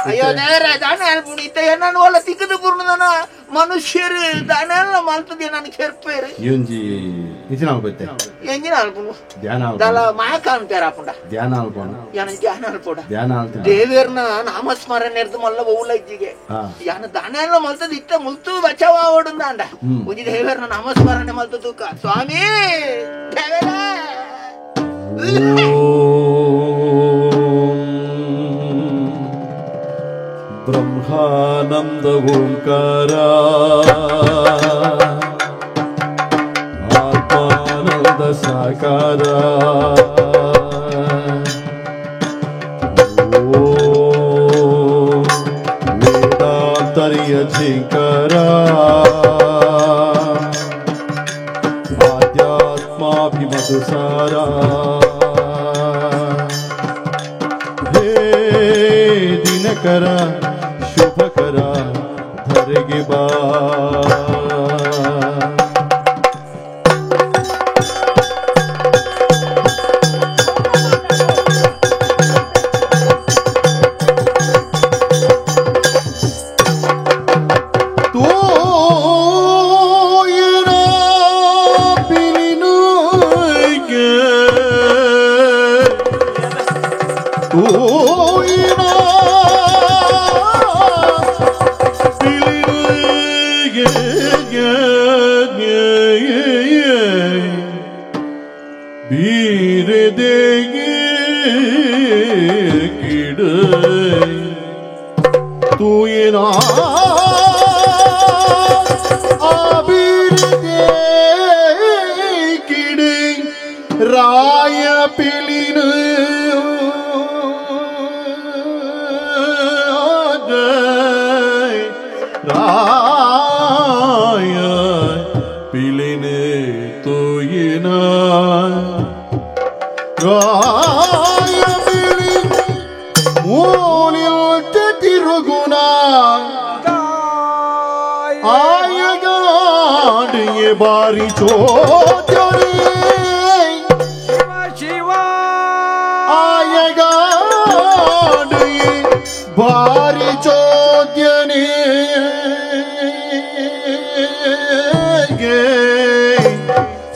ಅಯ್ಯೋ ದೇವರೇ ದಾನ ಹೇಳ್ಪುಣಿ ಇತ್ತ ನಾನು ಒಲ್ಲ ತಿಕ್ಕದು ಪೂರ್ಣದನ ಮನುಷ್ಯರು ದಾನ ಎಲ್ಲ ಮಲ್ತದೆ ನಾನು ಕೆರ್ಪೇರು ಎಂಜಿನ ಅಲ್ಪುನು ದಲ ಮಾಯಕಾನ್ ಪೇರಾಪುಂಡ ಧ್ಯಾನ ಅಲ್ಪೋಡ ದೇವೇರ್ನ ನಾಮಸ್ಮರಣೆ ಇರ್ದು ಮಲ್ಲ ಬಹುಲ ಇಜ್ಜಿಗೆ ಯಾನ ದಾನ ಎಲ್ಲ ಮಲ್ತದ ಇತ್ತ ಮುಲ್ತು ಬಚಾವ ಓಡುಂದಾಂಡ ಒಂಜಿ ದೇವೇರ್ನ ನಾಮಸ್ಮರಣೆ ಮಲ್ತದು ಸ್ವಾಮಿ ದೇವೇರ ಬ್ರಹ್ಮಾನಂದ ಓಂಕಾರ ಆತ್ಮಾನಂದ ಸಾಕಾರ ವೇದಾಂತರ್ಯ ಜಿಂಕರ ಆಧ್ಯಾತ್ಮಾಭಿಮಧುಸಾರ ಹೇ ದಿನಕರ ಶುಭಕರ ಧರೆಗೆ ಬಾ ರಾಯ ಪಿಲಿನ ರಾಯ ಪಿಲಿನ ತೋಯಿನ ರಾಯ ಪಿಲಿ ಮೂಲಿಲ್ ತಿರುಗುಣ ಆಯಗಾಡಿಗೆ ಬಾರಿ ಚೋದ್ಯರಿ ಭಾರಿ ಚೋದ್ಯನೇ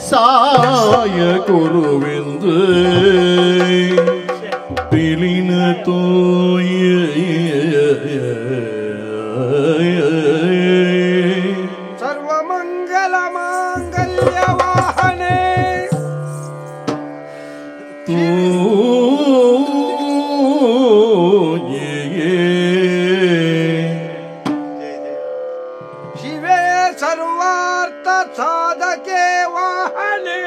ಸಾಯ ಕೊರುವೆಂದು ಪಿಲಿನ ತೋಯ ಸರ್ವಮಂಗಲ ಮಾಂಗಲ್ಯ ವಾಹನೆ ಶಿವೇ ಸರ್ವಾರ್ಥ ಸಾಧಕೆ ವಾಹನೆ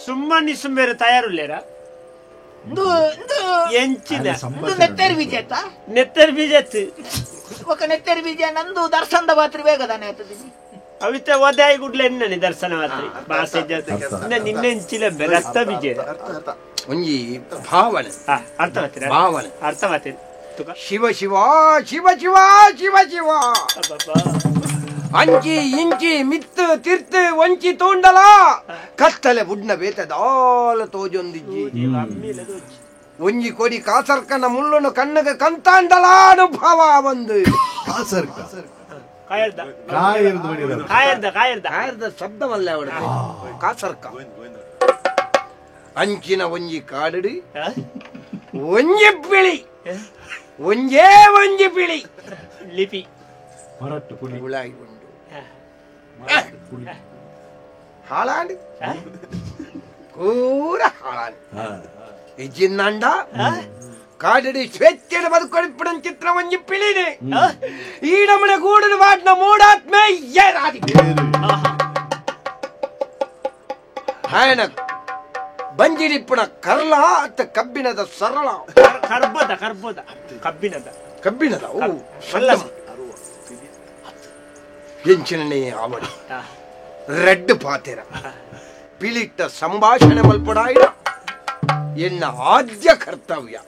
ಸುಮ್ಮನೆ ಸುಮ್ಮನೆ ತಯಾರುಲ್ಲೇರ ಎಂಚಿನ ನೆತ್ತರಿ ಬೀಜ ನೆತ್ತರ್ ಬೀಜತ್ತು ఒక నెత్తరి బీజ నందు దర్శన బాత్రివే కదా నేతది ಅವಿತ ಒದಾಯಿ ಗುಡ್ಲೆ ಎನ್ನನೆ ದರ್ಶನ ಮಾತ್ರಿ ಭಾಷೆ ಜೊತೆ ನಿನ್ನೆ ಎಂಚಿಲ ರಕ್ತ ಬೀಜ ಒಂಜಿ ಭಾವನೆ ಅರ್ಥವಾಗ್ತೀರ ಭಾವನೆ ಅರ್ಥವಾಗ್ತೀರಿ ಶಿವ ಶಿವ ಶಿವ ಶಿವ ಶಿವ ಶಿವ ಅಂಚಿ ಇಂಚಿ ಮಿತ್ತು ತಿರ್ತು ಒಂಚಿ ತೋಂಡಲ ಕತ್ತಲೆ ಬುಡ್ನ ಬೇತದಾಲ ತೋಜೊಂದಿಜ್ಜಿ ಒಂಜಿ ಕೊಡಿ ಕಾಸರ್ಕನ ಮುಳ್ಳುನು ಕಣ್ಣಗ ಕಂತಾಂಡಲ ಅನುಭವ ಬಂದು ಕಾಯರ್ದ ಶಬ್ದವಲ್ಲ ಅವಳಿಗೆ ಕಾಸರ್ಕ ಅಂಚಿನ ಒಂಜಿ ಕಾಡಡಿ ಒಂಜಿ ಪಿಳಿ ಒಂಜೇ ಒಂಜಿ ಪಿಳಿ ಲಿಪಿ ಉಳಾಗಿ ಉಂಡು ಹಾಳಾಂಡಿ ಕೂರ ಹಾಳಾಂಡಿ ಇಜ್ಜಿನ್ನಂಡ ಕಾಡಡಿ ಸ್ವೇಚ್ಛೆನ ಬದುಕೊಳಿಪಿಡ ಚಿತ್ರ ಒಂಜಿ ಪಿಳಿನಿ ಈ ನಮ್ಮನೆ ಗೂಡನ ವಾಡ್ನ ಮೂಡಾತ್ಮೆ ಏರಾದಿ ಹಾಯನ ಬಂಜಿಡಿಪ್ಪಣ ಕರ್ಲ ಅತ್ತ ಕಬ್ಬಿಣದ ಸರಳ ಕಬ್ಬಿಣದ ಓ ಎಂಚಿನೇ ಅವಳಿ ರೆಡ್ ಪಾತೆರ ಪಿಲಿಟ್ಟ ಸಂಭಾಷಣೆ ಮಲ್ಪಡಾಯಿಡ ಎನ್ನ ಆದ್ಯ ಕರ್ತವ್ಯ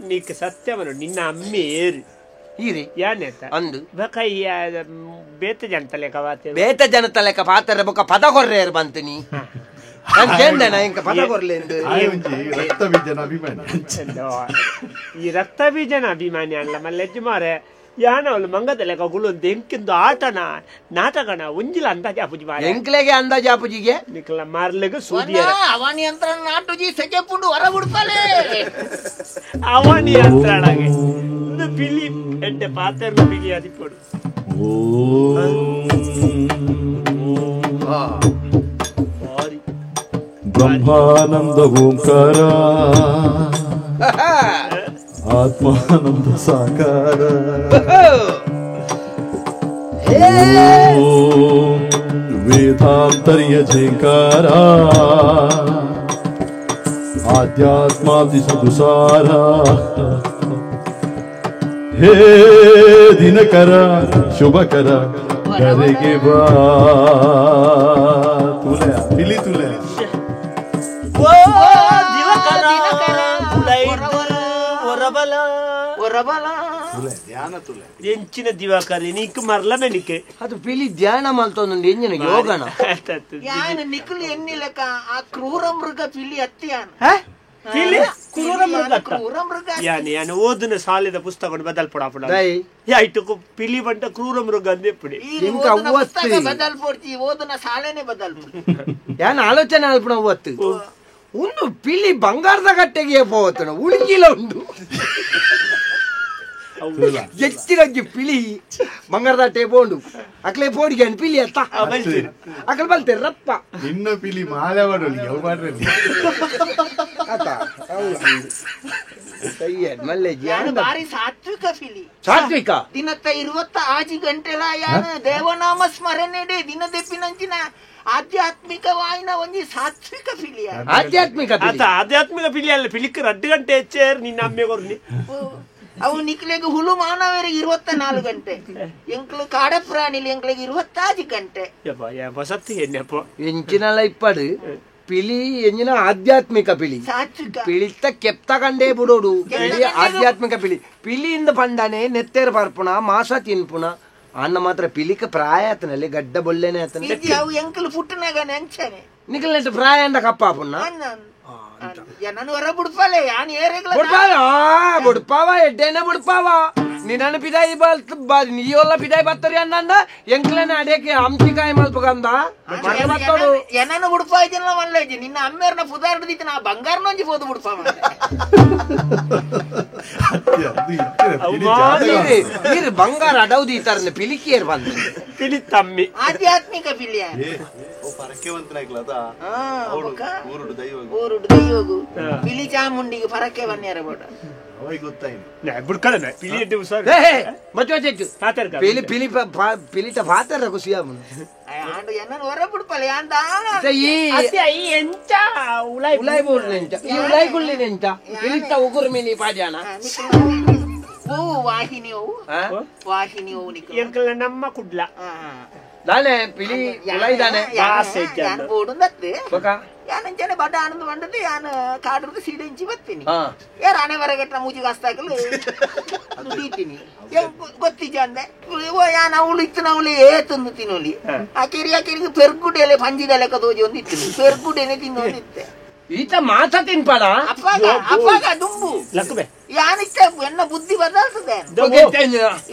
ನೀಕ್ ಸತ್ಯವನು ನಿನ್ನ ಅಮ್ಮೆ ಏರು ಈರಿ ಯಾನೇತ ಅಂದು ಬಕಯ್ಯ ಬೇತ ಜನತ ಲೆಕ್ಕ ಪಾತೆರ ಬೊಕ ಪದ ಕೊರ್ರೇರು ಬಂತನಿ ಇಂಕ ಪದ ಕೊರ್ಲೆಂದು ರಕ್ತ ಬೀಜನ ಅಭಿಮಾನಿ ಈ ರಕ್ತ ಬೀಜನ ಅಭಿಮಾನಿ ಅಲ್ಲ ಮಲ್ಲೆಜ್ಜಿ ಮಾರೆ ಯಾನವಳು ಮಂಗದ ಲೆಕ್ಕ ಗುಳೊಂದು ಎಂಕಿಂದು ಆಟನ ನಾಟಕನ ಒಂಜಿಲ ಅಂದಾಜ ಅಪುಜಿ ಮಾರೆ ಎಂಕ್ಲೆಗೆ ಅಂದಾಜ ಅಪುಜಿಗೆ ನಿಕ್ಲ ಮಾರ್ಲೆಗ ಸೂದಿಯ ಅವನಿ ಯಂತ್ರ ನಾಟುಜಿ ಸೆಕೆ ಪುಂಡು ಹೊರ ಬಿಡ್ತಾಳೆ ಅವನಿ ಯಂತ್ರಳಗೆ ಇದು ಪಿಲಿ ಎಡ್ಡೆ ಪಾತೆರ್ನ ಪಿಲಿ ಅದಿಪಡು ಬ್ರಹ್ಮಾನಂದ ಓಂಕಾರ ಆತ್ಮಾನಂದ ಸಾಕಾರ ವೇದಾಂತರ್ಯ ಝೇಂಕಾರ ಆಧ್ಯಾತ್ಮಾದಿ ಸುಸಾರ ಹೇ ದಿನಕರ ಶುಭಕರ ಕರೆಗೆ ಬಾ ತುಲೆ ಪಿಲಿ ತುಲೆ ಎಂಚಿನ ದಿವಾಕರಿ ನೀಕ್ ಮರ್ಲ ಮೆನಿಕೆ ಅದು ಪಿಲಿ ಧ್ಯಾನ ಮಲ್ತೊಂದು ಎಂಜಿನ ಯೋಗನ ನಿಖಲ್ ಎನ್ನಿಲಕ ಆ ಕ್ರೂರ ಮೃಗ ಪಿಲಿ ಅತ್ತಿಯಾನ ಪಿಲಿ ಕ್ರೂರ ಮೃಗ ಯಾನೆ ಓದಿನ ಸಾಲಿದ ಪುಸ್ತಕ ಬದಲ್ಪಡ ಯಾಯ್ತು ಪಿಲಿ ಬಂಟ ಕ್ರೂರ ಮೃಗ ಅಂದೆ ಪುಡಿ ಬದಲ್ಪಡ್ತಿ ಓದಿನ ಸಾಲೇನೆ ಬದಲ್ಪಡಿ ಯಾನ ಆಲೋಚನೆ ಅಲ್ಪಣ ಅವತ್ತು ಒಂದು ಪಿಲಿ ಬಂಗಾರದ ಗಟ್ಟೆಗೆ ಹೋಗ್ತಾನ ಉಳಿಗಿಲ್ಲ ಒಂದು ಹೆಚ್ಚಿಗೆ ಪಿಲಿ ಬಂಗಾರದ ಟೇಪೋಂಡು ಅಕ್ಲೆ ಪೋಡಿಗೆ ಪಿಲಿ ಅತ್ತ ಅಕ್ಲೆ ಬಲ್ತೆ ರಪ್ಪ ಇನ್ನು ಪಿಲಿ ಮಾಲೆ ಮಾಡೋಲಿ ಯಾವ ಮಾಡ್ರಿ ಬಾರಿ ಸಾತ್ವಿಕ ಪಿಲಿ ಸಾತ್ವಿಕ ದಿನತ್ತ 26 ಗಂಟೆಲ ಯಾನ ದೇವನಾಮ ಸ್ಮರಣೆಡೆ ದಿನದೆಪ್ಪಿನಂಚಿನ ಆಧ್ಯಾತ್ಮಿಕವಾಯಿನ ಒಂಜಿ ಸಾತ್ವಿಕ ಪಿಲಿಯ ಆಧ್ಯಾತ್ಮಿಕ ಪಿಲಿ ಅಲ್ಲ ಪಿಲಿಕ್ 2 ಗಂಟೆ ಹೆಚ್ಚೇರ್ ನಿನ್ನ ಅಮ್ಮೆ ಕೊರ್ಲಿ ಅವು ನಿಕ್ಲೆಗೆ ಹುಲು ಮಾನವರಿಗೆ 24 ಗಂಟೆ ಎಂಕ್ಲು ಕಾಡ ಪ್ರಾಣಿಲಿ ಎಂಕ್ಲೆಗೆ 26 ಗಂಟೆ ಸತ್ತಿ ಎನ್ನಪ್ಪ ಎಂಚಿನಲ್ಲ ಇಪ್ಪಡು ಪಿಲಿ ಎಂಜಿನ ಆಧ್ಯಾತ್ಮಿಕ ಪಿಲಿ ಪಿಳಿತ ಕೆಪ್ತ ಕಂಡೇ ಬಿಡೋಡು ಆಧ್ಯಾತ್ಮಿಕ ಪಿಲಿ ಪಿಲಿಯಿಂದ ಪಂಡನೆ ನೆತ್ತೇರು ಬರ್ಪುಣ ಮಾಸ ತಿನ್ಪುಣ ಅನ್ನ ಮಾತ್ರ ಪಿಲಿಕ ಪ್ರಾಯ ಆತನಲ್ಲಿ ಗಡ್ಡ ಬೊಳ್ಳೆನೆ ಆತನ ಎಂಕಲು ಪುಟ್ಟನಾಗ ನೆಂಚನೆ ನಿಖಲ್ ನೆಟ್ಟು ಪ್ರಾಯ ಅಂದ ಕಪ್ಪ ಪುಣ್ಣ ನಾನು ಹೊರ ಬುಡ್ಪಾಲೆ ಯಾನ್ ಬುಡ್ಪಾವ ಎಡ್ಡೆನೆ ಬುಡ್ಪಾವ ನಿನ್ನ ಪಿದಾಯಿ ನೀಯೊಲ್ಲ ಪಿದಾಯಿ ಬತ್ತರಿ ಅನ್ನಂದ ಎಂಕ್ಲೇನೆ ಅಡೇಕೆ ಹಂಚಿಕಾಯಿ ಮಲ್ಪಗಂದ ಮತ್ತೋಡು ಏನನ್ನು ಬುಡ್ಪಾಯ್ತಿಲ್ಲ ಮಲ್ಲೇಜಿ ನಿನ್ನ ಅಮ್ಮೇರ್ನ ಪುದಾರ್ದಿತ್ತು ನಾ ಬಂಗಾರನೊಂಜಿ ಹೋದು ಬುಡ್ಪಾವ ಬಂಗಾರ ಅಡೌದು ಈ ತರ ಪಿಲಿಕಿಯರ್ ಬಂದ ಪಿಲಿ ತಮ್ಮಿ ಆಧ್ಯಾತ್ಮಿಕ ಪಿಲಿಯ ಪಿಲಿ ಚಾಮುಂಡಿಗೆ ಪರಕ್ಕೆ ಬನ್ಯಾರ ಬೋಟ ಪಿಲಿಟ ಪಾತರ ಖುಷಿಯ ಹೊರ ಬಿಡ್ಪಲ್ಲ ಪಿಲಿಟ ಉಗುರು ಮೀನಿ ಪಾಜಾನ ವಾಹಿನಿ ವಾಹಿನಿ ನಮ್ಮ ಕುಡ್ಲ ದಾನೆ ಪಿಲಿ ಉಲಾಯ್ದಾನೆ ಯಾನಂಚನೆ ಬಡ್ಡ ಆನಂದ ಬಂಡದ್ದು ಯಾನ ಕಾಡ್ರದ್ದು ಸೀಡೆಂಚಿ ಬತ್ತೀನಿ ಯಾರು ಆನೆ ಹೊರಗೆಟ್ಟ ಮೂಜಿಗೆ ಹಸ್ತಾಕಲು ತೀತೀನಿ ಗೊತ್ತಿಜ ಅಂದೆ ಯಾನ ಅವಳು ಇತ್ತು ಅವಳು ಏತಂದು ತಿನ್ನೋಲಿ ಆ ಕೆರಿಗೆ ಪೆರ್ಗುಡೆಲೆ ಪಂಜಿದಲೆ ಕದೋಜಿ ಒಂದು ಇತ್ತು ಪೆರ್ಗುಡೆನೆ ತಿನ್ನೋದಿತ್ತೆ ಈತ ಮಾತ ತಿನ್ಪಾಡ ಅಪ್ಪಾಗ ದುಂಬು ಲಕ್ಕಬೆ ಯಾನಿಷ್ಟ ಎನ್ನ ಬುದ್ಧಿ ಬದಲ್ತದೆ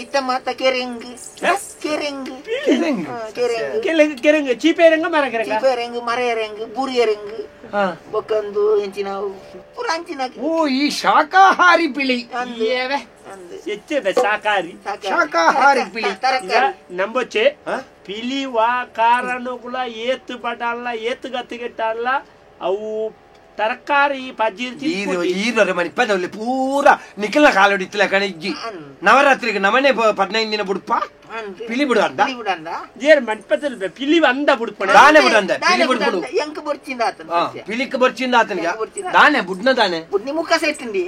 ಇತ್ತ ಮಾತ ಕೆರೆಂಗ್ ಕೆರೆಂಗ್ ಕೆರೆಂಗ್ ಚೀಪೇರಂಗ ಮರ ಚೀಪೇರೆಂಗ್ ಮರೆಯರೆಂಗ್ ಬುರಿಯರೆಂಗ್ ಬೊಕ್ಕಂದು ಹೆಂಚಿನ ಪುರಾಂಚಿನ ಓ ಈ ಶಾಕಾಹಾರಿ ಪಿಳಿ ಹೆಚ್ಚದ ಶಾಕಾಹಾರಿ ಪಿಳಿ ನಂಬೊಚ್ಚೆ ಪಿಲಿ ವಾ ಕಾರಣಗಳ ಏತ್ ಬಡಲ್ಲ ಏತ್ ಗತ್ತಿಗೆಟ್ಟಲ್ಲ ಅವು ತರಕಾರಿ ಈರೊರೆ ಮನಿ ಪದವಲ್ಲಿ ಪೂರ ನಿಖಿಲ್ನ ಕಾಲೊಡಿತ್ತಲ ಕಣಿಜ್ಜಿ ನವರಾತ್ರಿಗೆ ನಮನೆ 15 ದಿನ ಬುಡ್ಪ ಪಿಲಿ ಬಿಡು ಅಂದ ಜೇರ್ ಮನ್ಪದಲ್ಲಿ ಪಿಲಿ ಅಂದ ಬುಡ್ಪ ದಾನೆ ಬಿಡು ಅಂದ ಪಿಲಿ ಬಿಡ್ಬಿಡು ಎಂಕ ಬರ್ಚಿಂದ ಆತನ ಪಿಲಿಕ್ ಬರ್ಚಿಂದ ಆತನಿಗೆ ದಾನೆ ಬುಡ್ನ ದಾನೆ ಬುಡ್ನಿ ಮುಖಸ ಇಟ್ಟಿಂಡಿ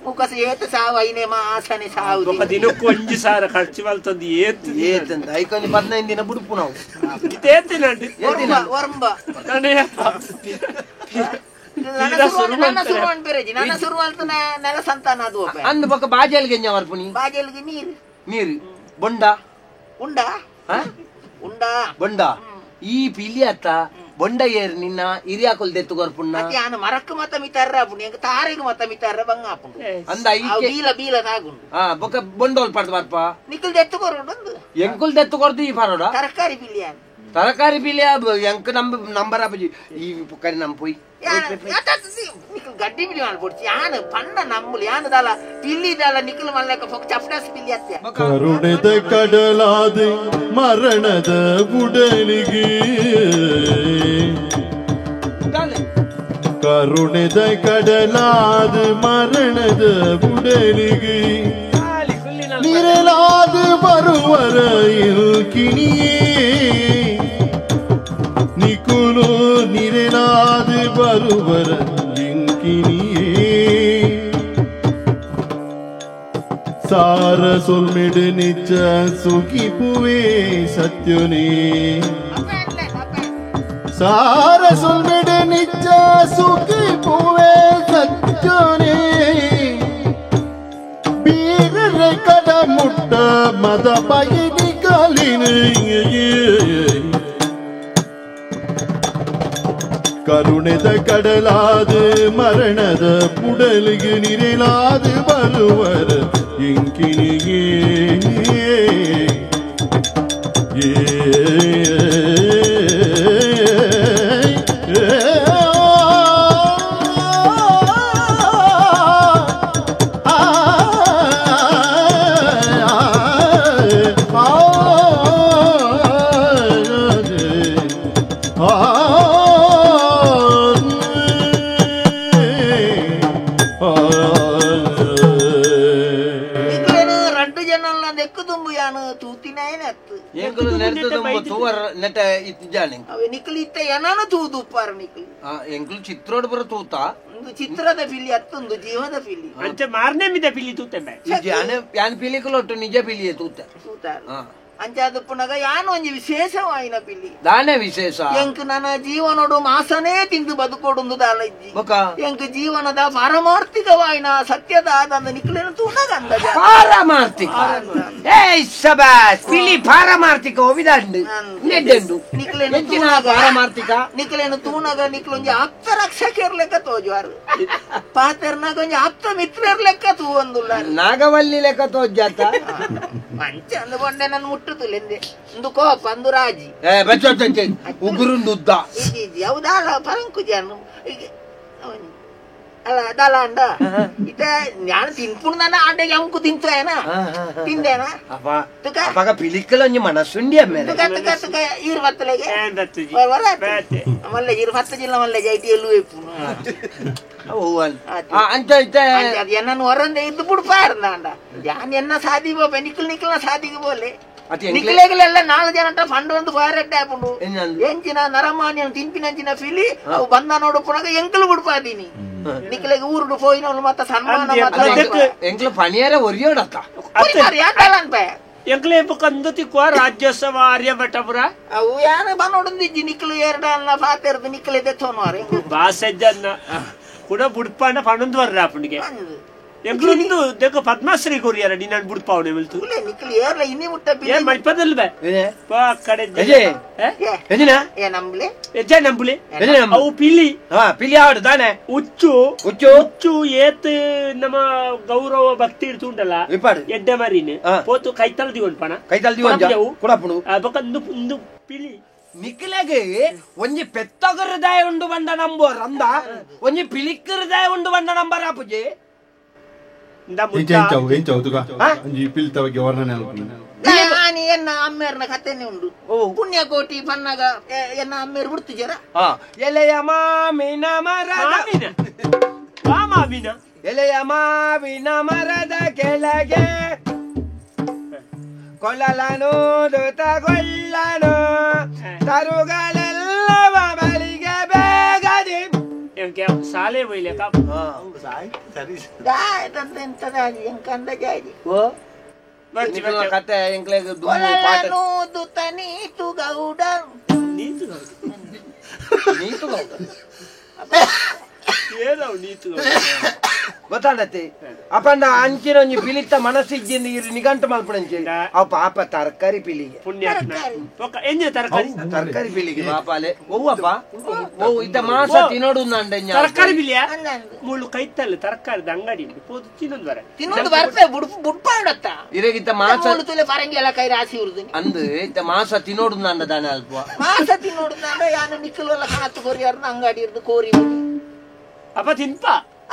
ಮುಖಸ ಏತ ಸಾವು ಐನೆ ಮಾಸನೆ ಸಾವು ಒಬ್ಬ ದಿನಕ್ಕೂ 5,000 ಖರ್ಚು ಮಲ್ತಂದು ಏತಂದ ಐಕೊಂದು 15 ದಿನ ಬುಡ್ಪು ನಾವು ಇದೇತಿನ ವರ್ಂಬ ಅಂದು ಬೊಕ್ಕ ಬಾಜಲ್ಗೆ ವರ್ಪುನಿ ಬಾಜಲ್ಗೆ ನೀರು ಬೊಂಡ ಬೊಂಡ ಈ ಪಿಲಿ ಅತ್ತ ಬೊಂಡ ಏರ್ ನಿನ್ನ ಹಿರಿಯಾಕೊಲ್ ದೆತ್ತು ಗೊರ್ಪುಣ್ಣ ಮರಕ್ಕೆ ಮತ ಮಿತಾರ ತಾರೆಗೆ ಮತ ಮಿತಾರ ಬಂಗಾಪುಂಡು ಅಂದ ಬೀಲ ತಾಗುಂಡು ಬೊಕ್ಕ ಬೊಂಡೋಲ್ ಪಡ್ದು ಬರ್ಪ ನಿಕ್ಕಲ್ ದೆತ್ತು ಕೊರೋಡು ಎಂಕುಲ್ ದೆತ್ತು ಕೊರ್ದು ಈ ಪರೋಡ ತರಕಾರಿ ಪಿಲಿಯ ತರಕಾರಿ ಪಿಲಿಯ ಎಂಕ ನಂಬರ್ ಅಪ್ಪಜಿ ಈ ಕರಿ ನಮ್ ಪೋಯ್ ಗಡ್ಡಿ ಪಿಲಿ ಮಾಡ್ಬಿಡ್ತಿ ಯಾನು ಪಂಡ ನಮ್ಮುಲು ಯಾನು ದಾಲ ಪಿಲ್ಲಿ ದಾಲ ನಿಕ್ಕಲು ಮಲ್ಲಕ ಚಪ್ಟಾಸ್ ಪಿಲ್ಲಿ ಅತ್ತೆ ಕರುಣದ ಕಡಲಾದ ಮರಣದ ಬುಡಲಿಗೆ ಕರುಣದ ಕಡಲಾದ ಮರಣದ ಬುಡಲಿಗೆ ನಿರಲಾದ ಬರುವರ ಇಲ್ಕಿಣಿಯೇ ನಿಕುಲು ನಿರಲಾದ ಬರುವರ ಇಂಕಿಣಿಯೇ ಸಾರ ಸೊಲ್ಮೆಡು ನಿಜ ಸುಖಿಪುವೆ ಸತ್ಯನೇ ಸಾರ ಸೊಲ್ಮೆಡು ನಿಜ ಸುಖಿಪುವೆ ಸತ್ಯನೇ ಬೀರರೆ ಕಡ ಮುಟ್ಟ ಪಟ್ಟ ಮದ ಪಯನಿ ಕಾಲಿನ ಕರುಣೆದ ಕಡಲಾದ ಮರಣದ ಪುಡಲಿಗೆ ನಿರಲಾದ ಬರುವರ ಎಂಕಿನಿಗೆ ಚಿತ್ರೋಡ್ ಬರ ತೂತ ಚಿತ್ರದ ಪಿಲಿ ಅತ್ತೊಂದು ಜೀವದ ಪಿಲಿ ಅಂಚೆ ಮಾರನೇ ಮಿದ ಪಿಲಿ ತೂತೆ ಯಾನ್ ಪಿಲಿಕಲೊಟ್ಟು ನಿಜ ಪಿಲಿಯೇ ತೂತ ಅಂಚಾದ ಪುನಗ ಯಾನು ಒಂಜಿ ವಿಶೇಷವಾಯಿನ ಪಿಲ್ಲಿ ದಾನೆ ವಿಶೇಷ ಎಂಕ್ ನನ್ನ ಜೀವನೋಡು ಮಾಸನೇ ತಿಂದು ಬದುಕೋಡು ದಾಲಜ್ಜಿ ಎಂಕ್ ಜೀವನದ ಪಾರಮಾರ್ಥಿಕವಾಯಿನ ಸತ್ಯದ ಆದಂದ ನಿಕ್ಲೇನು ತೂನಗ ಅಂದ ಪಾರಮಾರ್ಥಿಕ ಪಿಲಿ ಪಾರಮಾರ್ಥಿಕ ಒವಿದಂಡು ನೆಡ್ಡೆಂಡು ನಿಕ್ಲೇನು ಪಾರಮಾರ್ಥಿಕ ನಿಕ್ಲೇನು ತೂನಗ ನಿಕ್ಲೊಂಜಿ ಆಪ್ತ ರಕ್ಷಕರ್ ಲೆಕ್ಕ ತೋಜುವಾರು ಪಾತೆರ್ನಾಗ ಒಂಜಿ ಆಪ್ತ ಮಿತ್ರರ್ ಲೆಕ್ಕ ತೂ ಒಂದುಲ್ಲ ನಾಗವಲ್ಲಿ ಲೆಕ್ಕ ತೋಜಾತ ಮಂಚ ಅಂದುಕೊಂಡೆ ನನ್ನ ಮುಟ್ಟುತ್ತುಲೆಂದೆ ಒಂದು ಕೋಪ ಅಂದು ರಾಜಿ ಉಗುರುಂದುದ್ದ ಯಾವುದಾಲ ಪರಂಕುಜಾನು ಅಲ್ಲ ಅದಲ್ಲ ಅಂಡ ಇತ ನಾನು ತಿನ್ಪುಣ್ ನನ್ನ ಆಟೆಗೆ ಅಂಕು ತಿಂತೇನ ತಿಂದೇನ ಪಿಲಿಕಲ್ ಮನಸ್ಸುಂಡಿ ತುಕ ತುಕ ತುಕ 20 ಮಲ್ಲೆ 20 ಜಿಲ್ಲ ಮಲ್ಲೆ ಜೈಟಿಯಲ್ಲೂ ಎನ್ನ ಹೊರಂದೆ ಇದ್ದು ಬಿಡ್ಪಾರ್ದ ಅಂಡ ಯಾನ್ ಎನ್ನ ಸಾದಿ ಬೋ ನಿಕ್ಲ ಸಾದಿಗೆ ಬೋಲೆ ನಿಕ್ಲೆಗಳೆಲ್ಲ 4 ಜನ ಫಂಡ್ ಒಂದು ಫಾರೆಟ್ ಆಪುಂಡು ಎಂಚಿನ ನರಮಾನ್ಯ ತಿನ್ಪಿನಂಚಿನ ಫಿಲಿ ಅವು ಬಂದ ನೋಡು ಪುನಗ ಎಂಕಲು ಬಿಡ್ಪಾದೀನಿ ನಿಕ್ಲೆಗೆ ಊರುಡು ಪೋಯಿನವಳು ಮತ್ತ ಸನ್ಮಾನ ಎಂಕ್ಲು ಪಣಿಯಾರ ಒರಿಯೋಡತ್ತ ಎಂಕ್ಲೆ ಕಂದತಿಕೋ ರಾಜ್ಯೋತ್ಸವ ಆರ್ಯಭಟಪುರ ಅವು ಯಾನ ಬನ್ನೋಡೊಂದಿಜ್ಜಿ ನಿಕ್ಲು ಎರಡನ್ನ ಪಾತೆರ್ದು ನಿಕ್ಲೆ ತೆತ್ತೋನವಾರೆ ಬಾಸಜ್ಜನ್ನ ಕೂಡ ಬುಡ್ಪಾಂಡ ಪಣೊಂದು ವರ್ರ ಅಪ್ಪನಿಗೆ ಎಂಕ್ಲೊಂದು ದೇಕ ಪದ್ಮಶ್ರೀ ಕೊರಿಯಾರ ನೀ ನಾನು ಬುಡ್ಪಾವಣೆ ಮೆಲ್ತು ನಿಕ್ಲು ಏರ್ಲ ಇನ್ನಿ ಮುಟ್ಟ ಏನ್ ಮಲ್ಪದಲ್ವೇ ಕಡೆ ನಂಬುಲೆ ಅವು ಪಿಲಿ ಪಿಲಿ ಆಡು ತಾನೆ ಹುಚ್ಚು ಹುಚ್ಚು ಹುಚ್ಚು ಏತ್ ನಮ್ಮ ಗೌರವ ಭಕ್ತಿ ಇರ್ತುಂಟಲ್ಲ ಎಡ್ಡೆ ಮರಿನ್ ಪೋತು ಕೈತಲ್ ದಿವನ್ ಪಣ ಕೈತಲ್ ದಿವನ್ ಕೊಡಪುಡು ಒಂದು ಪಿಲಿ ನಿಕ್ಲೆಗೆ ಒಂಜಿ ಪೆತ್ತಗ ಹೃದಯ ಉಂಡು ಬಂಡ ನಂಬೋರ್ ಅಂದ ಒಂಜಿ ಪಿಲಿಕ್ ಹೃದಯ ಉಂಡು ಬಂಡ ನಂಬರ್ ಆಪುಜಿ ಎನ್ನ ಅಮ್ಮೇರ್ನ ಕಥೆನೆ ಉಂಡು ಪುಣ್ಯಕೋಟಿ ಪನ್ನಗ ಎನ್ನ ಅಮ್ಮೇರ್ ಬಿಡ್ತು ಜರ ಎಲೆಯ ಮಾವಿನ ಮರದ ಎಲೆಯ ಮಾವಿನ ಮರದ ಕೆಳಗೆ ಕೊಲ್ಲಲನು ದೂತಗೊಳ್ಳನು ತರುಗಳೆಲ್ಲವ ಬಳಿಗೆ ಬೇಗದಿ ಸಾಲೆ ಬೈಲೆ ಕತೆ ನೀತು ಗೌಡ ನೀತು ಗೌಡ ಏನವು ನೀತು ಗೊತ್ತಾಡತ್ತೆ ಅಪ್ಪಂಡ ಅಂಚಿನ ಒಂಜಿ ಪಿಲಿತ್ತ ಮನಸ್ಸಿಜ್ಜಿಂದ ಇರು ನಿಗಂಟು ಮಲ್ಪಣಂಚಿ ಅವ್ ಪಾಪ ತರಕಾರಿ ಪಿಲಿಗೆ ತರಕಾರಿ ಪಿಲಿಗೆ ಪಾಪಾಲೆ ಒವ್ವಪ್ಪ ಓ ಇದ್ದ ಮಾಸ ತಿನ್ನೋಡು ತರಕಾರಿ ಪಿಲಿಯ ಮುಳ್ಳು ಕೈತಲ್ಲ ತರಕಾರಿ ಅಂಗಡಿ ತಿನ್ನೋದು ಬರ್ತೆ ಬುಡ್ಪಾಡತ್ತ ಇರಗಿತ್ತ ಮಾಸ ಪರಂಗಿ ಎಲ್ಲ ಕೈ ರಾಸಿ ಉರ್ದು ಅಂದು ಇತ್ತ ಮಾಸ ತಿನ್ನೋಡು ನಂಡ ದಾನೆ ಅಲ್ಪ ಮಾಸ ತಿನ್ನೋಡು ನಂಡ ಯಾನು ನಿಕ್ಕಲು ಎಲ್ಲ ಕಾತು ಕೊರಿಯಾರ್ನ ಅಂಗಡಿ ಇರ್ದು ಕೋರಿ ಅಪ್ಪ ತಿನ್ಪ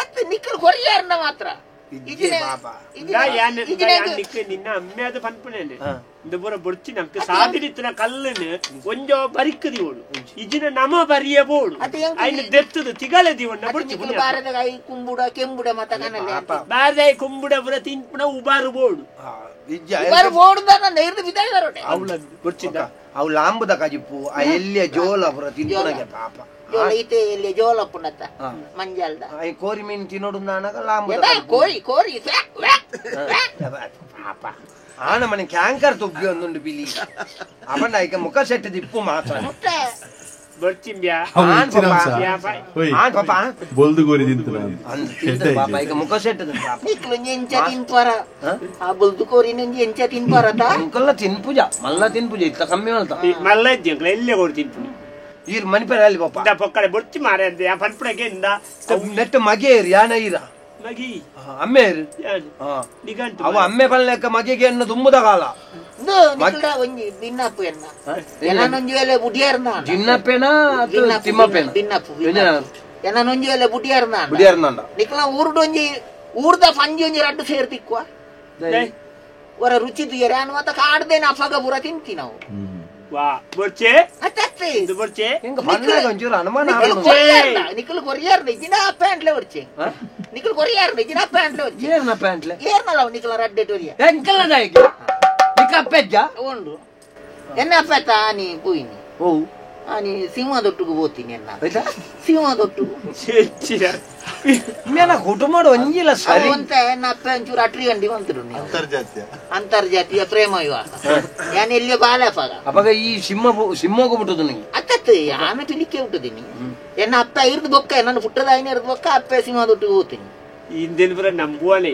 ಅತ್ತ ನಿಕ್ಕಲು ಕೊರಿಯಾರ್ನ ಮಾತ್ರ ನಿನ್ನ ಅಮ್ಮೆಯಾದ ಪನ್ಪುನೇನೆ இந்த பூரா பொடிச்சு நமக்கு சாதிரித்துன கல்லுன்னு கொஞ்சம் பறிக்குதி ஓடு இஜின நம பரிய போடு ஐன தெத்துது திகலதி ஒண்ண பொடிச்சு ಬಾರದೈ ಕುಂಬುಡ ಕೆಂಬುಡ ಮತ ಕನಲೆ ಬಾರದೈ ಕುಂಬುಡ ಪುರ ತಿನ್ಪುನ ಉಬಾರು ಬೋಡು ಉಬಾರು ಬೋಡು ದನ ನೇರ್ದು ಬಿದಾಯರೋಟೆ ಅವಳ பொடிச்சுದ ಅವು ಲಾಂಬದ ಕಜಿಪು ಆ ಎಲ್ಲಿಯ ಜೋಲ ಪುರ ತಿನ್ಪುನಗೆ ಪಾಪ ಜೋಲೈತೆ ಎಲ್ಲಿ ಜೋಲ ಪುನತ ಮಂಜಲ್ದ ಐ ಕೋರಿ ಮೀನು ತಿನ್ನೋಡು ನಾನಗ ಲಾಂಬದ ಕೋರಿ ಪಾಪ ಆನ ಮನೆ ಕ್ಯಾಂಕರ್ ತುಗ್ಗಿ ಒಂದುಂಡು ಬಿಲಿ ಅವನ ಈಗ ಮುಖ ಸೆಟ್ ದಿಪ್ಪು ಮಾತ್ರ ಬರ್ಚಿಂಬ್ಯಾ ಆನ್ ಪಾಪ ಬೊಲ್ದು ಗೋರಿ ತಿಂತನ ಪಾಪ ಈಗ ಮುಖ ಸೆಟ್ ಎಂಚ ತಿನ್ಪಾರ ಆ ಬುಲ್ದು ಕೋರಿ ನಂಜಿ ಎಂಚ ತಿನ್ಪಾರತ ಅಂಕಲ್ಲ ತಿನ್ಪೂಜ ಮಲ್ಲ ತಿನ್ಪೂಜ ಇತ್ತ ಕಮ್ಮಿ ಮಾಡ್ತಾ ಮಲ್ಲ ಇದ್ದಂಕ್ಲ ಎಲ್ಲೇ ಕೊಡಿ ತಿನ್ಪುನಿ ಈರ್ ಮನಿಪೇರ ಅಲ್ಲಿ ಪಾಪ ಪಕ್ಕಡೆ ಬೊಚ್ಚಿ ಮಾರೆ ಅಂದೆ ಆ ಪನ್ಪುಡಗೆ ಇಂದ ನೆಟ್ ಮಗೆ ಯಾನ ಈರ ಮಗಿ ಅಮ್ಮೆ ನಿಗಂಟು ಅವ ಅಮ್ಮೆ ಪಲ್ಲೆಕ್ಕ ಮಗೆಗೆ ಎನ್ನ ತುಂಬುದ ಕಾಲ ಜಿನ್ನಪ್ಪೇನ ತಿಮ್ಮಪ್ಪೇನ ಬುಡಿಯಾರ್ನ ಊರ್ಡೊಂಜಿ ಊರ್ದ ಪಂಜಿ ಒಂಜಿ ರಡ್ಡು ಸೇರ್ತಿಕ್ವ ಒರ ರುಚಿ ತುಯ್ಯರೆ ಅನ್ವತ್ತ ಕಾಡ್ದೇನ ಅಫಗ ಪೂರ ತಿಂತಿ ನಾವು ವಾ ಬರ್ಚೆ ಇದು ಬರ್ಚೆ ಒಂಚೂರು ಅನುಮಾನ ನಿಖಲ್ ಕೊರಿಯಾರ್ನ ಇಜಿನ ಪ್ಯಾಂಟ್ಲೆ ಬರ್ಚೆ ನಿಖಲ್ ಕೊರಿಯಾರ್ನ ಇಜಿನ ಪ್ಯಾಂಟ್ಲೆ ಬರ್ಚೆ ಏರ್ನ ಪ್ಯಾಂಟ್ಲೆ ಏರ್ನಲ್ಲ ನಿಖಲ ರಡ್ಡೆ ಟೋರಿಯ ಎಂಕಲ್ಲದ ನಿಕ್ಕ ಅಪ್ಪೆಜ್ಜ ಉಂಡು ಎನ್ನ ಅಪ್ಪೆತ್ತ ನೀ ಪೂಯಿನಿ ಓ ನೀ ಸಿಂಹದೊಟ್ಟಿಗೆ ಹೋಗ್ತೀನಿ ಎನ್ನ ಸಿಂಹದೊಟ್ಟಿಗೆ ಮೇನ ಕುಟುಂಬ ಒಂಜಿಲ್ಲ ಸರಿ ಅಂತ ಎನ್ನ ಅಪ್ಪ ಒಂಚೂರು ಅಟ್ರಿ ಗಂಡಿ ಬಂತಿರು ನೀವು ಅಂತರ್ಜಾತೀಯ ಪ್ರೇಮ ವಿವಾಹ ಯಾನ್ ಎಲ್ಲಿ ಬಾಲಪ್ಪಾಗ ಅವಾಗ ಈ ಸಿಂಹಗೂ ಬಿಟ್ಟದು ನಂಗೆ ಅತ್ತತ್ತು ಯಾನ ತಿಳಿಕೆ ಬಿಟ್ಟದೀನಿ ಎನ್ನ ಅಪ್ಪ ಇರ್ದು ಬೊಕ್ಕ ನನ್ನ ಪುಟ್ಟದಾಯಿನ ಇರ್ದು ಬೊಕ್ಕ ಅಪ್ಪ ಸಿಂಹದೊಟ್ಟಿಗೆ ಹೋಗ್ತೀನಿ ಹಿಂದಿನ ಬರ ನಂಬುವಲೆ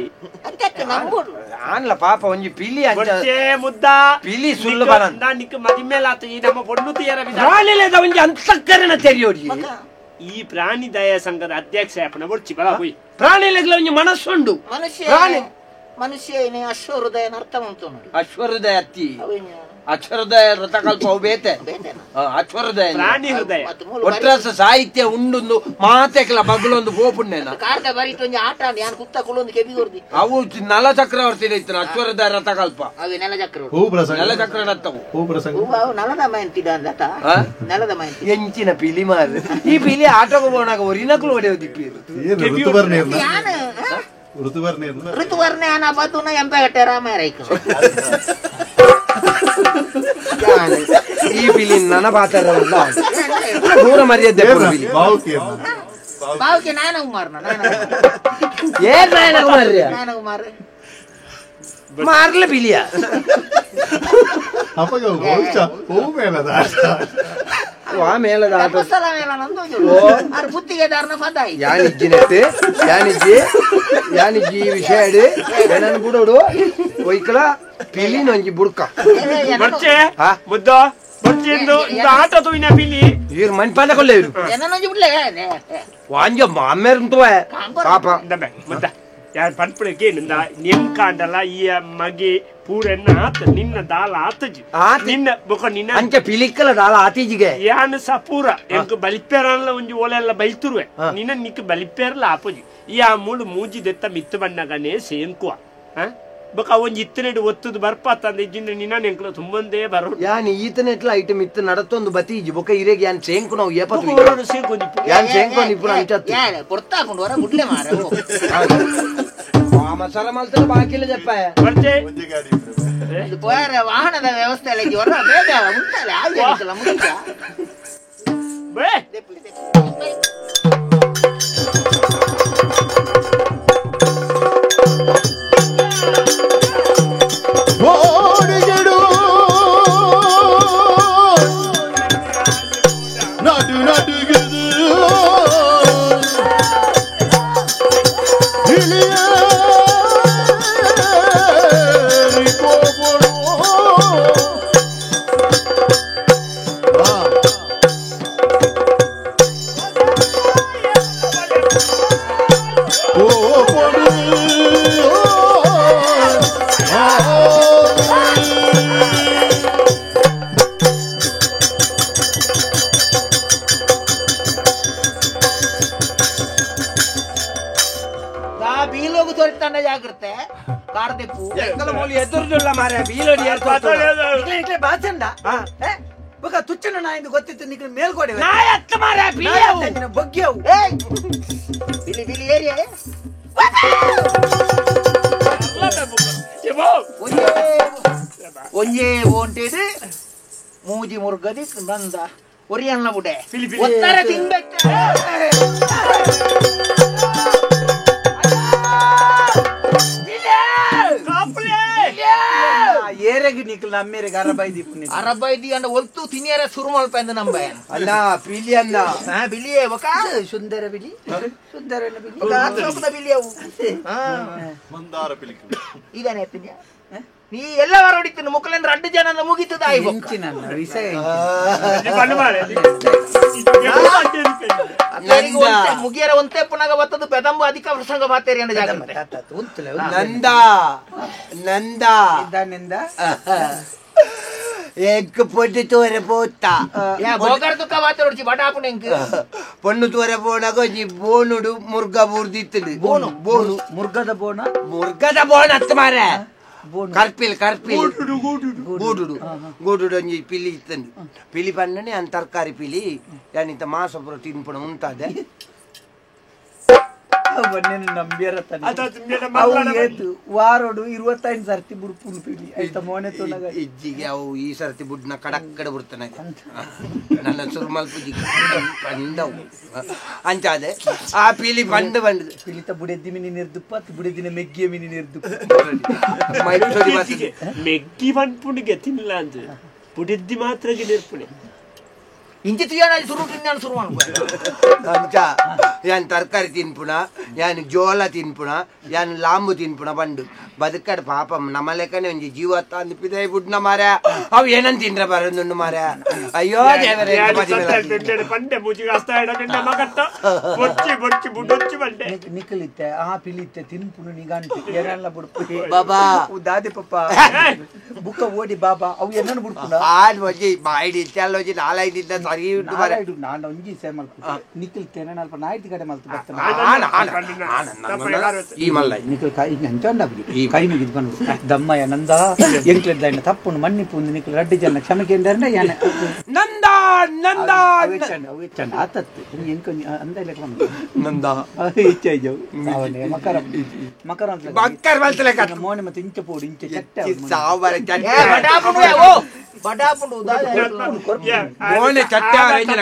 ಅತ್ತತ್ತು ನಂಬೋಡು ಆನ್ಲ ಪಾಪ ಒಂಜಿ ಪಿಲಿ ಬರ್ಚೆ ಮುದ್ದ ಪಿಲಿ ಸುಳ್ಳು ಬರಂದ ನಿಕ್ಕ ಮದಿಮೇಲ ಆತ ಈ ನಮ್ಮ ಪೊಣ್ಣು ತೀಯರ ಪ್ರಾಣಿಲೇದ ಒಂಜಿ ಅಂತಃಕರಣ ತೆರೆಯೋಡಿ ಈ ಪ್ರಾಣಿ ದಯಾ ಸಂಘದ ಅಧ್ಯಕ್ಷ ಅಪ್ಪನ ಬರ್ಚಿ ಬಲ ಹೋಯ್ ಪ್ರಾಣಿಲೇಗ್ಲ ಒಂಜಿ ಮನಸ್ಸುಂಡು ಮನುಷ್ಯ ಅಶ್ವಹೃದಯ ಅರ್ಥ ಮಾಡ್ತಾವ ನೋಡಿ ಅಶ್ವಹೃದಯ ಅತ್ತಿ ಅಕ್ಷರದಯ ರಥಕಲ್ಪ ಅವು ಬೇತೆ ಅಶ್ವಹೃದಯ ಪ್ರಾಣಿ ಹೃದಯ ಒಟ್ರಾಸ ಸಾಹಿತ್ಯ ಉಂಡು ಮಾತೆಕ್ಲ ಬಗ್ಲೊಂದು ಗೋಪುಣ್ಯನ ಕಾರ್ದ ಬರೀಟ್ ಒಂಜಿ ಆಟ ಯಾನ್ ಕುತ್ತ ಕುಳೊಂದು ಕೆಬಿ ಹೊರ್ದಿ ಅವು ನಲ ಚಕ್ರವರ್ತಿ ಇತ್ತು ಅಶ್ವರದಯ ರಥಕಲ್ಪ ಅವೇ ನೆಲ ಚಕ್ರ ನೆಲ ಚಕ್ರ ರಥವು ನಲದ ಮಯಂತಿದ ಅಂದತ ನೆಲದ ಮಯಂತಿ ಎಂಚಿನ ಪಿಲಿ ಮಾರ ಈ ಪಿಲಿ ಆಟೋಗ ಬೋನಾಗ ಒರಿನಕ್ಲು ಹೊಡೆಯೋದು ಋತುವರ್ಣ ಅನ ಬದುನ ಎಂಪಗಟ್ಟೆ ರಾಮಾಯಣ ಈ ಪಿಲಿ ನನ್ನ ಪಾತ್ರ ದೂರ ಮರ್ಯಾದೆ ಬಾವುಕೆ ನಾನಕುಮಾರ್ ಏನ್ ನಾನಕುಮಾರ್ ಮಾರ್ಲ ಪಿಲಿಯ ಮೇಲದ ಆಟ ಯಾನಿಜ್ಜಿ ವಿಷಯ ಕೂಡ ಒಯ್ಕಲ ಪಿಲಿ ನೊಂಜಿ ಬುಡ್ಕ ಮುದ್ದ ಆಟ ತೂಯಿನ ಪಿಲಿ ಇವ್ರು ಮನ್ ಪಾದ ಕೊಲ್ಲೆ ಇವ್ರು ವಾಂಜ ಅಮ್ಮೇರ್ ಪಾಪ ಮುದ್ದ ಯಾರು ಪನ್ಪುಳಕ್ಕೆ ನಿಂಕಾಂಡಲ್ಲ ಈ ಮಗೆ ಪೂರೆನ್ನ ಆತ ನಿನ್ನ ದಾಲ ಆತಜಿ ನಿನ್ನ ಬೊಕ ನಿನ್ನ ಅಂಚೆ ಪಿಲಿಕ್ಕಲ ದಾಲ ಆತಿಜಿಗೆ ಯಾನು ಸ ಪೂರ ಎಂಕ್ ಬಲಿಪೇರಲ್ಲ ಒಂಜಿ ಓಲೆಲ್ಲ ಬೈತುರುವೆ ನಿನ್ನ ನಿಕ್ ಬಲಿಪೇರಲ್ಲ ಆಪೋಜಿ ಈ ಆ ಮೂಡು ಮೂಜಿ ದೆತ್ತ ಮಿತ್ತು ಬಣ್ಣಗನೆ ಸೇಂಕುವ ಬೊಕ ಒಂಜಿ ಇತ್ತನೆಡು ಒತ್ತುದು ಬರ್ಪಾತಂದ ಇಜ್ಜಿನ ನಿನ್ನ ನೆಂಕ್ಲ ತುಂಬಂದೇ ಬರೋ ಯಾನ್ ಈತನೆಟ್ಲ ಐಟಮ್ ಇತ್ತು ನಡತ್ತೊಂದು ಬತೀಜಿ ಬೊಕ ಇರೆಗ್ ಯಾನ್ ಸೇಂಕು ನಾವು ಏಪತ್ತು ಸೇಂಕೊಂದಿಪ್ಪು ಯಾನ್ ಸೇಂಕೊಂಡು ಇಪ್ಪು ಅಂಚತ್ತು ಕೊಡ್ತಾಕೊಂಡು ಹೊರ ಗುಡ್ಲೆ ಮಾರ ಮಸಾಲ ಮಲ್ತನ ಬಾಕಿಲ್ಲ ಜಪ್ಪ ವಾಹನದ ವ್ಯವಸ್ಥೆ ಎಲ್ಲ ಹೊರ ಬೇಗ ಉಂಟಲ್ಲ ಆಗಿಲ್ಲ ಮುಗಿದ ಜಾಗ್ರತೆ ಕಾಡ್ದೆಪ್ಪು ಎದುರುಲ್ಲ ಮಾರ ಬೀಲೋಡಿ ಬಾಚಂಡ ತುಚ್ಚನ ನಾಯಿಂದ ಗೊತ್ತಿತ್ತು ನಿಖಿಲ್ ಮೇಲ್ಕೊಡೆ ಬಗ್ಗೆವು ಬಿಲಿ ಬಿಲಿ ಏರಿಯಾ ಒಂಜೇ ಓಂಟೇದು ಮೂಜಿ ಮುರುಗದಿ ನಂದ ಒರಿಯಣ್ಣ ಬುಡೆ ಒತ್ತರ ತಿನ್ಬೇಕು ಅಮ್ಮೇರೆಗೆ ನಿಕ್ಲ ಅಮ್ಮೇರೆಗೆ ಅರಬೈದಿ ಅಂಡ ಒಲ್ತು ತಿನಿಯರ ಶುರು ಮಲ್ಪಂದ ನಂಬ ಅಲ್ಲ ಪಿಲಿ ಅನ್ನ ಬಿಳಿಯೇ ಒಕ ಸುಂದರ ಬಿಳಿ ಸುಂದರ ಬಿಳಿ ಬಿಳಿ ಅವು ಮಂದಾರ ಪಿಲಿಕ ಇದಾನೆ ನೀ ಎಲ್ಲ ವಾರ ಹೊಡಿತೀನಿ ಮುಕ್ಕಲೇಂದ್ರ 2 ಜನ ಮುಗಿತದ ಮುಗಿಯರ ಒಂತೆ ಪುನಗ ಬತ್ತದು ಪೆದಂಬು ಅಧಿಕ ಪ್ರಸಂಗ ಮಾತೇರಿ ಅಂದ ಜಾಗ ನಂದ ನಂದ ಇದಾನಿಂದ एक पोटी तोरे पोता बोगर तो कवाते रोची बटा आपने पन्नु तोरे बोना को जी बोनुडु मुर्गा बूर्दित्तु बोनु बोनु ಮುರ್ಗದ ಬೋನ मुर्गದ बोन ಅತ್ತಮಾರೆ ಕರ್ಪಿಲ್ ಕರ್ಪಿಲ್ ಗೂಡುಡು ಗೂಡುಡು ಒಂಜಿ ಪಿಲಿ ಇತ್ತಂದು ಪಿಲಿ ಪನ್ನನೆ ಅನ್ ತರಕಾರಿ ಪಿಲಿ ಯಾನಿತ ಮಾಸ ಪ್ರೋಟೀನ್ ಪುಣ ಉಂಟಾದೆ ಬನ್ನೇನು ನಂಬಿಯರ ಏತು ವಾರೋಡು 25 ಸರ್ತಿ ಬುಡ್ಪುಂಡು ಪಿಲಿ ಆಯ್ತಾ ಮೋನೆ ತೋನಗ ಇಜ್ಜಿಗೆ ಅವು ಈ ಸರ್ತಿ ಬುಡ್ನ ಕಡಕ್ಕಡ ಬಿಡ್ತಾನೆ ನನ್ನ ಸುರ್ಮಲ್ ಪೂಜಿ ಪಂಡವು ಅಂಚಾದೆ ಆ ಪಿಲಿ ಪಂಡು ಬಂದು ಪಿಲಿತ ಬುಡೆದ್ದಿ ಮಿನಿ ನಿರ್ದುಪ್ಪ ಬುಡೆದಿನ ಮೆಗ್ಗಿಯ ಮಿನಿ ನಿರ್ದುಪ್ಪ ಮೆಗ್ಗಿ ಪಂಪುಣಿಗೆ ತಿನ್ನಲ್ಲ ಅಂತ ಬುಡೆದ್ದಿ ಮಾತ್ರಗೆ ನಿರ್ಪುಣೆ ಇಂಚಿ ತಿಯನ ಶುರು ತಿನ್ನ ಶುರು ಅಂಚ ಯಾನ್ ತರಕಾರಿ ತಿನ್ಪುಣ ಯಾನ್ ಜೋಳ ತಿನ್ಪುಣ ಯಾನ್ ಲಾಂಬು ತಿನ್ಪುಣ ಬಂಡು ಬದುಕಡ್ ಪಾಪಂ ನಮ್ಮ ಲೆಕ್ಕನೆ ಒಂಜಿ ಜೀವತ್ತ ಅಂದಿಪಿದೆ ಬುಡ್ನ ಮಾರ್ಯ ಅವು ಏನಂತ ತಿನ್ರ ಬರೋದು ಮಾರ್ಯ ಅಯ್ಯೋ ದೇವರೇ ಪಂಡೆ ಮೂಜಿಗೆ ಹಸ್ತ ಇಡಕಂಡ ಮಗಟ್ಟ ಬೊಚ್ಚಿ ಬೊಚ್ಚಿ ಬುಡೊಚ್ಚಿ ಬಂಡೆ ನಿಕಲಿತ್ತೆ ಆ ಪಿಲಿತ್ತೆ ತಿನ್ಪುಣ ನಿಗಾಂಟಿ ಏನೆಲ್ಲ ಬುಡ್ಪುಡಿ ಬಾಬಾ ದಾದೆ ಪಪ್ಪ ಬುಕ್ಕ ಓಡಿ ಬಾಬಾ ಅವು ಏನನ್ನು ಬುಡ್ಪುಣ ಆಡ್ ವಜಿ ಬಾಯಿಡಿ ಚಾಲೋಜಿ ನಾಲೈದಿದ್ದ ಸರಿ ಉಂಟು ಮಾರ್ಯ ನಾನು ಒಂಜಿ ಸೇ ಮಲ್ಪು ನಿಕಲ್ತೇನೆ ನಲ್ಪ ನಾಯ್ತಿ ಕಡೆ ಮಲ್ತು ಬರ್ತಾನೆ ಈ ಮಲ್ಲ ನಿಕಲ್ ಕೈ ಅಂಚಂಡ ಕೈ ಮುಗಿದು ಬಂದು ದಮ್ಮಯ್ಯ ನಂದ ಎಂಕ್ಲೆದ್ದ ತಪ್ಪುಂಡು ಮನ್ನಿಪುಂದು ನಿಕಲ್ 2 ಜನ ಕ್ಷಮೆ ಅಂದ್ರೆ ಯಾನ ನಂದ ನಂದ ಅವೆಚ್ಚಂಡ ಆತತ್ತು ಎಂಕ ಅಂದೈಲೆ ಬಂದು ನಂದ ಇಚ್ಚೈಜವು ಅವನೇ ಮಕರ ಮಕರ ಅಂತ ಬಕ್ಕರ್ ಬಲ್ತಲೆ ಕಟ್ಟ ಮೋನೆ ಮತ್ತೆ ಇಂಚ ಪೋಡಿ ಇಂಚ ಚಟ್ಟ ಸಾವರ ಚಟ್ಟ ಬಟಾಪುಂಡು ಮೋನೆ ಚಟ್ಟ ರೇಂಜನ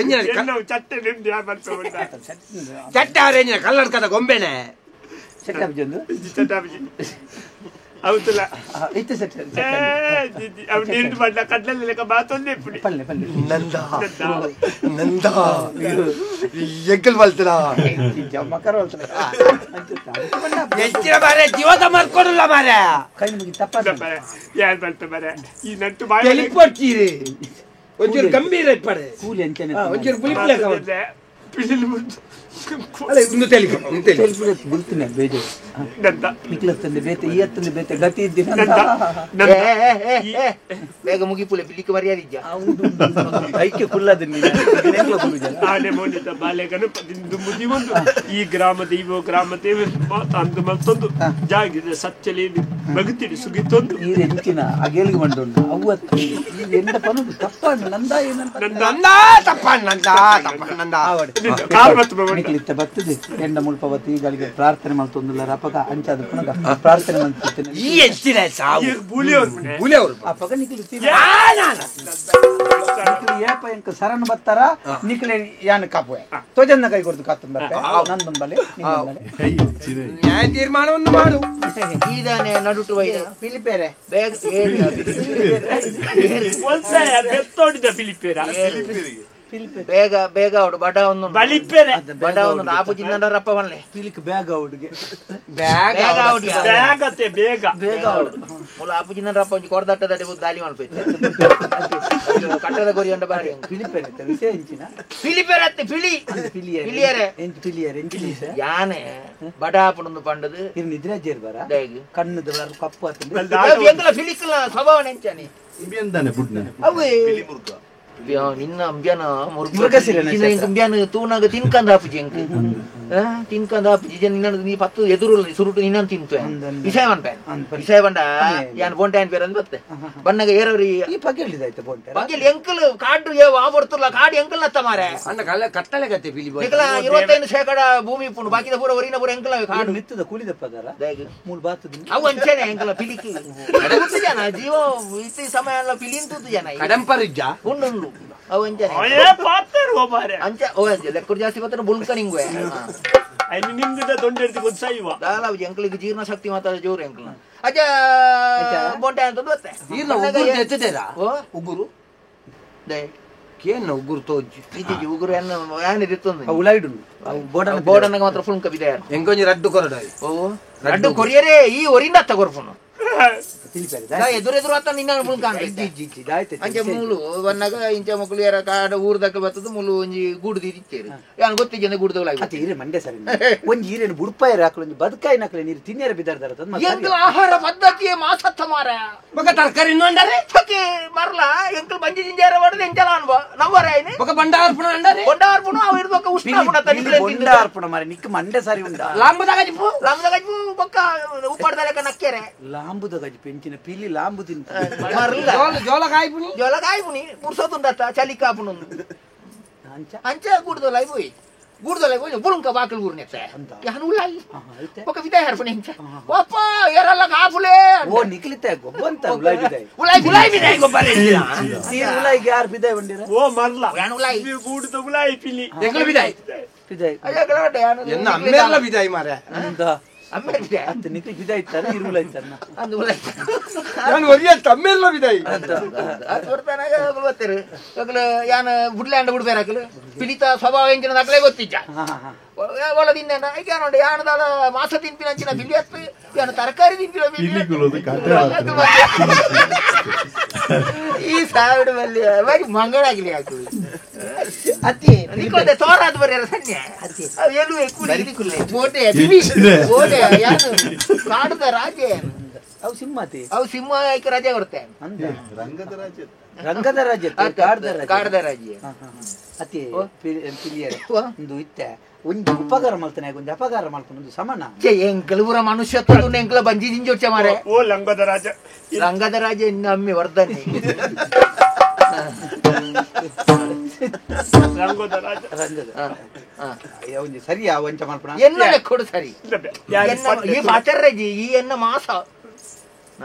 ಎಂಜನ ಚಟ್ಟೆ ನಿಮ್ದು ಯಾರು ಬರ್ತಾರೆ ಚಟ್ಟ ರೇಂಜನ ಕಲ್ಲಡ್ಕದ ಗೊಂಬೆನೆ ಚಟ್ಟಾಬ್ಜಂದು ಚಟ್ಟಾಬಿ అవుతులా అయితే సెట్ అవి నీరు పడ్డ కట్ల లేక బాతొంది ఇప్పుడు పల్లె పల్లె నందా నందా ఎక్కల్ వల్తరా జమ్మకర వల్తరా ಎಚ್ಚಿನ ಮಾರೆ ಜೀವದ ಮರ್ಕೊಡಲ್ಲ ಮಾರೆ ಕೈ ಮುಗಿ ತಪ್ಪ ಯಾರು ಬಲ್ತ ಮಾರೆ ಈ ನಟ್ಟು ಬಾಯಿ ತೆಲಿಪೊಟ್ಟಿರಿ ಒಂಚೂರು ಗಂಭೀರ ಇಪ್ಪಡೆ ಕೂಲಿ ಅಂಚನೆ ಒಂಚೂರು ಪುಲಿಪ್ಲೆ ಪಿಲಿಲು ಅಲ್ಲ ಇನ್ನು ತೆಲಿಪೊ ತೆಲಿಪೊ ಗುಲ್ತಿನ ಬೇಜೆ ನಂತ ನಿಕ್ಲತ್ತಂದೆ ಬೇತೆ ಈ ಹತ್ತಂದೆ ಬೇತೆ ಗತಿ ಇದ್ದಿನ ಬೇಗ ಮುಗಿಪುಲೆ ಬಿಲಿಕ್ಕೆ ಮರ್ಯಾದಿಜ್ಜ ಐಕ್ಯ ಕುಲ್ಲದ ನೀನು ಆನೆ ಮೋನಿತ ಬಾಲೆಗನು ದಿಂದು ಮುದಿ ಒಂದು ಈ ಗ್ರಾಮ ದೈವ ಗ್ರಾಮ ದೇವ ತಂದು ಮತ್ತೊಂದು ಜಾಗಿದೆ ಸಚ್ಚಲಿ ಬಗುತ್ತಿಡಿ ಸುಗಿತೊಂದು ಈ ಎಂಚಿನ ಅಗೇಲಿಗೆ ಬಂದೊಂದು ಅವತ್ತು ಎಂದ ಪನು ತಪ್ಪ ನಂದ ಏನಂತ ನಂದ ತಪ್ಪ ನಂದ ತಪ್ಪ ನಂದ ನಿಕ್ಲಿತ್ತ ಬರ್ತದೆ ಎಂಡ ಮುಳ್ಪವತ್ತು ಈಗಳಿಗೆ ಪ್ರಾರ್ಥನೆ ಮಾಡ್ತೊಂದಿಲ್ಲ ರಪಕ ಅಂಚಾದ ಪುನಗ ಪ್ರಾರ್ಥನೆ ಮಾಡ್ತಿರ್ತೇನೆ ಈ ಹೆಚ್ಚಿನ ಸಾವು ಬುಲಿಯವರು ಆ ಪಗ ನಿಕ್ಲಿತ್ತೀನಿ ಏಪ ಎಂಕ ಸರಣ ಬತ್ತಾರ ನಿಕ್ಲೆ ಯಾನ ಕಾಪುವೆ ತೋಜನ್ನ ಕೈ ಕೊಡ್ದು ಕಾತನ್ ಬರ್ತೆ ನಂದೊಂದು ಬಲೆ ನ್ಯಾಯ ತೀರ್ಮಾನವನ್ನು ಮಾಡು ಇದಾನೆ ನಡುಟು ವೈದ ಫಿಲಿಪೇರೆ ಬೇಗ ಬೆತ್ತೋಡಿದ ಫಿಲಿಪೇರ ಬೇಗ ಬೇಗ ಅವಡು ಬಡ ಒಂದು ಬಲಿಪೇರೆ ಬಡ ಒಂದು ಆಪು ಚಿನ್ನ ರಪ್ಪ ಬನ್ಲೆ ಫಿಲಿಕ್ ಬ್ಯಾಗ್ ಅವಡಿಗೆ ಬೇಗ ಅವಡಿ ಬೇಗತೆ ಬೇಗ ಬೇಗ ಅವಡು ಮುಲ ಆಪು ಚಿನ್ನ ರಪ್ಪ ಒಂಜಿ ಕೊಡದಟ್ಟದ ದಾಲಿ ಮಾಡ್ಬೇಕು ಕಟ್ಟದ ಗೊರಿ ಅಂಡ ಬಾರಿ ಫಿಲಿಪೇರೆ ವಿಷಯ ಎಂಚಿನ ಫಿಲಿಪೇರೆ ಅತ್ತೆ ಫಿಲಿ ಫಿಲಿಯರೆ ಎಂಚು ಫಿಲಿಯರೆ ಎಂಚಿಲೀಸ ಯಾನೆ ಬಡ ಆಪುಂದು ಪಂಡದು ಇರ್ ನಿದ್ರೆ ಜೇರ್ ಬರ ಬೇಗ ಕಣ್ಣದ ಕಪ್ಪು ಅತ್ತಂದೆ ಎಂಕಲ ಫಿಲಿಕ್ಲ ಸ್ವಭಾವ ನೆಂಚಾನೆ ಇಂಬಿಯಂದಾನೆ ಬುಡ್ನೆ ಅವೇ ನಿನ್ನ ಅಂಬ್ಯಾನ ಅಂಬ್ಯಾನ ತೂನಾಗ ತಿನ್ಕಂದ ಆಪುಜಿ ಅಂಕ ತಿನ್ಕಂದ ಆಪುಜಿ ನಿನ್ನ ನೀ ಪತ್ತು ಎದುರು ಸುರುಟು ನಿನ್ನ ತಿನ್ತು ವಿಷಯ ಬಂಟ ವಿಷಯ ಬಂಡ ಯಾನ್ ಬೋಂಟೆ ಅನ್ ಬೇರೆ ಬತ್ತೆ ಬಣ್ಣಗ ಏರವ್ರಿ ಈ ಪಗ್ಗೆ ಹೇಳಿದಾಯ್ತು ಬೋಂಟೆ ಪಗ್ಗೆ ಎಂಕಲ್ ಕಾಡು ಆ ಬರ್ತಲ್ಲ ಕಾಡು ಎಂಕಲ್ ನತ್ತ ಮಾರೆ ಅಣ್ಣ ಕಟ್ಟಲೆ ಗತ್ತೆ ಪಿಲಿ 25% ಭೂಮಿ ಪುಂಡು ಬಾಕಿದ ಪೂರ ಒರಿನ ಪೂರ ಎಂಕಲ ಕಾಡು ನಿತ್ತದ ಕೂಲಿದ ಪಗಾರ ಮೂಲ ಬಾತದ ಅವು ಅಂಚೆನೆ ಎಂಕಲ ಪಿಲಿಕಿ ಜನ ಜೀವ ಇತಿ ಸಮಯ ಎಲ್ಲ ಪಿಲಿಂತುದು ಜನ ಕಡಂಪರಿಜ್ಜ ಉಂಡು ಅವು ಅಂಚೆನೆ ಅಂಚ ಓ ಲೆಕ್ಕರು ಜಾಸ್ತಿ ಬರ್ತಾರೆ ಬುಲ್ಕನಿಂಗ್ ನಿಮ್ದು ದೊಡ್ಡ ಗೊತ್ತಾಯಿವ ದಾಲ ಎಂಕಲಿಗೆ ಜೀರ್ಣ ಶಕ್ತಿ ಮಾತಾಡ ಜೋರು ಎಂಕಲ್ aja bonte ಅಂತ ಗೊತ್ತೆ ಈರ್ನ ಉಗುರು ಎತ್ತಿದೇರಾ ಉಗುರು ದೇ ಕೇನ ಉಗುರು ತೋಜಿ ಇದು ಉಗುರು ಯಾನ್ ಇರುತ್ತಂದೆ ಉಲೈಡು ಬೋರ್ಡನ್ನ ಮಾತ್ರ ಫುಲ್ ಕವಿದೆ ಎಂಕೊಂಜಿ ರಡ್ಡು ಕೊರಡಾಯಿ ಓ ರಡ್ಡು ಕೊರಿಯರೆ ಈ ಒರಿಂದ ತಗೊರ್ಫುನು ಎದುರೆದುರು ಅತ್ತ ನಿನ್ನ ಫುಲ್ ಕಾಣ್ತೈತೆ ಅಂಚೆ ಮೂಲು ಬನ್ನಾಗ ಇಂಚೆ ಮಕ್ಕಳು ಯಾರ ಕಾಡ ಊರ್ದಕ್ಕೆ ಬರ್ತದ ಮೂಲು ಒಂಜಿ ಗೂಡು ತಿರಿಚೇರಿ ಯಾನ್ ಗೊತ್ತಿಜ್ಜೆ ಗೂಡ್ದವಳ ಈರೆ ಮಂಡೆ ಸರಿ ಒಂಜಿ ಈರೇನು ಬುಡ್ಪಾಯರ ಹಾಕಲು ಒಂಜಿ ಬದುಕಾಯಿ ನಕಲೆ ನೀರು ತಿನ್ನೇರ ಬಿದ್ದಾರ್ದಾರ ಎಂಕಲ್ ಆಹಾರ ಪದ್ಧತಿಯೇ ಮಾಸತ್ತ ಮಾರ ಬೊಕ ತರಕಾರಿ ಇನ್ನೊಂಡರೆ ಓಕೆ ಮರ್ಲ ಎಂಕಲ್ ಬಂಜಿ ಜಿಂಜಾರ ಮಾಡದೆ ಎಂಚಲ ಅನ್ಬ ನಮ್ಮರ ಐನೆ ಬೊಕ ಬಂಡಾರ್ಪಣ ಅಂಡರೆ ಬಂಡಾರ್ಪಣ ಅವ ಇರ್ದಕ ಉಷ್ಣಾಪಣ ತನಿಕ್ಲೆ ಬಂಡಾರ್ಪಣ ಮಾರೆ ನಿಕ್ಕ ಮಂಡೆ ಸರಿ ಉಂಡ ಲಾಂಬದ ಗಜಿಪು ಬೊಕ್ಕ ಉಪ್ಪಾಡ್ದಲಕ ನಕ್ಕೆರೆ ಲಾಂಬುದ ಗಜಿ ಪೆಂಚಿನ ಪಿಲಿ ಲಾಂಬು ತಿಂತ ಮರ್ಲ ಜೋಲ ಕಾಯ್ಪುನಿ ಜೋಲಗಾಯ್ಪುನಿ ಪುರ್ಸೋತುಂಡತ್ತ ಚಲಿಕಾಪುನು ಅಂಚ ಗೂಡ್ದಲೈ ಹೋಯ್ ಬುಳುಂಕ ಬಾಕಲ್ ಊರ್ನೆತ್ತೆ ಯಾನು ಉಳ್ಳಾಯಿ ఒక విదాయ హర్పని ఇంచ ఓప ఎరల్ల కాపులే ఓ నికిలితే గొబ్బంత ఉలాయి విదాయ ఉలాయి విదాయ గొబ్బరే తీర్ ఉలాయి యార్ విదాయ వండిరా ఓ మర్ల యాను ఉలాయి గూడుతో ఉలాయి పిలి ಎಂಕಲ ವಿದಾಯ್ ವಿದಾಯ ಅಯ್ಯ ಗಲವಟೆ ಯಾನು ಎನ್ನ ಅಮ್ಮೆರ್ಲ ವಿದಾಯ್ ಮಾರೆ ಅಂದ ಅಮ್ಮೆ ವಿದಾಯ ಅಂತ ನಿಕಿಲ್ ವಿದಾಯ ಇತ್ತಾರೆ ಇರು ಉಲಾಯಿ ಇತ್ತಾರನ ಅಂದು ಉಲಾಯಿ ನಾನು ಒರಿಯ ತಮ್ಮೆರ್ಲ ವಿದಾಯ್ ಅದು ಬರ್ತಾನಾಗ ಗೊತ್ತೇರು ಅಗಲ ಯಾನ ಬುಡ್ಲ್ಯಾಂಡ ಬುಡ್ಬೇರಾಕಲು ಪಿಲಿತ ಸ್ವಭಾವ ಎಂಚಿನ ನಕಲೆ ಗೊತ್ತಿಜ್ಜ ಒಳ ತಿನ್ನ ಐಕೆ ನೋಡಿ ಯಾನದಾಲ ಮಾಸ ತಿನ್ಪಿನ ಅಂಚಿನ ಬಿಲಿ ಹತ್ತು ಯಾನ ತರಕಾರಿ ತಿನ್ಪಿನ ಈ ಸಾವಿರ ಬಲ್ಲಿ ಬಾರಿ ಮಂಗಳಾಗಿಲಿ ಹಾಕಿ ಅತಿ ನಿಕ್ಕೊಂಡೆ ತೋರಾದ ಬರ್ಯಾರ ಸನ್ಯ ಅವು ಎಲ್ಲೂ ಕುಡಿ ಕುಲ್ಲೆ ಬೋಟೆ ಬೋಟೆ ಯಾನು ಕಾಡದ ರಾಜೆ ಅವು ಸಿಂಹತಿ ಅವು ಸಿಂಹ ಐಕ ರಾಜೆ ಬರುತ್ತೆ ರಂಗದ ರಾಜ್ಯ ಕಾಡದ ರಾಜ್ಯ ಅತಿ ಪಿಲಿಯರ ಒಂದು ಇತ್ತೆ ಒಂಜಿ ಉಪಕಾರ ಮಲ್ತಾನೆ ಒಂಜಿ ಅಪಕಾರ ಮಲ್ತಾನೆ ಒಂದು ಸಮಾನ ಎಂಕಲ್ ಊರ ಮನುಷ್ಯತ್ವ ಎಂಕಲ ಬಂಜಿ ಜಿಂಜೊಚ್ಚ ಮಾರೆ ಓ ಲಂಗದ ರಾಜ ಇನ್ನ ಅಮ್ಮಿ ವರ್ಧನೆ ಒಂಜಿ ಸರಿಯಾ ವಂಚ ಮಲ್ಪನ ಎನ್ನ ಕೊಡು ಸರಿ ಈ ಮಾತಾಡ್ರಜಿ ಈ ಎನ್ನ ಮಾಸ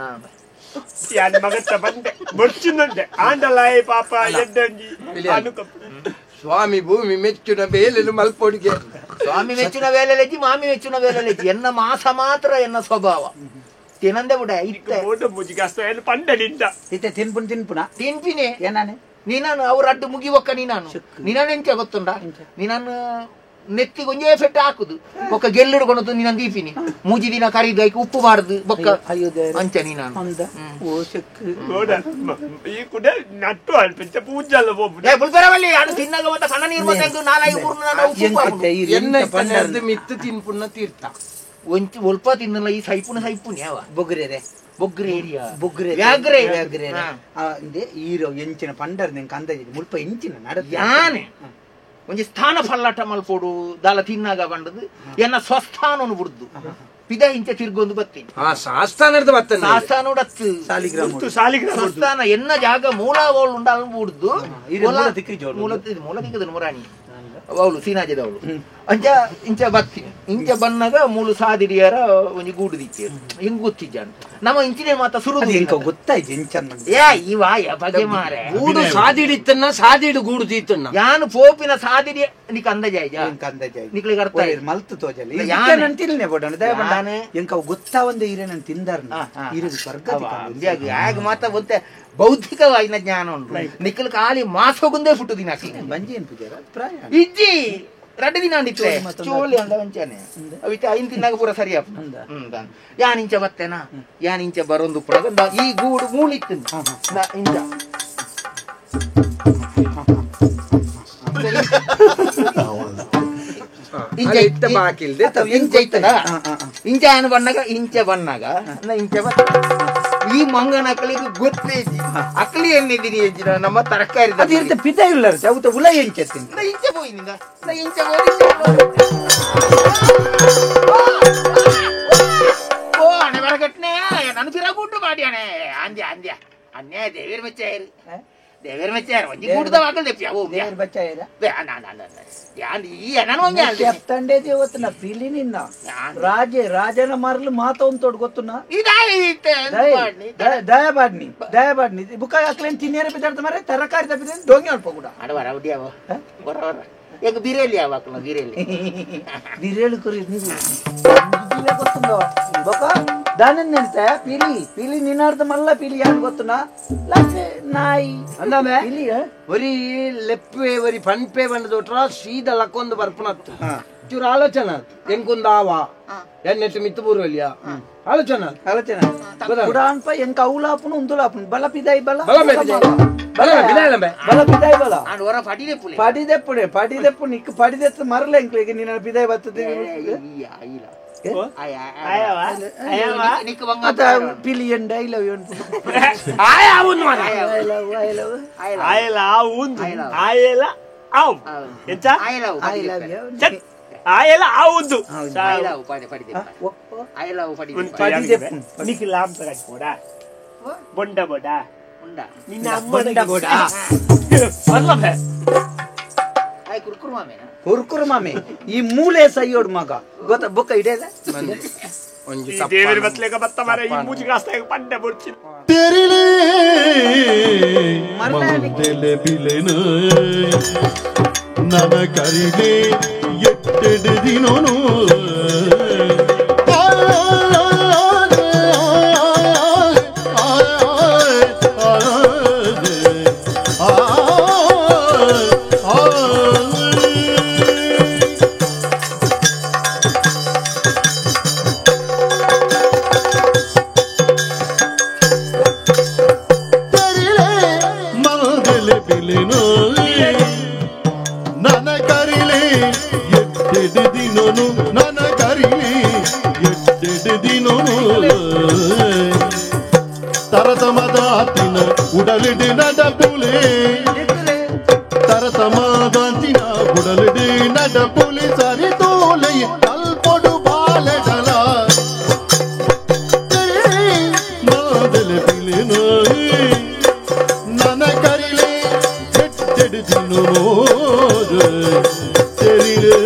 ಯಾನ್ ಮಗತ್ತ ಬಂದೆ ಬೊಚ್ಚಿನಂತೆ ಆಂಡಲಾಯಿ ಪಾಪ ಎಡ್ಡಂಜಿ ಅನುಕ ಸ್ವಾಮಿ ಭೂಮಿ ಮೆಚ್ಚುನ ಬೇಲೆನು ಮಲ್ಪೊಡಿಗೆ ಸ್ವಾಮಿ ಮೆಚ್ಚುನ ವೇಲೆಲೆಜ್ಜಿ ಮಾಮಿ ಮೆಚ್ಚುನ ವೇಲೆಲೆಜ್ಜಿ ಎನ್ನ ಮಾಸ ಮಾತ್ರ ಎನ್ನ ಸ್ವಭಾವ ತಿನ್ನಂದೆ ಬಿಡ ಇತ್ತೆ ಓಟ ಮುಜಿಗಾಸ್ತ ಏನು ಪಂಡಲಿಂದ ಇತ್ತೆ ತಿನ್ಪುನ ತಿನ್ಪಿನಿ ಏನಾನೆ ನೀನಾನು ಅವ್ರ ಅಡ್ಡು ಮುಗಿವಕ್ಕ ನೀನಾನು ಎಂಚ ಗೊತ್ತುಂಡ ನೀನಾನು ನೆತ್ತಿಗೆ ಒಂಜೇ ಫೆಟ್ಟ ಹಾಕುದು ಬೊಕ್ಕ ಗೆಲ್ಲಿಡ್ಕೊಳದು ನೀನು ದೀಪಿನಿ ಮೂಜಿ ದಿನ ಕರಿದು ಉಪ್ಪು ಮಾಡುದು ಬೊಕ್ಕ ಅಂಚ ನೀನಾನು ಈ ಕೂಡ ನಟ್ಟು ಅಲ್ಪಿಂಚ ಪೂಜಲ್ಲ ಹೋಗ್ಬಿಟ್ಟು ಬುಲ್ಪೆರವಲ್ಲಿ ಅದು ತಿನ್ನಾಗ ಮತ್ತೆ ಸಣ್ಣ ನೀರು ಬಂದು ನಾಲ್ಕು ಮೂರು ಮಿತ್ತು ತಿನ್ಪುಣ್ಣ ತೀರ್ಥ ಒಂಚು ಒಲ್ಪ ತಿನ್ನಲ್ಲ ಈ ಸೈಪುನ ಯಾವ ಬೊಗ್ರೆರೆ ಬೊಗ್ರೆ ಏರಿಯಾ ಬೊಗ್ರೆ ವ್ಯಾಗ್ರೆ ಈರೋ ಎಂಚಿನ ಪಂಡರ್ ನಿಂಗೆ ಅಂದಾಜಿ ಮುಲ್ಪ ಎಂಚಿನ ನಡ ಯಾನೆ ಒಂಜಿ ಸ್ಥಾನ ಫಲ್ಲಾಟ ಮಲ್ಪೋಡು ದಾಲ ತಿನ್ನಾಗ ಬಂಡದು ಎನ್ನ ಸ್ವಸ್ಥಾನನು ಬಿಡ್ದು ಪಿದ ಇಂಚ ತಿರ್ಗೊಂದು ಬತ್ತೀನಿ ಶಾಸ್ತಾನ ಉಡತ್ತು ಸ್ವಸ್ಥಾನ ಎನ್ನ ಜಾಗ ಮೂಲ ಅವಳು ಉಂಡ ಬಿಡ್ದು ಮೂಲ ದಿಕ್ಕದ ಮುರಾಣಿ ಅವಳು ಸೀನಾಜದವಳು ಅಂಚ ಇಂಚ ಬತ್ತೀನಿ ಇಂಚ ಬನ್ನಾಗ ಮೂಲು ಸಾದಿರಿಯರ ಒಂಜಿ ಗೂಡು ದಿಕ್ಕೆ ಹಿಂಗ್ ಗೊತ್ತಿಜ್ಜ ನಮ್ಮ ಇಂಚಿನ ಮಾತ ಸುರು ಗೊತ್ತಾಯ್ತು ಏ ಇವಾಯ ಬಗೆ ಮಾರೆ ಗೂಡು ಸಾದಿಡಿತ್ತನ್ನ ಸಾದಿಡು ಗೂಡು ತೀತನ್ನ ಯಾನು ಪೋಪಿನ ಸಾದಿರಿ ನಿಕ್ ಅಂದಜಾಯ್ಜ ನಿಕ್ಲಿಗೆ ಅರ್ಥ ಮಲ್ತು ತೋಜಲ್ಲ ತಿಲ್ನೆ ಬೋಡಣ ಎಂಕ ಗೊತ್ತಾ ಒಂದೇ ಈರೇನ ತಿಂದಾರ್ನ ಈರೇನು ಸ್ವರ್ಗ ಯಾಗ ಮಾತ ಗೊತ್ತೇ ಬೌದ್ಧಿಕವಾಯಿನ ಜ್ಞಾನ ಉಂಟು ನಿಕ್ಕಲ್ ಖಾಲಿ ಮಾಸೋಗುಂದೇ ಫುಟ್ಟು ದಿನ ಬಂಜಿ ಏನ್ ಪೂಜಾರ ಪ್ರಾಯ ಇಜ್ಜಿ ರಡ್ಡು ದಿನ ಅಂದಿತ್ತೆ ಚೋಳಿ ಅಂದ ವಂಚನೆ ಅವಿತ ಐನ್ ತಿನ್ನಾಗ ಪೂರ ಸರಿಯಪ್ಪ ಯಾನಿಂಚ ಬತ್ತೇನಾ ಯಾನಿಂಚ ಬರೊಂದು ಪುರ ಈ ಗೂಡು ಮೂಳಿತ್ತು ಇಂಚ ಇಂಚ ಏನು ಬಣ್ಣಾಗ ಇಂಚ ಬಣ್ಣಾಗ ಈ ಮಂಗನ ಅಕ್ಕಳಿಗೆ ಗೊತ್ತೈತಿ ಅಕ್ಕಳಿ ಎಣ್ಣಿದ್ದೀನಿ ಹೆಚ್ಚಿನ ನಮ್ಮ ತರಕಾರಿ ಪಿತ ಇಲ್ಲ ಚೌತ ಉಲ ಎಂಚತ್ತೀನಿ ಇಂಚ ಹೋಯ್ನಿಂದ ಇಂಚ ಓ ಹಣೆ ಬರಗಟ್ನೆ ನಾನು ತಿರಗುಂಡು ಮಾಡಿ ಹಣೆ ಅಂದ್ಯ ಅಂದ್ಯ ಅನ್ಯಾಯ ದೇವೇರ್ ಮೆಚ್ಚಾಯಿರು ದೇವೇರ್ ಮೆಚ್ಚಾರ ಒಂಜಿ ಕೂಡದ ವಾಕಲ್ ದೆಪ್ಪಿಯ ಓ ದೇವೇರ್ ಬಚ್ಚಾಯಿರ ಯಾನ್ ಈ ಎನನ ಒಂಜಿ ಕೆಪ್ತಂಡೆ ದೇವತನ ಪಿಲಿ ನಿನ್ನ ರಾಜನ ಮಾರ್ಲು ಮಾತವನ್ ತೋಡ್ ಗೊತ್ತುನ ದಯಬಾಡ್ನಿ ಬುಕ್ಕ ಹಾಕ್ಲೇನ್ ತಿನ್ನೇರ ಬಿದ್ದಾಡ್ತ ಮಾರೆ ತರಕಾರಿ ತಪ್ಪಿದ್ರೆ ಡೋಂಗಿ ಅಲ್ಪ ಕೂಡ ಅಡವರ ಉಡಿಯಾವ ಬರವರ ಈಗ ಬಿರೇಲಿ ಯಾವಾಗಲ ಬಿರೇಲಿ ಬಿರೇಲಿ ಕುರಿ ನೀವು ಗೊತ್ತುಂದವ ಬೊಕ దాని ನೆನ್ತೆ ಪಿಲಿ ಪಿಲಿ ನಿನ್ನರ್ಥ ಮಲ್ಲ ಪಿಲಿ ಯಾರು ಗೊತ್ತುನಾ ಲಕ್ಕೆ ನಾಯಿ ಅಂದಮೆ ಪಿಲಿ ಒರಿ ಲೆಪ್ಪೆ ಒರಿ ಪನ್ಪೆ ಬಂದದೊಟ್ರ ಸೀದ ಲಕ್ಕೊಂದು ಬರ್ಪನತ್ತು ಚೂರು ಆಲೋಚನೆ ಎಂಕುಂದಾವ ಎನ್ನೆಟ್ಟು ಮಿತ್ತು ಬೂರುವಲ್ಲಿಯ ಆಲೋಚನೆ ಕುಡಾನ್ಪ ಎಂಕ ಔಲಾಪುನು ಉಂದುಲಾಪುನು ಬಲ ಪಿದಾಯಿ ಬಲ ಬಲ ಪಿದಾಯಿ ಬಲ ಆಂಡ್ ಪಡಿದೆ ಪುಲೆ ಪಡಿದೆಪ್ಪು ನಿಕ್ ಪಡಿದೆತ್ತು ಮರಲ ಎಂಕ್ಲಿಗೆ ನಿನ್ನ ಪಿದಾಯಿ ಬರ್ತದೆ ಪಿಲಿ ಎಂಡ ಐ ಲವ್ ಯು ఆయల ఆవుద్దు నీకు లాంప కట్టుకోడా బొండ బొడా నిన్న అమ్మ బొడా ಕುರ್ಕುರು ಮಾಮೆ ಈ ಮೂಲೆ ಸೈಯೋಡ್ ಮಗ ಗೊತ್ತ ಬೊಕ್ಕ ಇಡೇದ ದೇವರ ಬತ್ಲೆಗ ಬತ್ತ ಮರ ಈ ಮೂಜಿ ಕಾಸ್ತಾಗ ಪಂಡೆ ಬೊರ್ಚಿ ತೆರಿಲೆ ಮರದೆಲೆ ಬಿಲೆನ ನನ್ನ ಕರಿಗೆ ಎಟ್ಟೆಡೆ ದಿನೋನು ತರತಮದಾತಿನ ಉಡಲಿಡಿ ನಡಪುಲೆ ತರತಮದಾತಿನ ಉಡಲಿಡಿ ನಡಪುಲಿ ಸರಿ ತೋಲೆ ಕಲ್ಪೊಡು ಬಾಲೆಡಲ ಮಾದಲೆ ಪಿಲಿನ ನನ್ನ ಕರಿಲೆ ಎಟ್ಟೆಡು ದಿನ ತೆರಿಲೆ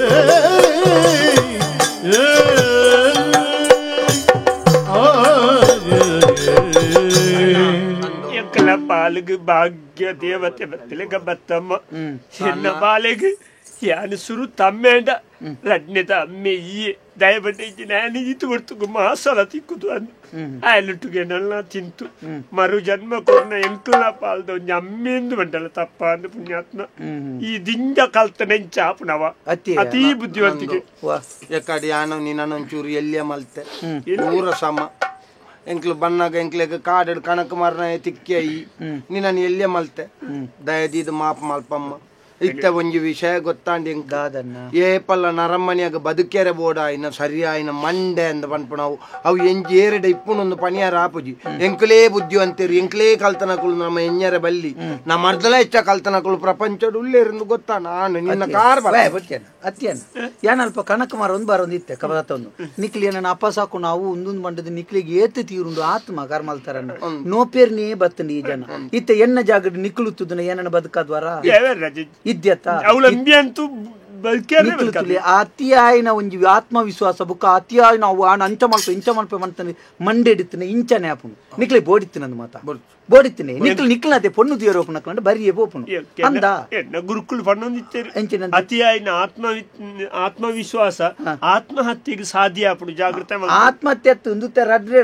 ಬಾಲಿಗೆ ಭಾಗ್ಯ ದೇವತೆ ಬತ್ತಲೆಗ ಬತ್ತಮ್ಮ చిన్న బాలికి యాని సురు తమ్మేండ రడ్నిత అమ్మే ఈ దయబట్టి నేను ఇది కొడుతుకు మాసాల తిక్కుతు అని ఆయనట్టుగా నల్ల తింటూ మరు జన్మ కొన్న ఎంకుల పాలతో అమ్మేందు వంటలు తప్ప అని పుణ్యాత్మ ఈ ದಿಂಜ ಕಲ್ತನೆ ಚಾಪುನವ ಅತೀ ಬುದ್ಧಿವಂತಿಕೆ ಎಕ್ಕಡಿ ಯಾನ ನಿನ್ನೊಂಚೂರು ಎಲ್ಲಿಯ ಮಲ್ತೆ ಊರ ಸಮ ಎಂಕ್ಲು ಬಣ್ಣಗ ಎಂಕ್ಲೆಗ ಕಾಡೆಡು ಕಣಕ್ ಮರನ ತಿಕ್ಕಿಯಾಯಿ ನೀನು ಎಲ್ಲಿಯ ಮಲ್ತೆ ದಯದಿದು ಮಾಪ ಮಲ್ಪಮ್ಮ ಇತ್ತ ಒಂಜಿ ವಿಷಯ ಗೊತ್ತಾಂಡಿ ಏಪಲ್ಲ ನರಮ್ಮನಿಯಾಗ ಬದುಕೆರೆ ಬೋಡ ಇನ್ನ ಸರಿಯಾಯಿನ ಮಂಡೆ ಅಂದ ಪನ್ಪುಣವು ಅವು ಎಂಜಿ ಏರೆಡ ಇಪ್ಪುನೊಂದು ಪಣಿಯಾರ ಆಪುಜಿ ಎಂಕ್ಲೇ ಬುದ್ಧಿವಂತರು ಎಂಕ್ಲೇ ಕಲ್ತನಕುಳು ನಮ್ಮ ಎಂಜರ ಬಲ್ಲಿ ನಮ್ಮ ಅರ್ಧಲ ಹೆಚ್ಚ ಕಲ್ತನಕುಳು ಪ್ರಪಂಚಡು ಉಳ್ಳೇರೆಂದು ಗೊತ್ತಾ ನಾನು ನಿನ್ನ ಕಾರ್ ಅತ್ಯನ್ ಏನಲ್ಪ ಕನಕ ಮರ ಒಂದು ಬಾರ ಒಂದು ಇತ್ತೆ ಕಬದತ್ತ ಒಂದು ನಿಕ್ಲಿ ನನ್ನ ಅಪ್ಪ ಸಾಕು ನಾವು ಒಂದೊಂದು ಮಂಡದ ನಿಕ್ಲಿಗೆ ಏತು ತೀರುಂಡು ಆತ್ಮ ಕರ್ಮಲ್ತಾರ ನೋಪೇರ್ನೇ ಬತ್ತಂಡಿ ಈ ಜನ ಇತ್ತ ಎನ್ನ ಜಾಗಡ್ ನಿಕ್ಲುತ್ತದನ್ನ ಏನನ್ನ ಬದುಕಾದ್ವಾರ ಇದ್ಯತ ಅಂತೂ ಅತಿಯಾಯಿನ ಒಂಜಿ ಆತ್ಮವಿಶ್ವಾಸ ಬುಕ್ಕ ಅತಿಯಾಯಿ ನಾವು ಅಂಚ ಮಲ್ಪ ಇಂಚ ಮಲ್ಪ ಮಾಡ್ತಾನೆ ಮಂಡೆಡಿತ್ತನೆ ಇಂಚನೆ ಆಪುನು ನಿಕ್ಲಿ ಬೋಡಿತ್ತಿನ ಮಾತಾ ಬೋಡಿತ್ತಿನೆ ನಿಕ್ಲಿ ಅದೇ ಪೊಣ್ಣು ತೀರೋ ನಕ್ಕೊಂಡು ಬರಿಯೇ ಬೋಪುನು ಅಂದ ಗುರುಕುಲ್ ಪಣ್ಣೊಂದಿತ್ತೇರು ಅತಿಯಾಯಿನ ಆತ್ಮವಿಶ್ವಾಸ ಆತ್ಮಹತ್ಯೆಗೆ ಸಾಧ್ಯ ಆಪುಡು ಜಾಗೃತ ಆತ್ಮಹತ್ಯೆ ಒಂದು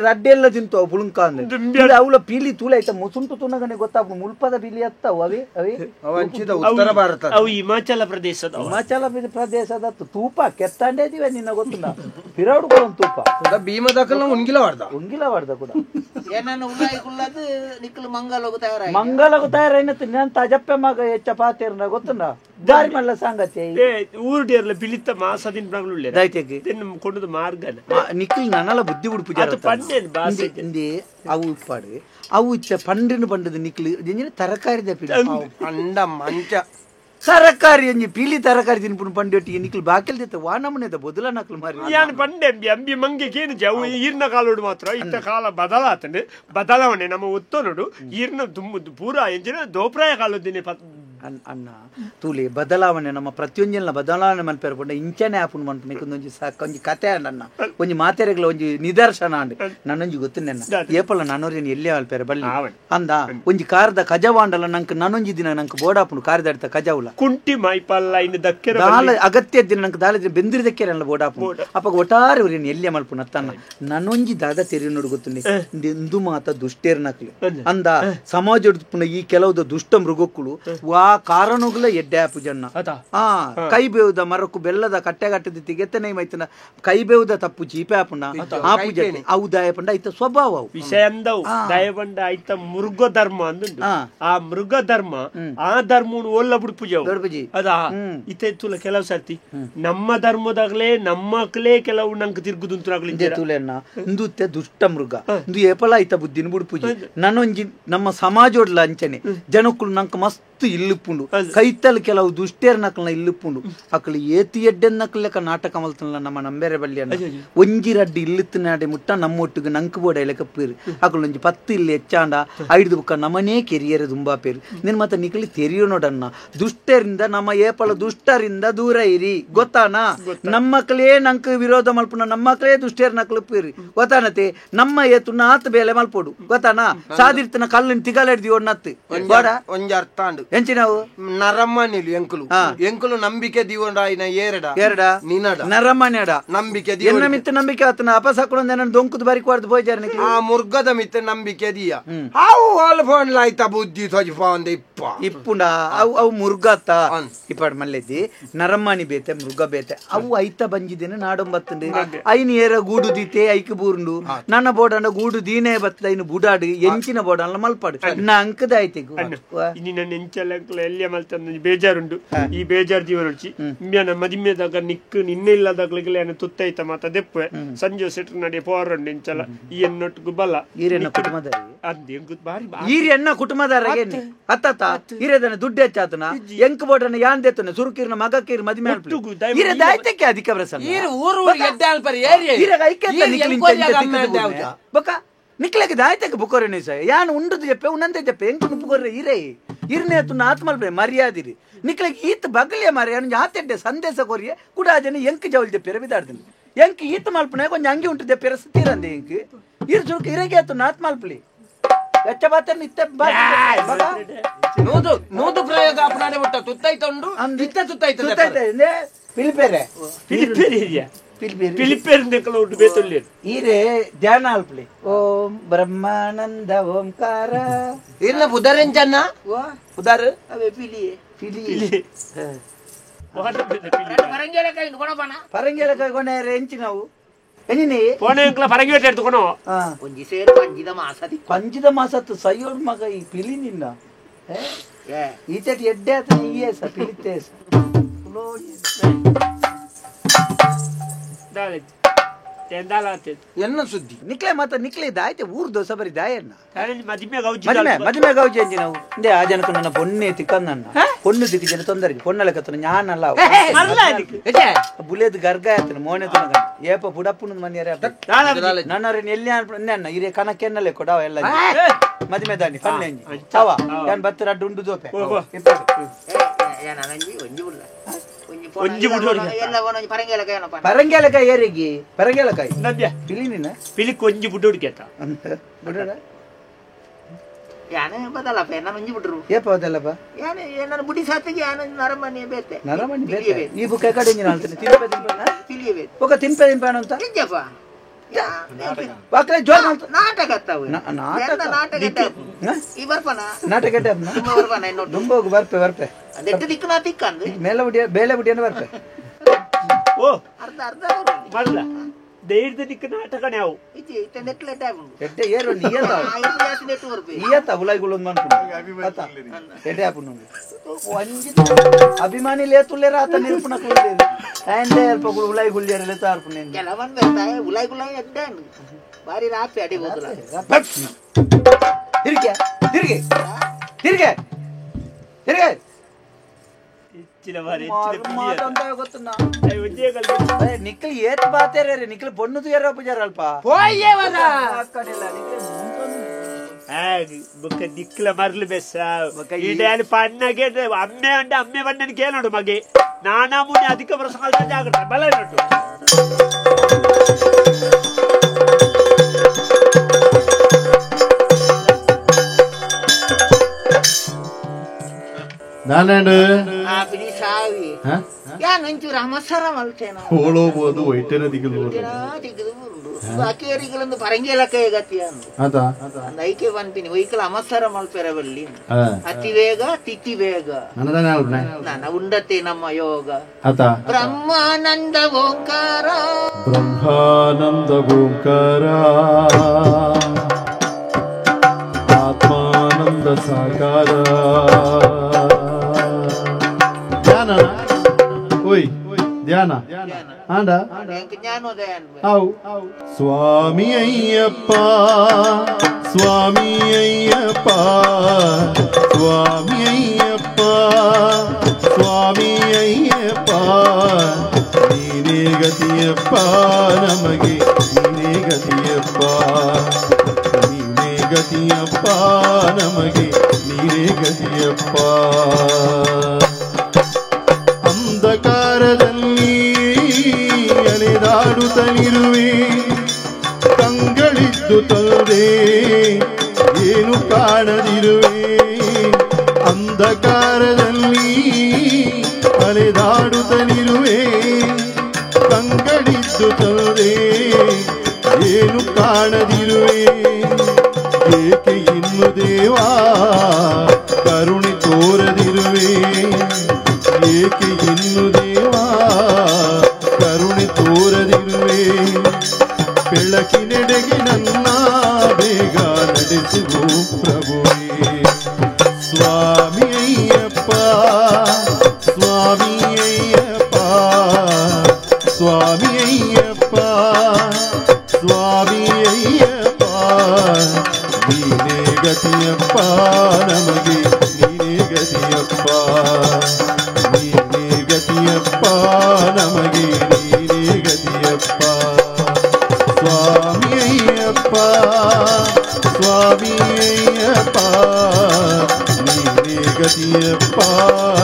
ರಡ್ಡೆಲ್ಲ ತಿಂತು ಅವು ಪುಳುಂಕ ಅಂದ್ರೆ ಅವಳ ಪೀಲಿ ತೂಲ ಆಯ್ತ ಮುಸುಂಟು ತುನಗನೆ ಗೊತ್ತಾಪು ಮುಲ್ಪದ ಪೀಲಿ ಅತ್ತವು ಅವೇ ಉತ್ತರ ಭಾರತ ಅವು ಹಿಮಾಚಲ ಪ್ರದೇಶದ ತೂಪ ಕೆತ್ತಾಂಡೇ ಇದೀವ ನಿನ್ನ ಗೊತ್ತಿಲ್ಲ ಪಿರಾಡು ಕೂಡ ಒಂದು ತೂಪ ಭೀಮದಕಲ್ಲ ಉಂಗಿಲ ವಾಡ್ದ ಕೂಡ ಏನನ್ನು ಉಳ್ಳಾಯಿಕೊಳ್ಳದು ನಿಕ್ಕಲು ಮಂಗಲಗು ತಯಾರೈನ ನಾನು ತಜಪ್ಪೆ ಮಗ ಹೆಚ್ಚ ಪಾತೇರ್ನ ಗೊತ್ತುಂಡ ದಾರಿ ಮಲ್ಲ ಸಂಗತಿ ಊರುಡಿಯರ್ಲ ಪಿಳಿತ ಮಾಸದಿನ ಪ್ರಾಬ್ಲಮ್ ದೈತೆಗೆ ಕೊಂಡದು ಮಾರ್ಗ ನಿಕ್ಕಲ್ ನನ್ನಲ್ಲ ಬುದ್ಧಿ ಉಡುಪು ಅವು ಇಪ್ಪಾಡು ಅವು ಇಚ್ಚ ಪಂಡಿನ ಪಂಡದ ನಿಕ್ಕಲು ತರಕಾರಿ ಪಂಡ ಮಂಚ ತರಕಾರಿ ಅಂಜಿ ಪೀಲಿ ತರಕಾರಿ ತಿನ್ಪುನು ಪಂಡಿಯೊಟ್ಟಿಗೆ ನಿಕ್ಲು ಬಾಕೆಲ್ ದಿತ್ತ ವಾನಮನೆದ ಬೊದಲ ನಕ್ಲು ಮಾರಿ ಯಾನು ಪಂಡೆ ಅಂಬಿ ಮಂಗೆ ಕೇನು ಜಾವು ಈರ್ನ ಕಾಲೋಡು ಮಾತ್ರ ಇತ್ತ ಕಾಲ ಬದಲಾತಂಡೆ ಬದಲಾವಣೆ ನಮ್ಮ ಒತ್ತೋನೋಡು ಈರ್ನ ತುಂಬ ಪೂರ ಎಂಜಿನ ದೋಪ್ರಾಯ ಕಾಲದಿನ ಅಣ್ಣ ತೂಲಿ ಬದಲಾವಣೆ ನಮ್ಮ ಪ್ರತಿಯೊಂದಿನ ಬದಲಾವಣೆ ಮನ್ಪೇರ್ಕೊಂಡ ಇಂಚನೆ ಆಪುನ್ ಮನ್ಪು ಒಂಜಿ ಒಂಜಿ ಕತೆ ಅಣ್ಣ ಒಂಜಿ ಮಾತೆರೆಗಳ ಒಂಜಿ ನಿದರ್ಶನ ಅಂಡ್ ನನ್ನೊಂಜಿ ಗೊತ್ತಿನ ಏಪಲ ನನ್ನೋರಿನ ಎಲ್ಲಿ ಅಲ್ಪೇರೆ ಬಲ್ಲಿ ಅಂದ ಒಂಜಿ ಕಾರದ ಕಜವಾಂಡಲ ನಂಗೆ ನನ್ನೊಂಜಿ ದಿನ ನಂಗೆ ಬೋಡಾಪುಂಡು ಕಾರಿದಾಡ್ತ ಕಜಾವುಲ ಕುಂಟಿ ಮೈಪಲ್ಲ ಇನ್ನು ದಕ್ಕೆ ಅಗತ್ಯ ದಿನ ನಂಗೆ ದಾಳಿದ್ರೆ ಬೆಂದಿರಿದಕ್ಕೆಲ್ಲ ಬೋಡಾಪುಂಡು ಅಪ್ಪ ಒಟ್ಟಾರೆ ಅವ್ರೇನು ಎಲ್ಲಿ ಮಲ್ಪುನ ಅತ್ತನ್ನ ನನ್ನೊಂಜಿ ದಾದ ತೆರಿ ನೋಡು ಗೊತ್ತುಂಡಿ ಇಂದು ಮಾತ ದುಷ್ಟೇರ್ನಕ್ಲಿ ಅಂದ ಸಮಾಜ ಈ ಕೆಲವು ದುಷ್ಟ ಮೃಗಕ್ಕುಳು ವಾ ಕಾರಣಗಳ ಎಡ್ಡೆ ಪೂಜನ್ನ ಕೈ ಬೇವುದ ಮರಕ್ಕು ಬೆಲ್ಲದ ಕಟ್ಟೆಗಟ್ಟದ ತಿಗೆತ್ತನೆ ಮೈತನ ಕೈ ಬೇವುದ ತಪ್ಪು ಚೀಪೆ ಆಪುಂಡ ಆ ಪೂಜೆ ಅವು ದಯಪಂಡ ಐತ ಸ್ವಭಾವ ವಿಷಯ ದಯಪಂಡ ಐತ ಮೃಗ ಧರ್ಮ ಅಂದುಂಡು ಆ ಮೃಗ ಧರ್ಮ ಆ ಧರ್ಮ ಒಲ್ಲ ಬಿಡು ಪೂಜೆ ಅದಾ ಇತ್ತೆ ತುಲ ಕೆಲವು ಸರ್ತಿ ನಮ್ಮ ಧರ್ಮದಾಗ್ಲೇ ನಮ್ಮಕ್ಲೇ ಕೆಲವು ನಂಗೆ ತಿರ್ಗುದುಂತರಾಗ್ಲಿ ಇಂದುತ್ತೆ ದುಷ್ಟ ಮೃಗ ಇಂದು ಏಪಲ ಐತ ಬುದ್ಧಿನ ಬಿಡು ಪೂಜೆ ನನ್ನೊಂಜಿ ನಮ್ಮ ಸಮಾಜೋಡ್ಲ ಅಂಚನೆ ಜನಕ್ಕಳು ನಂಗೆ ಮಸ್ತ್ ಇಲ್ಲುಪ್ಪುಂಡು ಕೈತಲ್ ಕೆಲವು ದುಷ್ಟೇರ್ ನಕಲ್ನ ಇಲ್ಲುಪ್ಪುಂಡು ಅಕ್ಕಳು ಏತಿ ಎಡ್ಡೆನ್ ನಕಲ್ಲೆಕ ನಾಟಕ ಮಲ್ತನಲ್ಲ ನಮ್ಮ ನಂಬೇರೆ ಬಲ್ಲಿ ಒಂಜಿ ರಡ್ಡಿ ಇಲ್ಲುತ್ತನಾಡೆ ಮುಟ್ಟ ನಮ್ಮೊಟ್ಟಿಗೆ ನಂಕು ಬೋಡ ಎಲೆಕ ಪೇರು ಅಕ್ಕಳು ಒಂಜಿ 10 ಇಲ್ಲಿ ಹೆಚ್ಚಾಂಡ ಐದು ಬುಕ್ಕ ನಮ್ಮನೇ ಕೆರಿಯರೆ ತುಂಬಾ ಪೇರು ನಿನ್ ಮತ್ತೆ ನಿಕಲಿ ತೆರಿಯೋ ನೋಡಣ್ಣ ದುಷ್ಟರಿಂದ ನಮ್ಮ ಏಪಲ ದುಷ್ಟರಿಂದ ದೂರ ಇರಿ ಗೊತ್ತಾನಾ ನಮ್ಮ ಮಕ್ಕಳೇ ನಂಗೆ ವಿರೋಧ ಮಲ್ಪುನ ನಮ್ಮ ಮಕ್ಕಳೇ ದುಷ್ಟೇರ್ ನಕಲು ಪೇರಿ ಗೊತ್ತಾನತೆ ನಮ್ಮ ಏತು ನಾತ್ ಬೇಲೆ ಮಲ್ಪೋಡು ಗೊತ್ತಾನಾ ಸಾದಿರ್ತನ ಕಲ್ಲಿನ ತಿಗಾಲೆಡ್ದಿ ಒಣ್ಣತ್ತು ಬೋಡ ಒಂಜಿ ಅರ್ಥ ಅಂಡು ಎಂಚಿನಾವು ನರಮ್ಮನಿಲು ಎಂಕುಲು ನಂಬಿಕೆ ದಿವೊಂಡಾಯಿನ ಏರಡ ನಿನಡ ನರಮ್ಮನೆಡ ನಂಬಿಕೆ ಎನ್ನ ಮಿತ್ತ ನಂಬಿಕೆ ಆತನ ಅಪಸಕುಳಂದ ನನ್ನ ದೊಂಕುದು ಬಾರಿ ಕೊಡ್ದು ಬೋಯ್ಜಾರ ಆ ಮುರ್ಗದ ಮಿತ್ತ ನಂಬಿಕೆ ದಿಯ ಅವು ಆಲ್ಫೋನ್ ಆಯ್ತಾ ಬುದ್ಧಿ ತೊಜ್ಫಾಂದ ಇಪ್ಪುಂಡ ಅವು ಮುರ್ಗತ್ತ ಇಪ್ಪಡ್ ಮಲ್ಲೆದ್ದಿ ನರಮ್ಮನಿ ಬೇತೆ ಮೃಗ ಬೇತೆ ಅವು ಐತ ಬಂಜಿದೇನೆ ನಾಡೊಂಬತ್ತಂಡು ಐನ್ ಏರ ಗೂಡು ದೀತೆ ಐಕ್ ಬೂರ್ಂಡು ನನ್ನ ಬೋಡಂಡ ಗೂಡು ದೀನೇ ಬತ್ತದ ಐನು ಬುಡಾಡು ಎಂಚಿನ ಬೋಡಲ್ಲ ಮಲ್ಪಾಡು ನಾ ಅಂಕದ ಐತೆ ಎಲ್ಲಿ ಮಲ್ತ ಬೇಜಾರುಂಡು ಈ ಬೇಜಾರು ಜೀವನ ಇಂಬ್ಯಾನ ಮದಿಮೆದಾಗ ನಿಕ್ಕು ನಿನ್ನೆ ಇಲ್ಲದಾಗ್ಲಿಗೆ ತುತ್ತೈತ ಮಾತ ದೆಪ್ಪೆ ಸಂಜೆ ಸೆಟ್ರು ನಡೆ ಪೋರಂಡು ಇಂಚಲ ಈ ಎನ್ನೊಟ್ಟಿಗೂ ಬಲ ಈರೆನ್ನ ಕುಟುಂಬದಾರ ಬಾರಿ ಈರೆನ್ನ ಕುಟುಂಬದಾರ ಅತ್ತ ಹಿರೇದನ ದುಡ್ಡು ಹೆಚ್ಚಾತನ ಎಂಕ್ ಬೋಟನ ಯಾನ್ ದೇತನ ಸುರುಕಿರ್ನ ಮಗಕ್ಕೀರ್ ಮದಿಮೆ ಹಿರೇದಾಯ್ತಕ್ಕೆ ಅಧಿಕ ಪ್ರಸನ್ನ ಬೊಕ್ಕ ನಿಕ್ಲೆಗೆ ದಾಯ್ತಕ್ಕೆ ಬುಕೋರೇನೆ ಸಹ ಯಾನ್ ಉಂಡುದು ಜಪ್ಪೆ ಉನ್ನಂತೆ ಜಪ್ಪೆ ಎಂಕ್ ಬುಕೋರ್ರೆ ಇರೇ ಇರ್ನೇ ತುನ್ನ ಆತ್ಮಲ್ಪೆ ಮರ್ಯಾದಿರಿ ನಿಕ್ಲೆಗೆ ಈತ್ ಬಗಲಿಯ ಮರ ಆತೆಡ್ಡೆ ಸಂದೇಶ ಕೊರಿಯ ಕುಡಾಜನ ಎಂಕ್ ಜವಲ್ ಜಪ್ಪೆರ ಬಿದಾಡ್ತೀನಿ ಎಂಕ್ ಈತ್ ಮಲ್ಪನೆ ಕೊಂಚ ಅಂಗಿ ಉಂಟು ಜಪ್ಪೆರ ಸುತ್ತೀರಂದೆ ಎಂಕ್ ಇರ್ ಸುರುಕು ಇರಗೆ ಆತು ಆತ್ಮಲ್ಪಲಿ ಎಚ್ಚ ಬಾತ ನಿತ್ಯ ನೂದು ಪ್ರಯೋಗ ಅಪನಾಡೆ ಬಿಟ್ಟ ತುತ್ತೈತೊಂಡು ನಿತ್ಯ ತುತ್ತೈತೆ ಪಿಲಿಪೇರೆ ಈರೆ ಧ್ಯಾನ ಅಲ್ಪಲಿ ಓಂ ಬ್ರಹ್ಮಾನಂದ ಓಂಕಾರ ಇರ್ನ ಪುದರೆಂಚನ್ನ ಉದಾರ ಅವೇ ಪಿಲಿ ಪರಂಗೆಲ ಕೈಗೊಂಡೆ ಎಂಚಿ ನಾವು ಎಂಜಿನಿ ಪರಂಗಿ ಎಡ್ತುಕೊಣೋ ಒಂಜಿ ಸೇರು ಪಂಜಿದ ಮಾಸತ್ತು ಸೈಯೋಡ್ ಮಗ ಈ ಪಿಲಿ ನಿನ್ನ ಈಚೆ ಎಡ್ಡೆ ಆತ ಈಯೇ ಸ ಪಿಲಿತೆ ಎನ್ನ ಸುದ್ದಿ ನಿಕ್ಲೆ ಮತ್ತ ನಿಕ್ಲೆ ದಾಯ್ತೆ ಊರ್ ದೋಸ ಬರಿ ದಾಯನ್ನ ಮದಿಮೆ ಗೌಜಿ ಅಂಜಿ ನಾವು ಇಂದೆ ಆ ಜನಕ್ಕೆ ನನ್ನ ಪೊನ್ನೆ ತಿಕ್ಕಂದನ್ನ ಪೊಣ್ಣು ದಿಕ್ಕ ಜನ ತೊಂದರೆಗೆ ಪೊಣ್ಣಲೆಕ್ಕತ್ತನ ஞானಲ್ಲ ಬುಲೇದ್ ಗರ್ಗ ಆಯ್ತನ ಮೋನೆ ತನಕ ಏಪ ಬುಡಪ್ಪನ ಮನೆಯರೇ ನನ್ನವ್ರನ್ನ ಎಲ್ಲಿ ಅನ್ನ ಹಿರಿಯ ಕನಕೆನ್ನಲೆ ಕೊಡವ ಎಲ್ಲ ಮದಿಮೆ ದಾನಿ ಪನ್ನೆ ಅವ ಯಾನ್ ಬತ್ತರ ಡುಂಡು ದೋಪೆ ಪರಂಗೆಲಕಾಯಿ ಏರಿಗೆ ಪರಂಗೆಲಕಾಯಿ ಪಿಲಿನ ಪಿಲಿ ಕೊಂಜಿ ಬುಡ್ಡು ಹುಡುಕೇತ ಯಾನೆ ಬದಲಪ್ಪ ನಾನು ಒಂಜಿ ಬಿಟ್ರು ಏಪ ಅದಲ್ಲಪ್ಪ ಯಾನೆ ನಾನು ಬುಡಿ ಸಾತಿಗೆ ಯಾನೆ ನರಮನೆ ಬೇತೆ ನರಮನೆ ಬೇತೆ ಈ ಬುಕ್ ಕಡೆ ಇಂಜಿನ ಹೇಳ್ತೀನಿ ತಿನ್ಪೆ ಪಿಲಿಯೆ ಓಕೆ ತಿನ್ಪೆ ಅಂತ ನಿಜಪ್ಪ ಬಾಕಲೆ ಜೋರ್ ನಾಟಕ ಅತ್ತವು ನಾಟಕ ಈ ಬರ್ಪನ ನಾಟಕ ಬರ್ಪನ ಇನ್ನೊಂದು ದುಂಬೋಗು ಬರ್ಪೆ ಅದೆಟ್ಟು ದಿಕ್ಕು ನಾ ತಿಕ್ಕಂದು ಮೇಲೆ ಬುಡಿಯ ಬೇಳೆ ಬುಡಿಯನ್ನು ಬರ್ಪೆ ಓ ಅರ್ಧ ಮಾಡಲ್ಲ ದೇರ್ದ ದಿಕ್ಕ ನಾಟಕನೇ ಅವು ಇತಿ ಇತ ನೆಟ್ಲೆಟ್ ಆಗುಂಡು ಎಡ್ಡೆ ಏರು ನಿಯತ ಐದು ನೆಟ್ ಬರ್ಪೆ ನಿಯತ ಉಲೈಗುಳೊಂದು ಮನ್ಪುಂಡು ಅತ ಎಡ್ಡೆ ಆಪುಂಡು ಒಂಜಿ ಅಭಿಮಾನಿ ಲೇತುಲ್ಲೆ ರಾತ ನಿಲ್ಪುನ ಕುಳ್ಳೆ ಆಂಡೆ ಅಲ್ಪ ಉಲೈಗುಳ್ಳಿಯರ ಲೇತ ಆರ್ಪುನೆ ಕೆಲವನ್ ಬರ್ತಾಯ ಉಲೈಗುಳೈ ಎಡ್ಡೆ ಬಾರಿ ರಾಪೆ ಅಡಿ ಹೋದಲ್ಲ ತಿರ್ಗೆ ನಿಖಿಲ್ ಏತ್ ಬಾತೇರೆ ನಿಖಿಲ್ ಬಣ್ಣದು ಯಾರೋ ಪೂಜಾರ ಅಲ್ಪ ಬುಕ್ಕ ದಿಕ್ಕಲ ಮರ್ಲು ಬೆಸ ಇಡೇಲಿ ಪಣ್ಣಗೆ ಅಮ್ಮೆ ಅಂಡೆ ಅಮ್ಮೆ ಬಣ್ಣನ ಕೇಳೋಡು ಮಗೆ ನಾನಾ ಮುನಿ ಅಧಿಕ ಪ್ರಸಂಗ ಜಾಗ್ರತೆ ಬಲ ನೋಟು ನಾನೇನು ಒಂಚೂರು ಅಮಸರ ಮಲ್ತೇನ ಹೋಳೋಬಹುದು ಒಯ್ಟೆನ ದಿಗಲು ಬಾಕಿಯವರಿಗಳೊಂದು ಪರಂಗಿಲಕ್ಕ ಗತಿಯನ್ನು ಐಕೆ ಬಂತೀನಿ ಒಯ್ಕಲ ಅಮಸರ ಮಲ್ಪೆರ ಬಲ್ಲಿ ಅತಿ ವೇಗ ತಿಥಿ ವೇಗ ನನ್ನ ಉಂಡತೆ ನಮ್ಮ ಯೋಗ ಬ್ರಹ್ಮಾನಂದ ಓಂಕಾರ ಬ್ರಹ್ಮಾನಂದ ಓಂಕಾರ ಆತ್ಮಾನಂದ ಸಾಕಾರ ಧ್ಯಾನ ಓಯ್ ಧ್ಯಾನ ಆಂಡ ಸ್ವಾಮಿ ಅಯ್ಯಪ್ಪ ಸ್ವಾಮಿ ಅಯ್ಯಪ್ಪ ಸ್ವಾಮಿ ಅಯ್ಯಪ್ಪ ಸ್ವಾಮಿ ಅಯ್ಯಪ್ಪ ನೀನೇ ಗತಿಯಪ್ಪ ನಮಗೆ ನೀನೇ ಗತಿಯಪ್ಪ ನೀನೇ ಗತಿಯಪ್ಪ ನಮಗೆ ನೀನೇ ಗತಿಯಪ್ಪ ಅಂಧಕಾರದಲ್ಲಿ ಅಲೆದಾಡುತ್ತಲಿರುವೆ ಕಂಗಳಿದ್ದು ತೊಂದರೆ ಏನು ಕಾಣದಿರುವೆ ಅಂಧಕಾರದಲ್ಲಿ ಅಲೆದಾಡುತ್ತಲಿರುವೆ ಕಂಗಳಿದ್ದು ತೊಂದರೆ ಏನು ಕಾಣದಿರುವೆ ಏಕೆ ಇನ್ನು ದೇವಾ ಕರುಣೆ ತೋರದಿರುವೆ ಏಕೆ ಇನ್ನು ದೇವಾ ಕರುಣೆ ತೋರದಿರುವೆ ಬೆಳಕಿನೆಡೆಗೆ ನನ್ನ ಬೇಗ ನಡೆಸುವು ಪ್ರಭುವೇ ಸ್ವಾಮಿ ಅಯ್ಯಪ್ಪ ಸ್ವಾಮಿ ಅಯ್ಯಪ್ಪ ಸ್ವಾಮಿ ಅಯ್ಯಪ್ಪ ಸ್ವಾಮಿ ಅಯ್ಯಪ್ಪ ನೀನೇ ಗತಿಯಪ್ಪ ನಮಗೆ ನೀನೇ ಗತಿಯಪ್ಪ ನೀನೇ ಗತಿಯಪ್ಪ ನಮಗೆ ನೀನೇ ಗತಿಯಪ್ಪ ಸ್ವಾಮಿ ಅಯ್ಯಪ್ಪ ಸ್ವಾಮಿ ಅಯ್ಯಪ್ಪ ನೀನೇ ಗತಿಯಪ್ಪ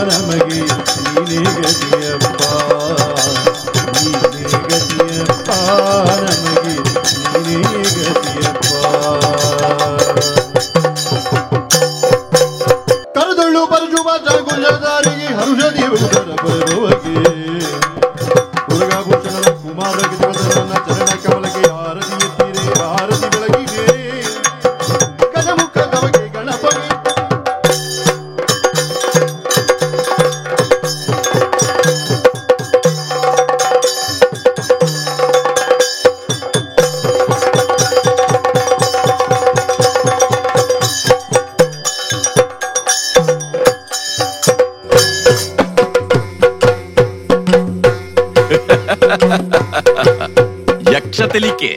ನಮಗೆ ನೀನೇ ಗತಿಯಪ್ಪ ನೀನೇ ಗತಿಯಪ್ಪ ನಮಗೆ ನೀನೇ ಗತಿಯಪ್ಪ ಕರೆದೊಳ್ಳು ಪರಜು ಗುಜದಾರಿಗೆ ಹರುಷದಿ ಬರುವಗೆ ಮುರುಘಾಭೂಷಣನ ಕುಮಾರ ಗಿರಿವರ್ಧನನ ಚರಣ ಕಮಲಕ್ಕೆ ಆರತಿ ಎತ್ತೀರೆ ಆರತಿ ಬೆಳಗಿಗೆ ಗಜಮುಖ ದವಗೆ ಗಣಪಗೆ ಯಕ್ಷತೆಲಿಕೆ